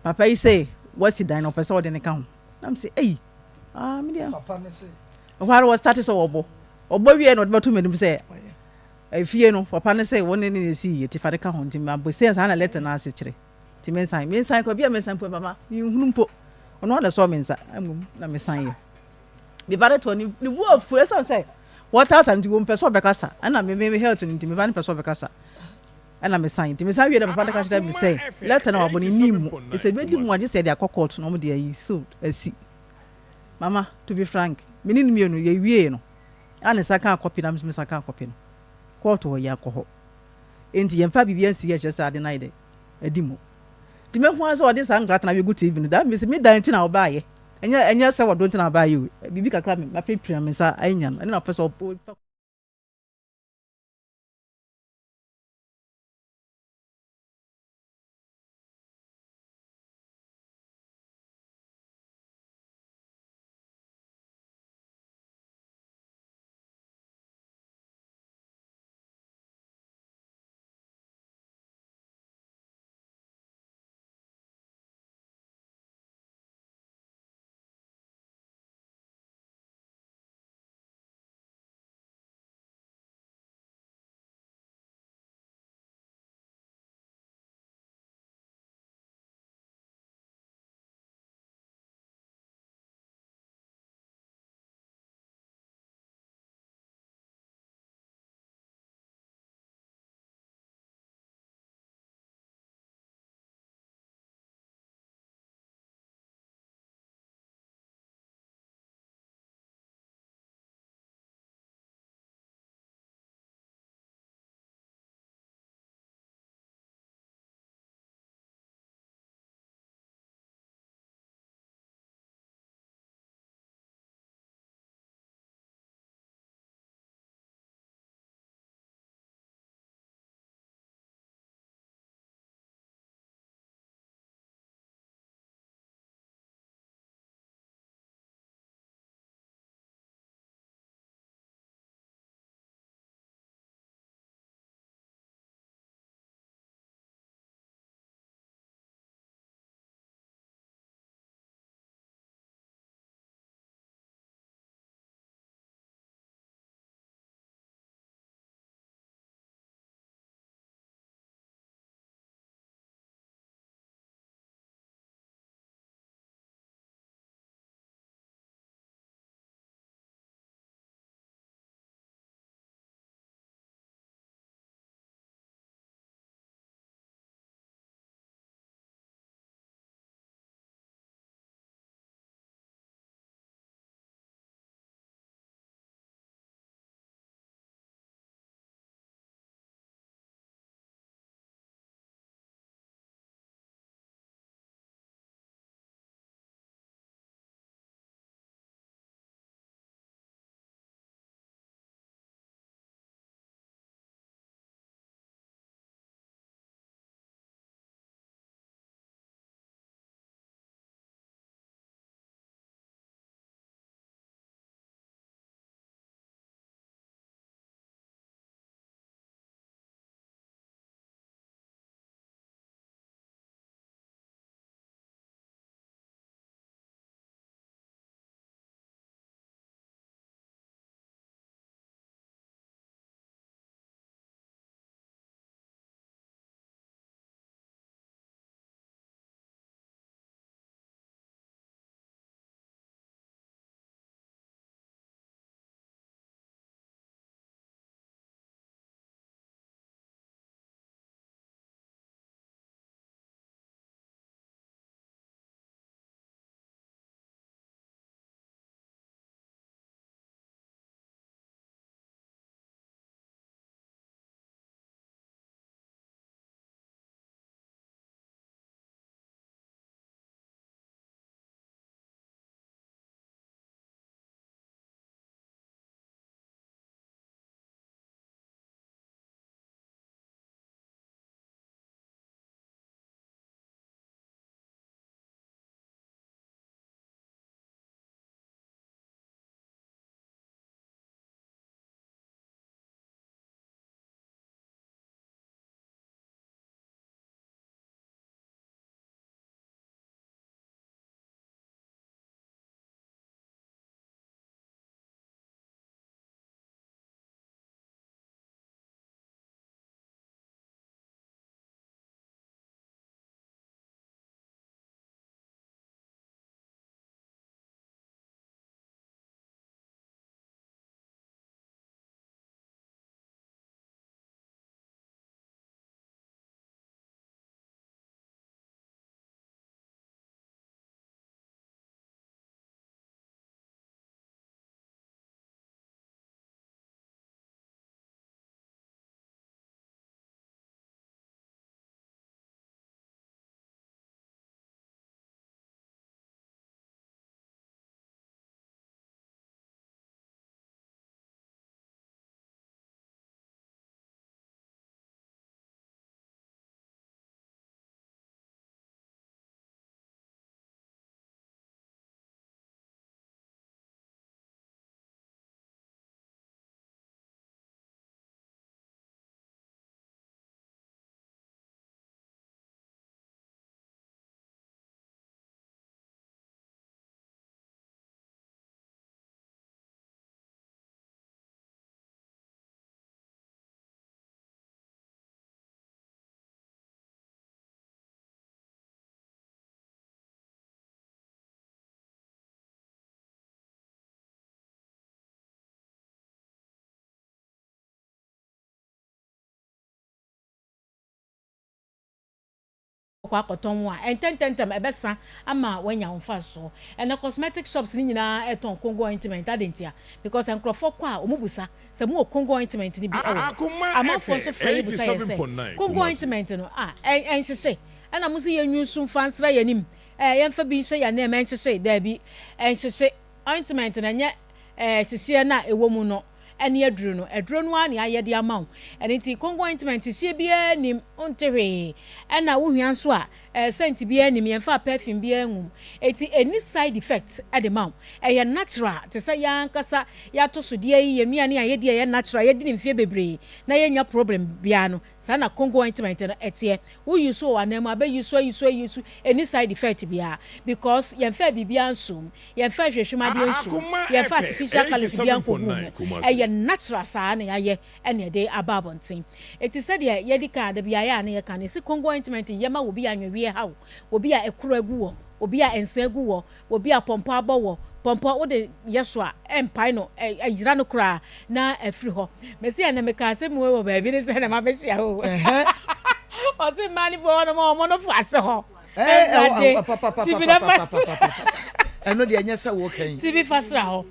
Papa say, what's it dine of a sword in account? I'm say, hey, media. Papa say, while was status or boy, we are not but 2 minutes say. If you know, Papa say one in see it if I can't hunt him, but says Hannah letter na secretary. Timensign could be a mess and put Mamma, you humpo. On all the summons, I'm not missing. Be better to the wolf for us say. What else and you won't persuade Becassa, and I may be held to me van persuade Becassa. And I'm a sign. Timothy, you have a father catch them say, letter no aboni nimu. It's a very one just said they are cocked no dear so a see. Mamma, to be frank, meaning me no ye no. And I can't copy them, Miss I can't copy. Quarto ya ko enti yemfa bibia nsi ya chesa ade naide adimo ti me ho aso ode san grata na we go TV no da me se me dan ti na oba ye enya se wodo ti na oba ye bibi kakra me ma prepare me sa anya no na person kwa koton a entententem ebesa ama wanya wonfa so and the cosmetic shops ni nyina eton Congo ointment adentia because enkrofo kwa omubusa se mu Congo ointment ni bi amafo so free busa yese Congo ointment no enhyehyɛ ana musi yenwusu fansra yanim yemfa bi hye ya na enhyehyɛ da bi enhyehyɛ ointment na nye hyehyɛ na ewo mu no ene aduru no ani ayede amaw ene ti Congo ointment hye bia nim ontehwe ena wo hwan so a scent bia nim yemfa perfume bia ngum eti any side effect ade maw eye natural te say yankasa ya to so de yi yenuane ayede ye natural yedi nim fie bebre na yenya problem bia no sa na Congo ointment no etie wo use o anam abe use any side effect bia because yemfa bibia nsum yemfa hwehwemade nsum yemfa artificial colors bia nkogu natural sa na yaye ene de ababontin eti said ye di ka da bia ya na ye ka na si Congo ointment yema wo bia anwewe ha wo bia ekuro agu wo bia ensa agu wo bia pompo abowo pompo wo de yeso a empai no ayira no kra na afiri ho mesi ya na me ka se mu wo ba bi ni se na ma be hia ho o se mani bo no mo no fu ase ho tibi na fas eno de anya se wo kan tibi fasra ho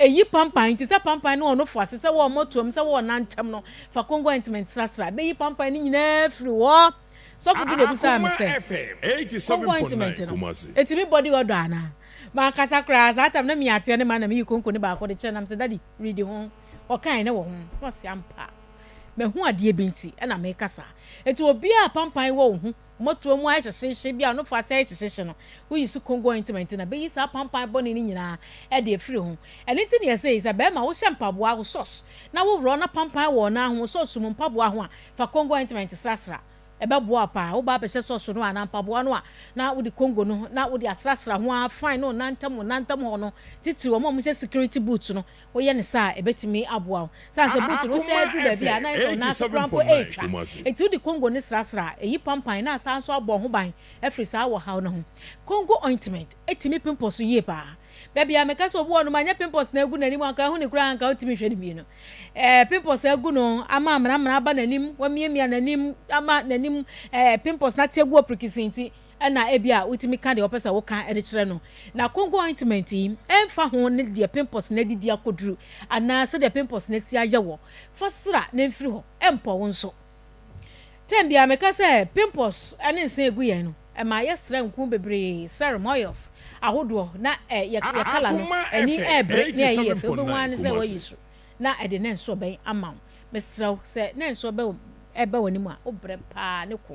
eyi pampan ti se pampan no fu ase se wo motom se wo nantem no fa Congo ointment srasra be yi pampan ni nyina firi wo so fu bi de busa me se 87.9 Kumasi etimi body odo ana ma kasa kra sa atam na mi ate ne ma na mi konko ne ba ko de chenam se daddy read ho o kan ne wo ho no se ampa me hu ade binti na me kasa eti obi a pampan wo ho moto mu a hyehye bia no fa sai hyehye no wo yisu Congo ointment na be yi sa pampan boni ni nyina e de afiri ho ene ti ne say say be ma wo hye mpaboa wo sauce na wo wro na pampan wo na ho sauce mu mpaboa ho a fa Congo ointment srasra ebe boa pa wo ba be hye sauce no ana mpaboa no a na wo di Congo no na wo di asrasra ho a fine no nantam ho no titi wo mo hye security boot no wo ye ne sa ebetimi aboa sa se boot no hye du ba bia na so na krampo etwa eti di Congo ne srasra eyi pampan na sa so abo ho ban afri sa wo ha no ho Congo ointment etimi pimples ye pa baby ameka so bo no manya pimples na egu nanim anka hu ne kura anka otimi hwe ne bi no pimples egu no ama amana aba nanim wa miemia nanim ama nanim pimples na te egu oprikisinti na ebia utimi ka de opesa wo kan ede kire no na Congo ointment yi emfa ho ne de pimples na didi akoduru ana se de pimples na si ayewo fasra na mfiri ho empo wo nso tembia ameka se pimples ene nse egu ye no ma yesra nku bebre serum oils ahodo na ye kala no eni ebre na ye fe be wan se wo yisu na ede na nso ben ama mesra se na nso be ebe woni mu a obre pa ne ko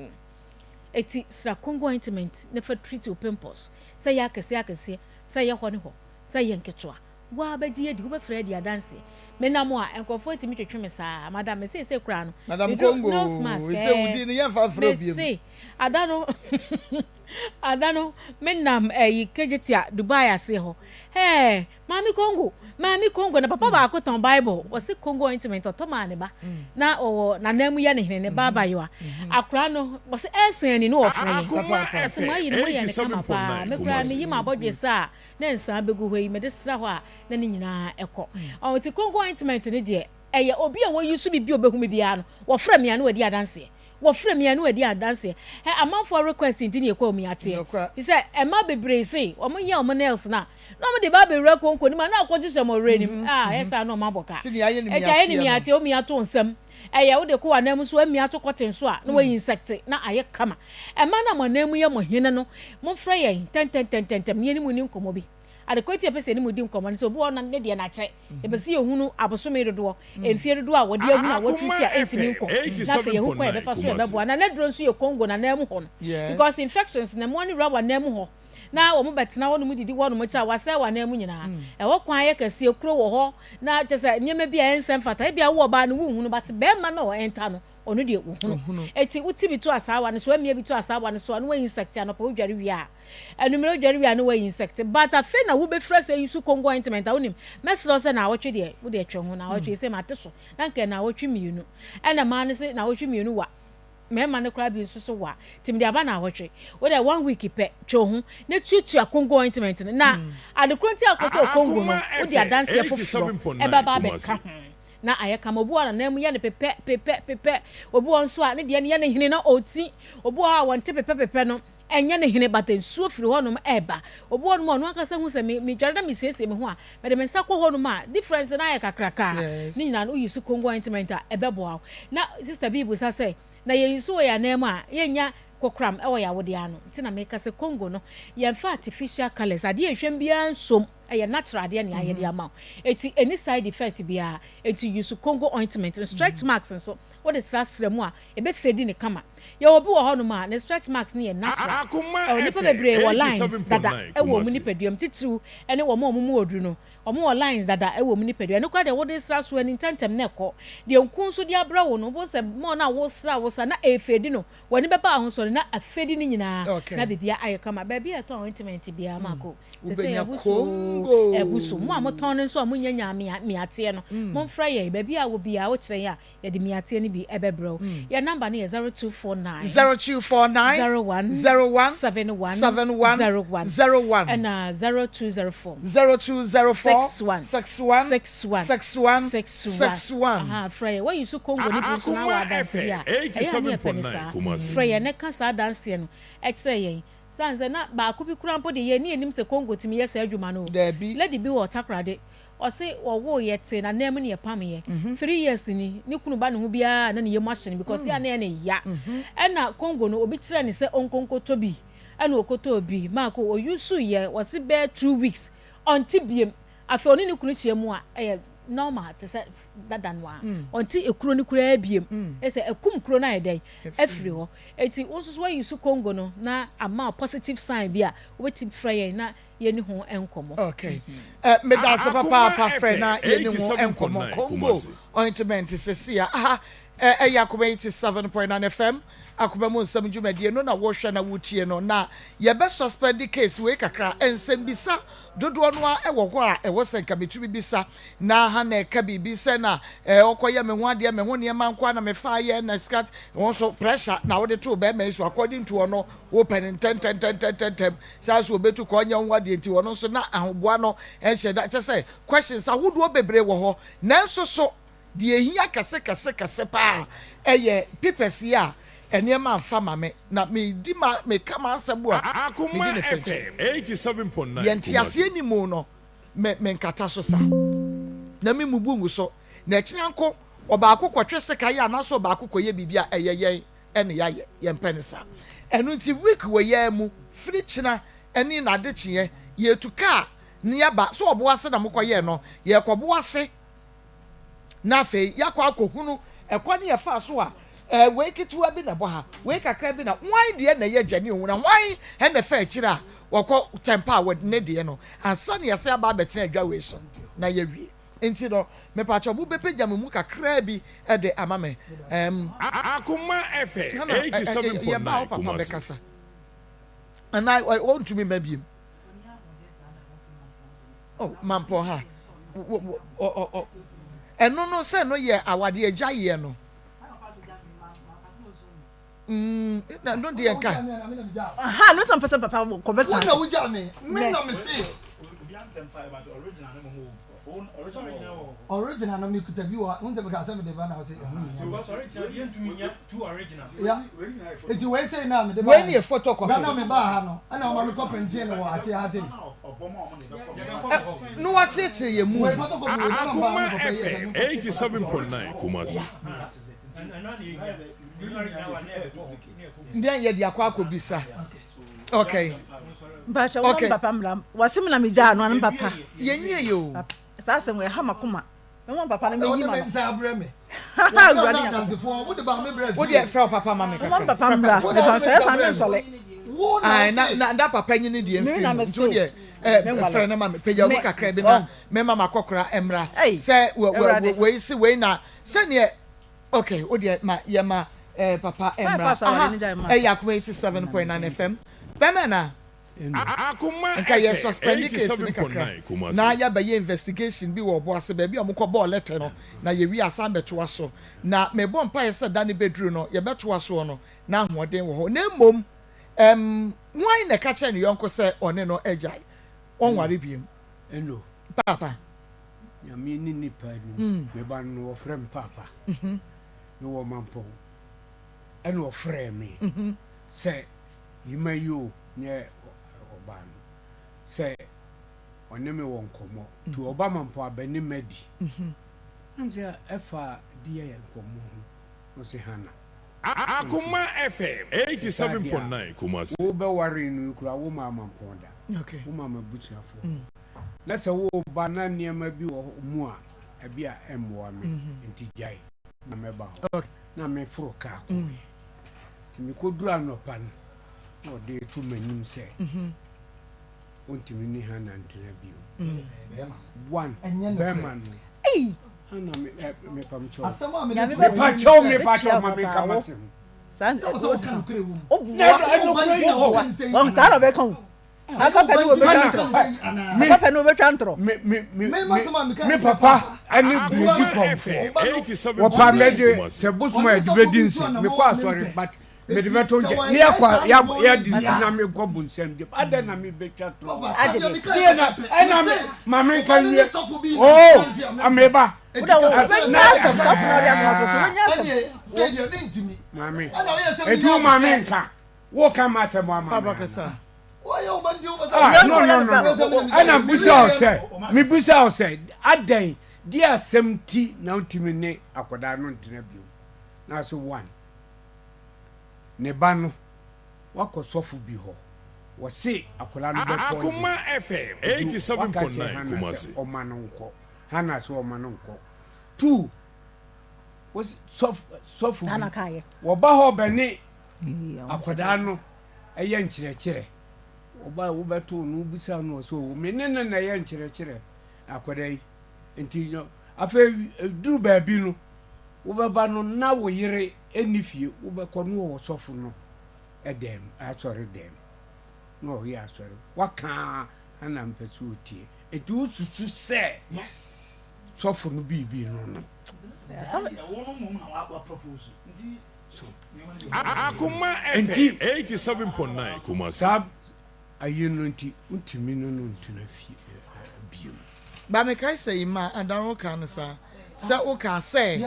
eti sra Congo ointment ne fa treat your pimples se ya kese se ye ho ne ho se ye nketwa wa ba ji ye di wo be frɛ di adanse menamo a enkofo etimi twetwe me saa madam me say kura no madam Congo we say wudi ne yemfa frɛ biem say adano menam kejetia Dubai ase ho mami Congo na papa ba ko ton Bible o se Congo ointment to ma ne ba na o na namu ye ne hene ne baba yo akura no o se esen ni no ofre papa se ma yi no ye ne kama pa me kura me yi ma bodwe sa na nsa begu ho yi me de sra ho a na ne nyina ekọ o ti Congo ointment ne de eye obi a wo yusu bibi obehu me bia no wo fra me anu adi adanse amanfo request ntini ekọ mi ate he say ema bebre say omo ye omo nails na mo de ba be re konko ni ma na akọ hye mo re ni yes no maboka eja ye ni ate o mi ato nsam eye wo de ko wanam so ami ato koten so a na we insect na aye kama ema na mo namu ye mo hene no mo fra ye ten ye ni mu ni nkomo bi adekwati epese ni mu di nkomo ni so bo na ne de na kye ebese ye hunu abosome dodo enfie dodo a wode ahu na watwiti a entimi nko na fe ye hu kwa ebefa so ebebo na dro nso ye Congo na namu ho no because infections na mo ni rawa namu ho na wo mo betena wo no mu didi wo no mo cha wase wa namu nyina e wo kwan ye kase ekuro wo ho na kyese nyema bia ensem fata bia wo ba no wu hunu but be ma no enta no onu de wo hunu eti uti bitu asawa ne so amia bitu asawa ne so no we insect anopa odware wi a enumere odware wi a no we insect but afi na wo be fresh yusu Congo ointment awonim mesro se na wotwe de wo de atwe ho na wotwe se mate so na nke na wotwe mienu ena ma ne se na wotwe mienu wa me ma ne kra bi so wa tim de aba na wotwe wo de 1 week pe twe ho ne tutu Congo ointment na adekronti akoto Congo no wo de adanse foforo e baba be ka na ayeka obu a na mu ye ne pepe obu nso a ne de ne ye ne hene na oti obu a wonte pepe no enye ne hene bata nsuo firi honom eba obu honom ono akasa hu se me dware na me siesie me ho a me de me nsa kɔ honom a difference na ayeka kraka ni nyina no yusu Congo ointment a ebeboa na sister Bibu sa say na ye yusu ya na mu a ye nya kokram ewo ya wode ano nti na me ka se Congo no ye fa artificial colors ade ehwem bia nsom eye natural ade na aye de ama eti any side effect bia eti yusu Congo ointment stretch marks nso what is srasremu a ebe fedi ne kama ye obi wo hono ma ne stretch marks ne ye natural e nipa bebre wo lines dada e wo mu nipa duam titru ene wo mo mu odru no omo wo lines dada e wo mu nipa duam no kwa de wo de sraso ani tentem ne ko de nkun so de abra wo no bo se mo na wo sra na e fedi no woni beba ho so na afedi ni nyina na bibia aye kama ba bia to ointment bia mako se se ebuso mo amoton nso a munya nya me ate no mo mfra ye ba bia wo bia wo kire ya ye de me ate ni bi ebebro your number ne 0249 0171 and 0204 Freya why you so Congo ni so na wa dance ya 87.9 Freya ne ka sa dance no extra ye sanse na ba ko bi kurampo de ye ni enim se Congo timi ye sa adwuma no lady bi wo takrade o se wo ye te na nem ne ye pam ye 3 years ni kunu ba ne ho bia na ne ye machine because ya na ne ya na Congo no obi kire ne se onkonko tobi na okoto obi mako o yusu ye wo se be 2 weeks until biem afi oni ne kunu chie mu a normal te se dadanwa until ekuro ni kura biem ese ekum kuro na edai afiri ho eti onso so yusu Congo no na ama positive sign bia wetin frey na ye ni ho enkomo okay me da se papa frey na ye ni ho enkomo Congo ointment se sia Akoma 87.9 FM Akoma mu nsam dwumadie no na wo hwe na wotie no na ye be suspend the case we kakra ensem bisa dodo no a ewo ho a ewo senka betumi bisa na ha na eka bibisa na okoye me ho ade me ho ne manko na me fa ye na scat won so pressure na wo de to be me so according to ono open 10 sa so betu ko nya ho ade nti wono so na ahoboa no enhye da say questions ahodo bebre wo ho nanso so de ehia kase pa eye pipes ya enema mfa mame na me di ma me kama asabu a Akoma FM 87.9 yenti ase ni mu no me nkata so sa na me mubungu so na ekinanko obaako kwotwe seka ya na so obaako koye bibia eye ene ya ye mpenisa enu nti week we ya mu frichina eni na de chie ye tuka ne ya ba so oboase na mokoye no ye koboase na fe yakwa akohunu ekwa ne ye fa so a we kitu abi na bo ha we kakra bi na wan de na ye jani ohun na wan he na fa akira wokọ tempa word ne de no ansa ne yesa aba betina adwa we so na ye wie enti no me pa chobu bepeja mu kakra bi e de amame Akoma FM 87.9 Kumasi and I want to be maybe oh mampo ha eno no se no ye awade agya ye no na no de enka aha no some person papa ko better wona wo gya me na me see original no me kuta bi wa unze beka se me de ba na say so original you to me two originals yeah it we say na me de ba when you photocopy na me ba ha no ana o ma me copy ntie no wa ase ha say no wa cheche ye mu Akoma FM 87.9 Kumasi ndian ye dia kwa akobisa okay Basha won papa mlam wasim na meja no an papa ye nwie yo sa asem we ha makoma me won papa na me yi ma no nsa abre me gwani danzefo wo de ba me bre wo de fra papa ma me ka won papa mla de pa fa sa me sole ai na da papa nyi ne de mfi nto de fra na ma me peja wo kakra bi na me mama kokora emra se we si we na se ne okay wo de ma ye ma papa emra Akoma 87.9 FM bemena Akoma nka ye suspend case ni kakra na ya ba ye investigation bi wo bo ase ba bi omko ball letter no na ye wi asa beto aso na me bo mpa ye se da ne bedru no ye beto aso no na ahoden wo ho na mom why na catch any yonko se one no ejai on ware biem eno papa nyame ni nipa ni me ba no wo frɛ me papa no wo mampo ɛna wo frɛ me sɛ yima yo nye oba no sɛ ɔne me wɔ nkɔmmɔ nti ɔba mampo abɛne madi nam sɛ ɛfa deɛ yɛ nkɔmmɔ ho no sɛ hana Akoma FM 87.9 Kumasi. Wo bɛ ware no kura wo ma mampo da wo ma mabutuafo na sɛ wo ba na nneɛma bi wɔ mu a ɛbi a ɛmmoa me nti gyae na mɛba hɔ na meforo kaa ko nti mekɔduru anɔpa no na ɔde to m'anim sɛ ontimi ni ha na ntena bio one bɛrima no ana me pam chow me pa chow ma me kama sem san o sa no be kon papa no be chantro papa no be chantro me papa ani buji kom wo pa me de se bosuma e de din se me kwa sorry but me de beto je ne akwa ya di na me go bunsem de ada na me be chantro ana me ma me kan ni oh ameba Mami, etu mami nka. Wo ka ma se mo ama. Baba kasa. No. Ana busa o se. Mi busa o se. Adan di asem ti na utimi ne akoda no ntena bio. Na so one. Ne ba no. Wakosofo bi ho. Wo se akoda no be ko. Akoma FM 87.9 Kumasi. O ma no nko. Hana so o ma no nko. Two was soft sana kaye wo ba ho bene akoda no eye nkyerɛkyerɛ wo ba wo beto no bisa no so wo menene na eye nkyerɛkyerɛ akoda yi enti no afa duru ba bi no wo beba no na wo yere enifie wo bekɔ no wo sɔfo no edem asɔre dem no ho ya asɔre waka ana mpɛso otie enti wo susu sɛ yes sɔfo no bibi no Akoma FM 87.9 Kumasi. Sab ayi no nti untimi no ntuna fi biom ba me kai say ma adan kan no sa o ka say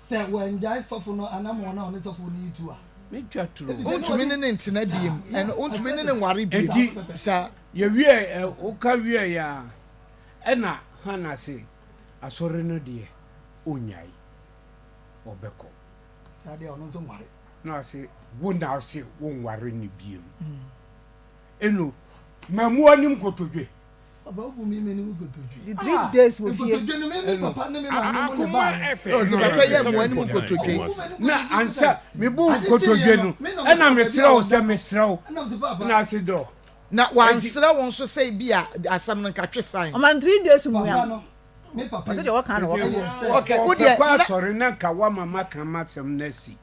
sɛ wɔngyae sɔfo no anamo na ɔne sɔfo no yitu a metwa turo untumi ne ntena biem and untumi ne nware biem enti sa ye wie o ka wie ya ɛna hana se asɔre no de onyai obeko sade ono nso nware na se wo na se wo nware ne biem eno mamu anim kotodwe baba obu mi meni kotodwe the 3 days wo fie kotodwe no me papa ne me ma no ne Akoma ba FM papa ye mu anim kotodwe na ansa me bu kotodwe no ɛna me sraw se me sraw na se do na wansra won so say bi a asam no katwe sign o man 3 days mu ya me papa se de wo kan no okay wo de kwa sorry na ka wa mama kan matem na si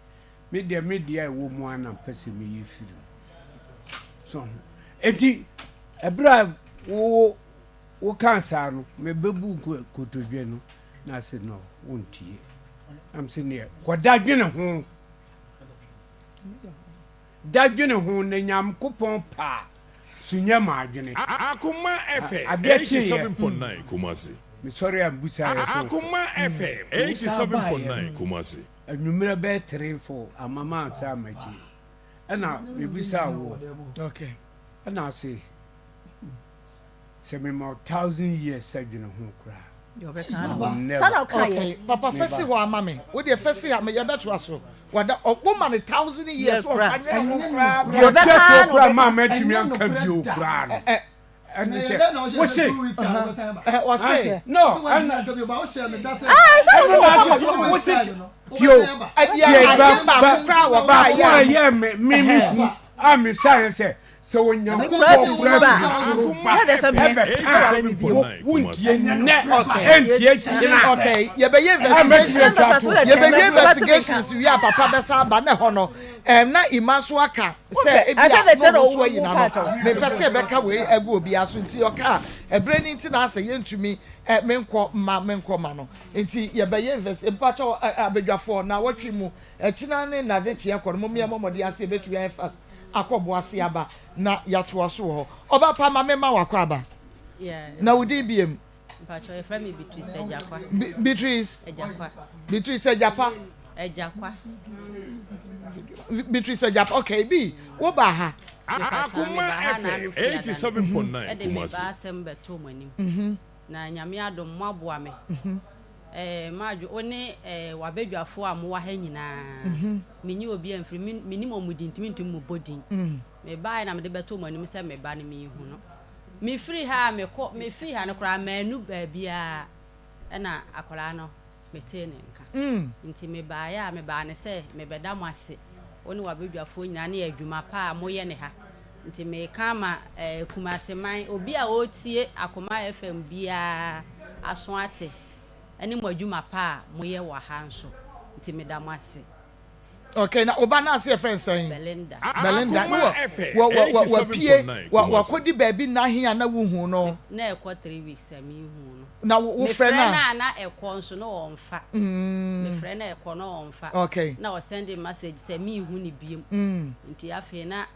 me de e wo mu ana pese me ye firi so enti ebra wo kan sa no me bebu kotodwe no na se no wontie am se ne ko dadwene ho na nyam kopon pa sunya ma adwene Akoma FM 87.9 Kumasi. me sorry am busa ya so Akoma FM 87.9 Kumasi. anumere be 3-4 amama ansa machi na me busa wo okay na say se me more 1000 years adwene ho kra yo be kan sana okay papa fesi ho ama me wo de fesi am ye beto aso wada okpoma ne 1000 years wo fa ho kra yo be kra ma matimi anka bio kra no and say what say what say no and what say tio ba ya me am say so when you go okay you be investigations we are papa be sa ba na ho no na imaso aka say e bia so yina no me pese be ka we agu obi aso nti oka ebre ni nti na ase yentumi menkɔ ma no nti ye be invest empacho abedwafo na watwi mu ekina ne na de chia kɔ no mo mɔmɔde ase betu ya fast akobo ase aba na yato aso ho oba pa ma me ma wakɔ aba na wudi biem Mpacho e friend me Beatrice Ejakwa. Beatrice Ejakwa. Beatrice Ejapa. Ejakwa. Beatrice Ejapa. Okay, B. Wo ba ha. Akoma FM 87.9 Kumasi. Ba asem beto manim. Na nyame adom maboa me. Maju one wabedwafo a mo wa ha nyina. Menyi obi amfiri minim omudintimi ntum bodin. Me ba na me de beto manim se me ba ne me hu no. Me free ha me free ha no kra manu ba bia na akola no me te ne nka. Nti me ba ya me ba ne se me beda mo ase. Oni wabedwafo nyina na adwuma pa mo ye ne ha. Nti me kama Kumasi man obi a otie Akoma FM bia aso ate ani mo adwuma pa mo ye wa ha nso nti me da mo ase. Okay, na oba na ase friend saying Belinda wa pie wa kodi baby na hia na wo hu no na ekọ 3 weeks ami hu no na wo friend na ekọ nso no on fa me friend na ekọ no on fa okay na o send message say me hu ni biem nti afi na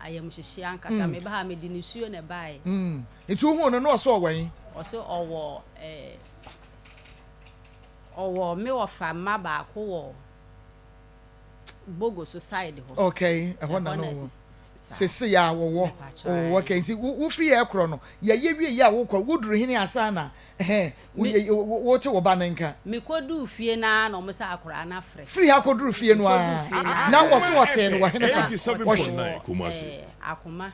ayam hihye ankasa me ba ha me di ni suo na bae nti hu no no so wan oso owo me wo fa ma ba ko wo Bogo society ho. Okay, e ho na no. Se ya wo. Oh, okay. Nti wo free e kro no. Ya wie ya wo kro wo duru hini asa na. Wo te wo ba nanka. Me kodu fie na no mo sa akora na frɛ. Free ha koduru fie no a. Na wo so wote no wo hene fa. 87.9 Kumasi. Akoma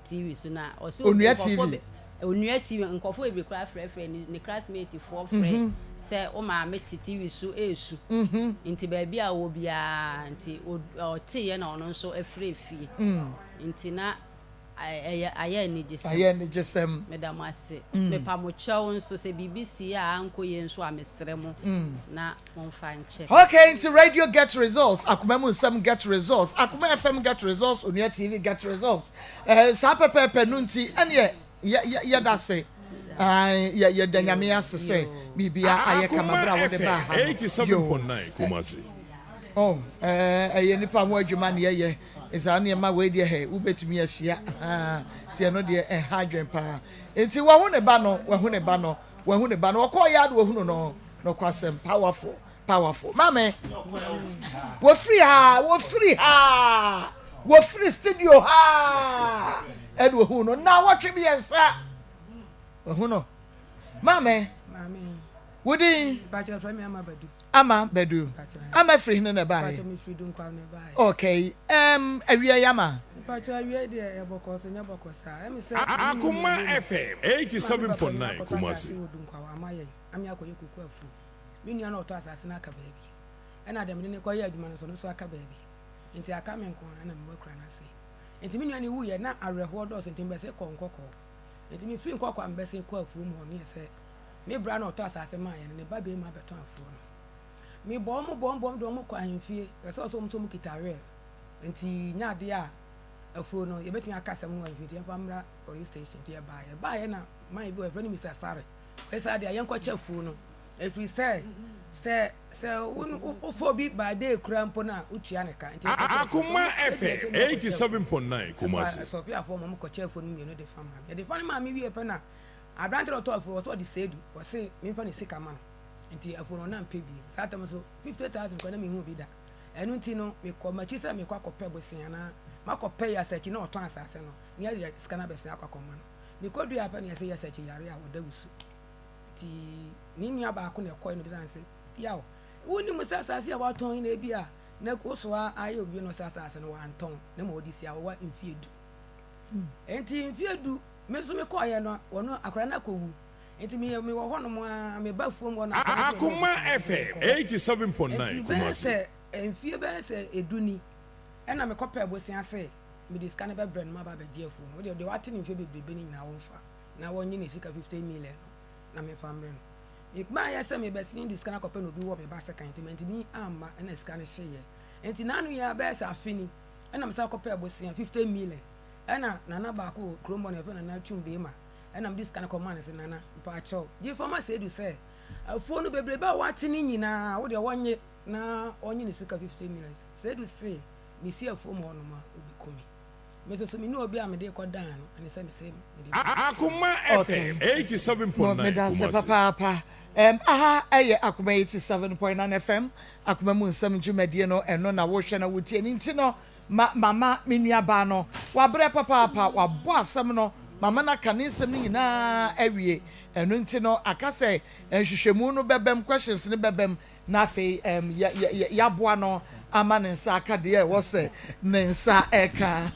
TV so na o so Onua TV. Onua TV nkofo e be kra frɛ ni classmate for frɛ se o ma me TV so esu nti ba bia wo bia nti o te ye na ono nso afrɛ fie nti na aya ni jesem medam ase me pa mo chawo nso se BBC a anko ye nso amesrɛ mo na monfa nche. Okay, nti radio get results, Akoma mu nsam get results, Akoma FM get results, Onua TV get results. Sa pepe no nti ene ya da se ya danyame asese bibia aye kamabra wo de ba ha 87.9 Kumasi. Oh aye nipa ho adwuma ne ye isa ne ma we de he wo betumi ahia tie no de ha adwen pa enti wo hu ne ba no ko ya do wo hu no kwasem powerful mame wo free studio ha Edwo hu no na watwe bi ensa hu no mame wodi bacha from ama badu ama free ne ba bacha me free dun kwa ne ba okay awia yama bacha awia de e bokoso nya bokosa em say Akoma FM 87.9 Kumasi dun kwa amaye ami akoye kuku afu mi nua na oto asase na aka baabi ena dem ne koye adwuma no so aka baabi nti aka me nko na me kra na se enti mi nua ne wu ye na areho do so ntimbe se konkoko enti mi free nkokwa mbese ko afu mu ho ne se me bra na oto asase ma ye ne ba be ma beto afu no mi bom do mo kwa ahemfie so mo kitare enti nya de a afu no ye betimi aka sem no ahemfie ye pamra police station tie ba ye na man bi we friend Mr. Sare we say de ye nko cha afu no every say ufo bi ba de krampo na utua ne ka enti Akoma FM 87.9 Kumasi so pia for mo ko cha afu no mi no de fama ye de fama ma mi wi e pe na abrante to afu so de sedu wo say mi fa ne sika ma nti afuno na mpe bi satam so 50,000 kwa na me hu bi da enu nti no me ko ma chisa me kwa kopɛ bosia na makɔpɛ ya sachi na ɔtɔn asase no ne ya scanner besia akɔkɔma no me ko dua pa ne ya say sachi yare a woda wusu ti ni nua ba ko ne kɔ no bi san se yawo woni mu asase a watɔn na bi a na ko so a aye obi no asase no wa antɔn na ma odi sia wa mfiedu enti mfiedu me so me kɔ ye no wono akora na kɔwu enti me wo hono mo me ba fuom wona Akoma FM 87.9 Kumasi enfie be se eduni ena me kopɛ bosia se me diska ne be brand ma ba be die fuom wo de wate ne mfie bebrebe ni na wo mfa na wonye ne sika 50 million na me famre no ikma ya se me be sin diska na kopɛ no bi wo me ba second enti mi amma ena diska ne hyeye enti nanu ya be se afini ena me sa kopɛ bosia 50 million ena nana ba ko krombo na fe na twum be ma enam this kind of command say nana pa cho di farmer say do say afuo no bebrebe a wate ni nyina wo de wonye na onye ne sika 50 million say do say me see afuo mo no ma obi komi me so me no obi a me dey ko dan no and say me say Akoma FM 87.9 me da se papa Akoma 87.9 FM Akoma mu nsam dwumadie no eno na wo hwe na wo tie ni nti no mama me nua ba no wa bre papa wa bo asem no mama na kanisem ni na awie eno nti no akase nhwehwemu no bebem questions ni bebem na fe ya boa no ama ne nsa aka de e wo se ne nsa eka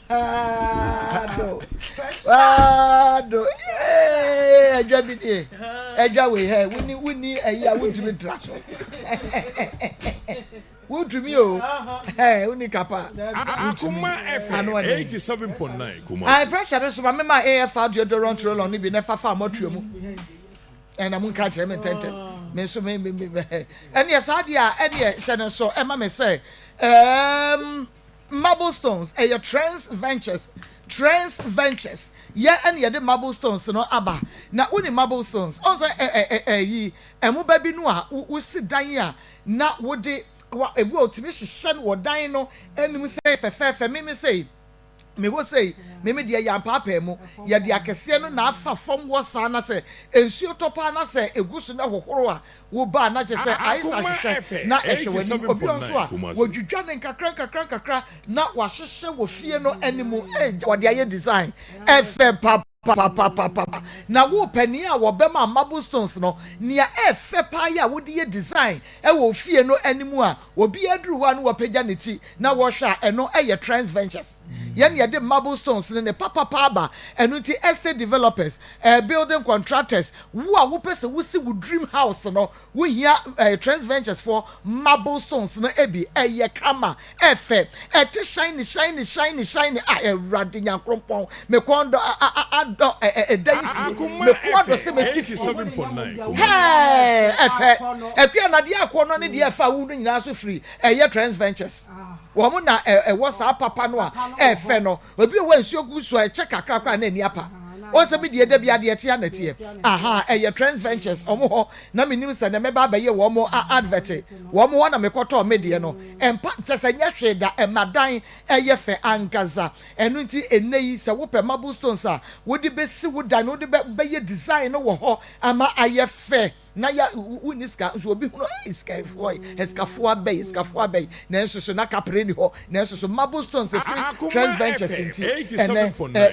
do eja bi ni eja we he wini eya wudumi tra so wudumi o uni kapa Akoma FM 87.9 Kumasi I pressure so me ma AF deodorant roll on bi na fafa amotuo mu and I'm catch him intended. Me so me and yes, idea, and yes, and so Emma me say, marble stones, your trans ventures, yeah, and yeah, the marble stones, no abba. Now, only marble stones, also, and who baby noa, who sit down here, not would they, what a word to Mrs. Shen or Dino, and me say, for me say. Me go say me dia ya papa mu ya dia kese no na afa fom wosa na se ensuo topa na se egusu na hohoro a wo ba na je se aisa hwehwe na ehwewani obi onso a wodwudwa ne kakra na wahyehyɛ wo fie no animu wo dia ye design efe papa na wo pani a wo be ma marble stones no nia efe pa ya wo die design e wo fie no animu a obi aduru wa no wo pagya ne ti na wo hwa eno eye trans ventures yen ye de marble stones ne papa ba eno ti estate developers building contractors wo a wo pese wo si wo dream house no wo hia trans ventures for marble stones no ebi eye kama efe ete shine a erade nyankrompon me kondo daisy me kwado se me sifi 87.9 hey efe epia na dia akwo ne dia fa wu no nyina so free eye trans ventures wo mo na wo sa papa no a efe no obi wo nsuo gu so e che kakra na ani apa o se me die da bia de tie na tie eye trans ventures omo ho na menim se na me ba ba ye wo mo advert wo mo na me koto me de no empa tese nya hwe da emadan eye fe angaza enu nti enei se wo pe marble stones a wo di be si wo dan wo di be ye design no wo ho ama aye fe na ya uniska so obi hu no iska fo abey na enso na kapre ni ho na enso marble stones e free trans ventures nti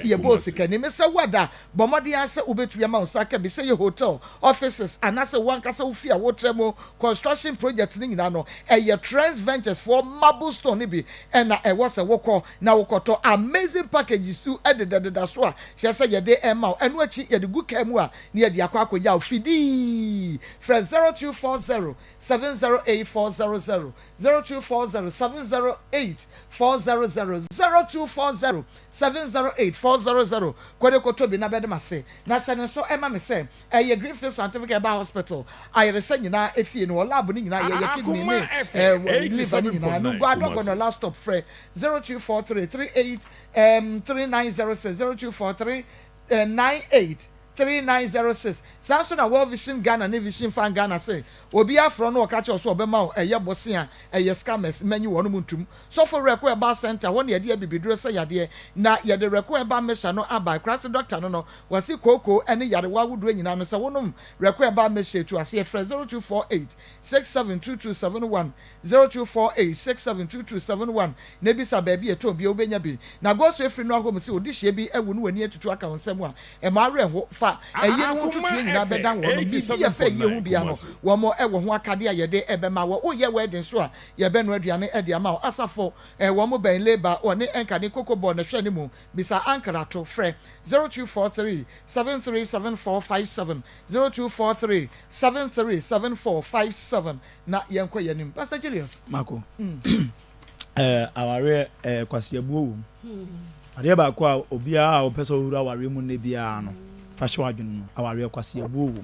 ye boss kani me se wada bomode ase obetua ma usaka be say hotel offices anase wankasa ofia wotremo construction project ni nyina no ye trans ventures for marble stone bi na was a woko na wokoto amazing packages to edededa so a she say ye de ema enu achi ye de guka mu a na ye de akwakoja ofidi Friend 0240 708 400 0240 708 400 0240 708 400 kwede koto bi na bede mase na hyene so ema me se ye Greenfield Scientific Herbal Hospital ayere se nyina efie no lab ni nyina ye kidney ni liver ni nyina no gwa dogo no last stop frɛ 0243 38 3906 0243 98 3906 Samson na World Vision Ghana ne Vision Fan Ghana say obi afro no ka che so obema eye bose a eye scammers manyi wono muntum so for record bar center won ye de bibiduro say yade na ye de record bar mesha no aba class doctor no wasi koko ene yade wa wudu nyina no say wonom record bar mesha tu ase frɛ 0248 672271 0248 672271 na bisa ba bi eto bi obenya bi na go so efri no ahom say odi hye bi ewu no wani atutu aka wonsam a e ma reho fa eyi no tutu nyina bedan wo no bi ye fa ye hu bia no wo mo e wo ho akade a ye de ebema wo ye wedding so a ye be no aduane e de ama asafo wo mo ben labor one enkade kokobɔ na hwɛ ne mu bisa ankara to frɛ 0243 737457 0243 737457 na yenko yenim Pastor Julius Mako aware kwasiabu wo ade ba ko a obia a opesa ohuru aware mu ne bia no fa hwe adwene no aware kwasiabu wo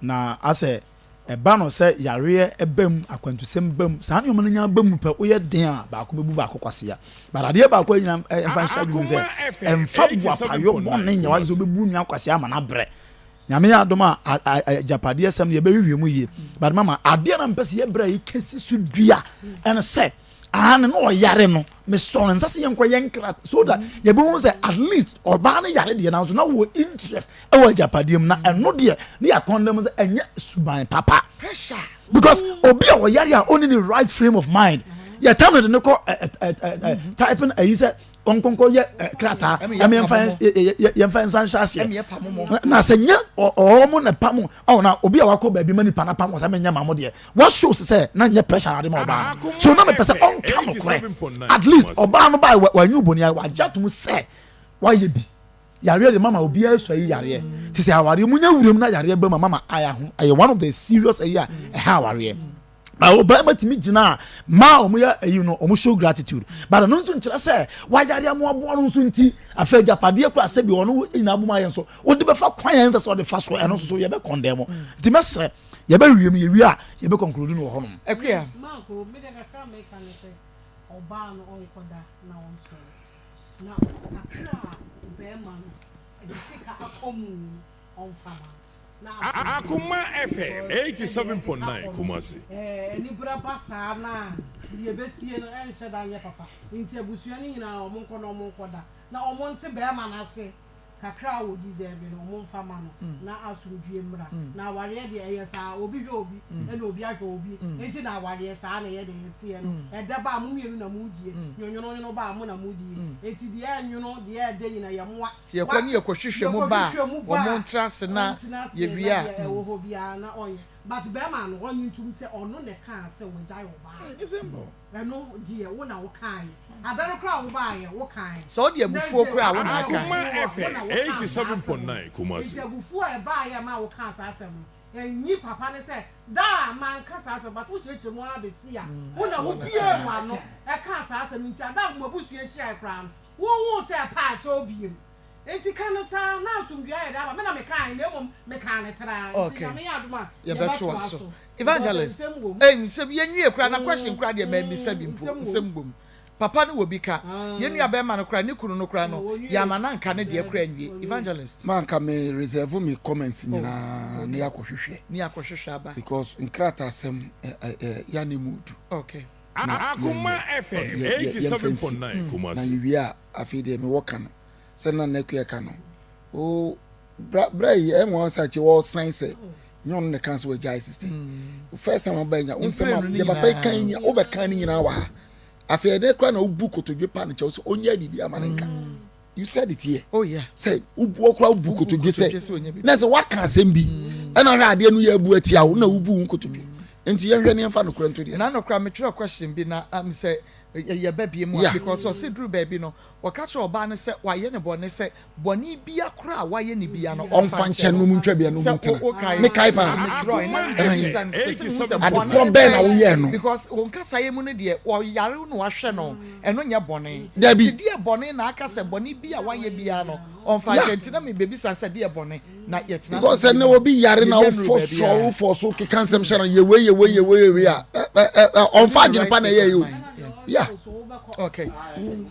na ase eba no se yare ebam akwantusem bam saa ne omanya bam pe oye den a ba ko bebu ba kwasia ba ade ba ko nyina fa hwe adwene se emfa bua payo bon ne nya wa zo bebu nwa kwasia ama na bre nyame ya adoma japade asem ne be hwehwe mu yie but mama ade na mpese ye bra yi kesi su dua ene se no yare no me son nsa se yenko yenkra so that ye be won say at least oba no yare de na so na wo interest e wo japadiem na eno de ne ya condemn say enye suban papa pressure because obi o yare a only the right frame of mind ya time de ne ko typing a say onkonko ye krata yemfa nsanhase na senye o mo na pam o na obi a wako ba bi mani pana pam o sa menya mamo de what shows say na nye pressure ade ma oba so na me pese on come at least oba no ba wa nyu boni wa jatum say wa ye bi yare de mama obi a so yi yare ti say aware munya wuram na yare ba mama aya ho aye one of the serious aya ha aware Obama timi gina ma omuya you know omu show gratitude but no nso nkyerɛ sɛ wayare amu abo no nso nti afa japade kura sɛ bi ono ina abu ma yɛn so odi be fa kwan yɛn sɛ so de fa so ɛno so ye be condemn nti mesrɛ ye be wiem ye wi a ye be conclude no ho no akua ma ko me de ka me kan sɛ oba no onkoda na onso na akra be ma no e sika akomu onfama Akoma FM 87.9 Kumasi. Ni bura pasa na ye besie no enhye da nye papa. Nti abusua ni nyina o monko no monko da. Na o monte be ma na se kakra wo deserve no mo mfa ma no na asudue mra. Na aware de eyesa obi hwe obi e na obi ahwe obi. Nti na aware sa na ye de tie no. E da ba mu mienu na mu die. Nyonyono no ba mu na mu die. Nti de enyono de e de nyina ye moa. Ye kwani ye kohwehwe mu ba. O mo ntrase na ye bia. Wo bia na oye. But be ma no onyi ntum se ono ne ka se wo jai oba. Example. Eno die wo na wo kan. Adaro kra wo ba ye wo kan. So de abufuo kra wo na kan. Akoma FM 87.9 Kumasi. Di abufuo e ba ye ma wo kan sa asem. Enyi papa ne se da man ka sa asem but wo chirechire mu abesi a. Wo na wo bia mu ano e ka sa asem nti ada mo abusu e hia kra. Wo se pa cha obiem. Enti kana sa na asumdua ye da ba me na me kan na emom me kan ne tra enti na me ya aduma ye beto aso evangelist nsem ye nwie kra na question kra de ma bisa bi mpo nsem bom papa no obi ka ye nua be ma no kra ne kunu no kra no ya ma na nka ne de kra nwie evangelist man ka me reserve me comments nyina ne yakohwehwe aba because nkrata asem ya ne mood okay Akoma FM 87.9 Kumasi na yiwia afide me woka no sena na kuya kano o brai e won sa che wo science nyon ne kan so jai system first time ba nya unsema de papa kan ni o be kan ni nyina wa afi de kwa na ubu kotodwe pa na che so onya bibi amanenka you said it here oh yeah say ubu okra ubu kotodwe say na say wa kan asem bi e na hwe ade no ya abu atia wo na ubu kotodwe enti ye hwe ne mfa no kura ntodi na no kura me try question bi na am say ye baby mu because so say drew baby no waka cho oba ne say waye ne bone say boni bia kra waye ne bia no onfa nche no mu ntwa bia no mu ntena me kai pa ade ko be na wo ye no because won kasa ye mu ne de wo yare no wahwe no eno nya bone ti de bone na aka say boni bia waye bia no onfa nche ntina me baby san say de bone na ye tena because ne wo bi yare na wo for so ke kansem share ye we a onfa gine pa na ye yo yeah okay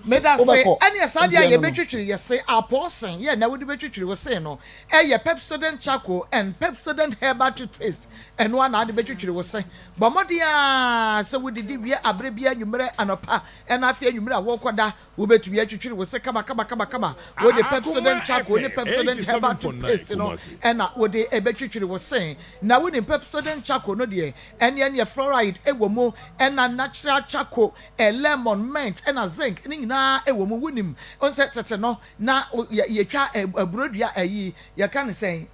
me that say any sadia ye betwitwiri ye say apostle ye na we betwitwiri we say no ye Pepsodent charcoal and Pepsodent herbal toothpaste and one na de betwitwiri we say but modia say we didi wie abre bia nwumere anopa and afia nwumere wo koda we betwiri atwitwiri we say kama we de Pepsodent charcoal de Pepsodent herbal toothpaste no and na we de betwitwiri we say na we de Pepsodent charcoal no de and ye fluoride ewo mo and na natural charcoal lemon mint and a zinc ni na e wo mu wunim on se tete no na ye twa abrodua ayi ye kan say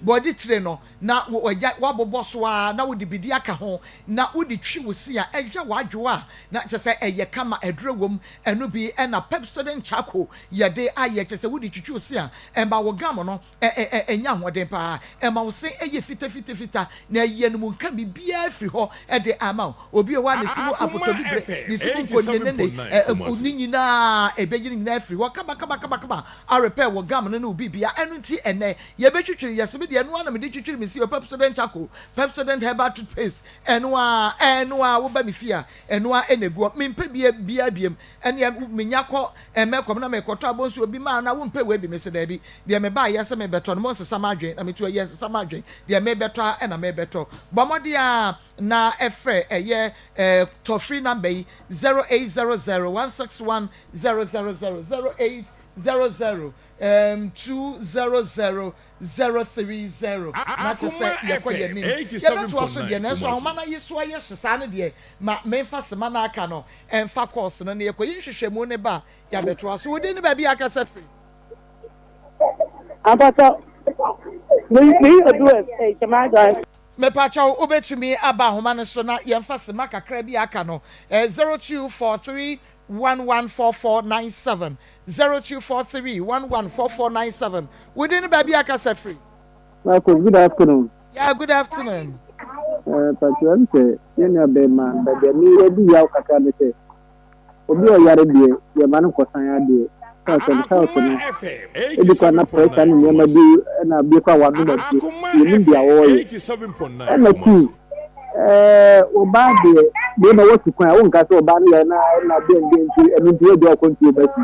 body tire no na wabobɔ so a na wodi bidi aka ho na wodi twi wosi a eja wadwo a na kyese eye kama edro wom eno bi na Pepsodent charcoal ye de aye kyese wodi twitwi wosi a emba wo gam no enya hoden pa emma wo se eye fita na ye no mu nka bibia afri ho de ama obi wa ne simu apotobi bre ne simu ko ne nyina ebegini nyina afri ho kaba a repair wo gam no na obi bia eno nti ene ye be twitwiri ye se me de eno na me de twitwiri me si o Pepsodent Charcoal, Pepsodent herbal toothpaste eno a wo ba me fia eno a enegu me mpe bia biem ene me nyakọ emekom na me koto abonsu obi ma na wo mpe we bi me se da bi de me ba ye se me beto no mo sesa madwen na me tu ye sesa madwen de me beto na me beto bomode a na efre eye toll-free number 0800 161 000 200 030 na che se ye koye nim ye beto aso de na so ahoma na yeso aye hisa ne de ma memfa sema na aka no emfa course no ne ye koye hwehwemu ne ba ya beto aso wodi ne ba bi aka se free abata me address chamaga me pacha obetumi aba ahoma ne so na yemfa sema kakra bi aka no 0243 114497 0243 114497 within baby akasa free. Marcos, good afternoon. Yeah, good afternoon. Patrick, you know, Bema, but the new idea of Kakame. Obi o yare die, ye manu kosan ya die. So ebi kwa na pressure ni nyema bi na bi kwa wadu ba ti. Ye ni dia wo ye. 87.9. Na ku oba de na wo tukwan wo nka so oba na na bi nti enu die do akonti ba ti.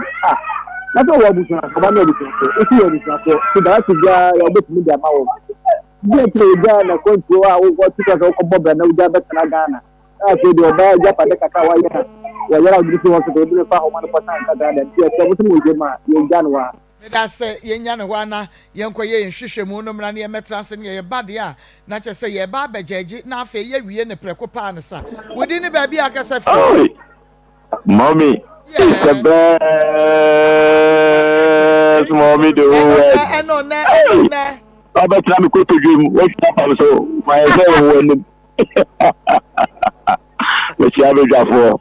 Na so wo busu na oba na busu so. Eti wo busu so da ti ja ya obetumi dia ma wo. Bi ti ja na konti wa wo ti ka so ko boba na uja ba kana Ghana. So de oba ja pa de kaka wa ya. Yara busu wo so de fa ho man ko san ka da ti e so mo je ma ye January. That's ye nyane ho ana ye nkoye nhwehwemu no mra ne ye metrase ne ye bade a na che se ye ba bajaji na afa ye wie ne preko pa ne sa wodi ne ba bi akasa fi mommy it's the best mommy the word eno ne abetra me ko to dream what happen so my say won we see abeja for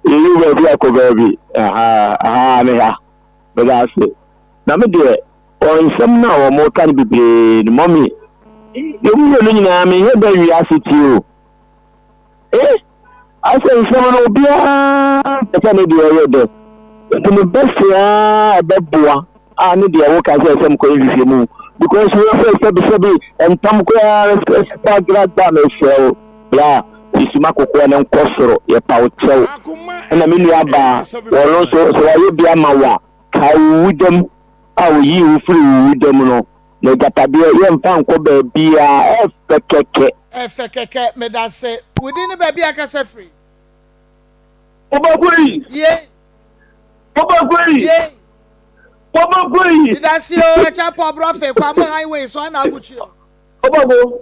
you will be a baby. But I say, now, my dear, or in some now or more can be paid, mommy. You mean I mean, here we ask it you. Eh? I say, someone will be a family already. The best, a bad boy. I need the work as some crazy move because we are first and some start grad damage. So, yeah. Isimako kwa na nkosoro ye pauchew na minu aba wono so ayo bia mawa kawudem awo yi ufri wudem no na gatade ye mfa nko ba bia efekeke me da se within ba bia ka se free obagui ye da se o cha po brofe kwa mo highway so na abuchi obago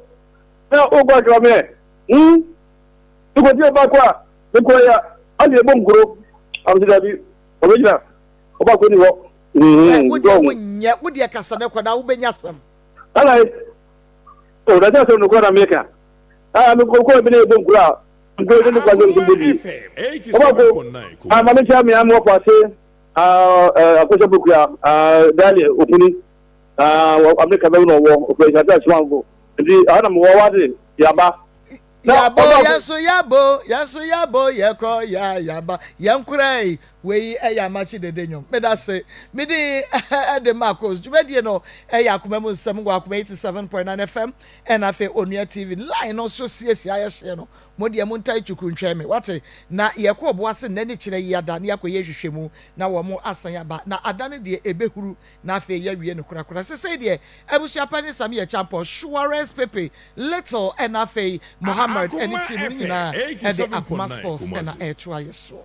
na ogwa me Tuko dia bakwa nko ya ali ebo ngoro amzidabi obejina obako ni wo wo dia kasa ne kwada wo benya sam ala o da ja so no kwada meka me ko bi ne ebo ngoro ngoro ni kwa zo bi obako amane cha mi amu kwa se akoso buku ya dali opuni ameka be no wo opesa ta swango ndi ana mo wade yaba Yabo yaso yeko ya yaba yankurai we machi de denyom me da say me di de Maa Akos jubedie no Akoma mu nsem gwa Akoma 87.9 FM and afa Onua TV line no so siesia ya hye no modie mu ntai chukuntwe me wate na yeko oboase na ni kire yada na yakoye hwehwemu na wo mu asan yaba na adane de ebehuru na afa ya wie ne kurakura sese de abusua pani sami ya champo Suarez Pepe Little and afa Muhammad and team ni na e de Akoma Sports na etwa yeso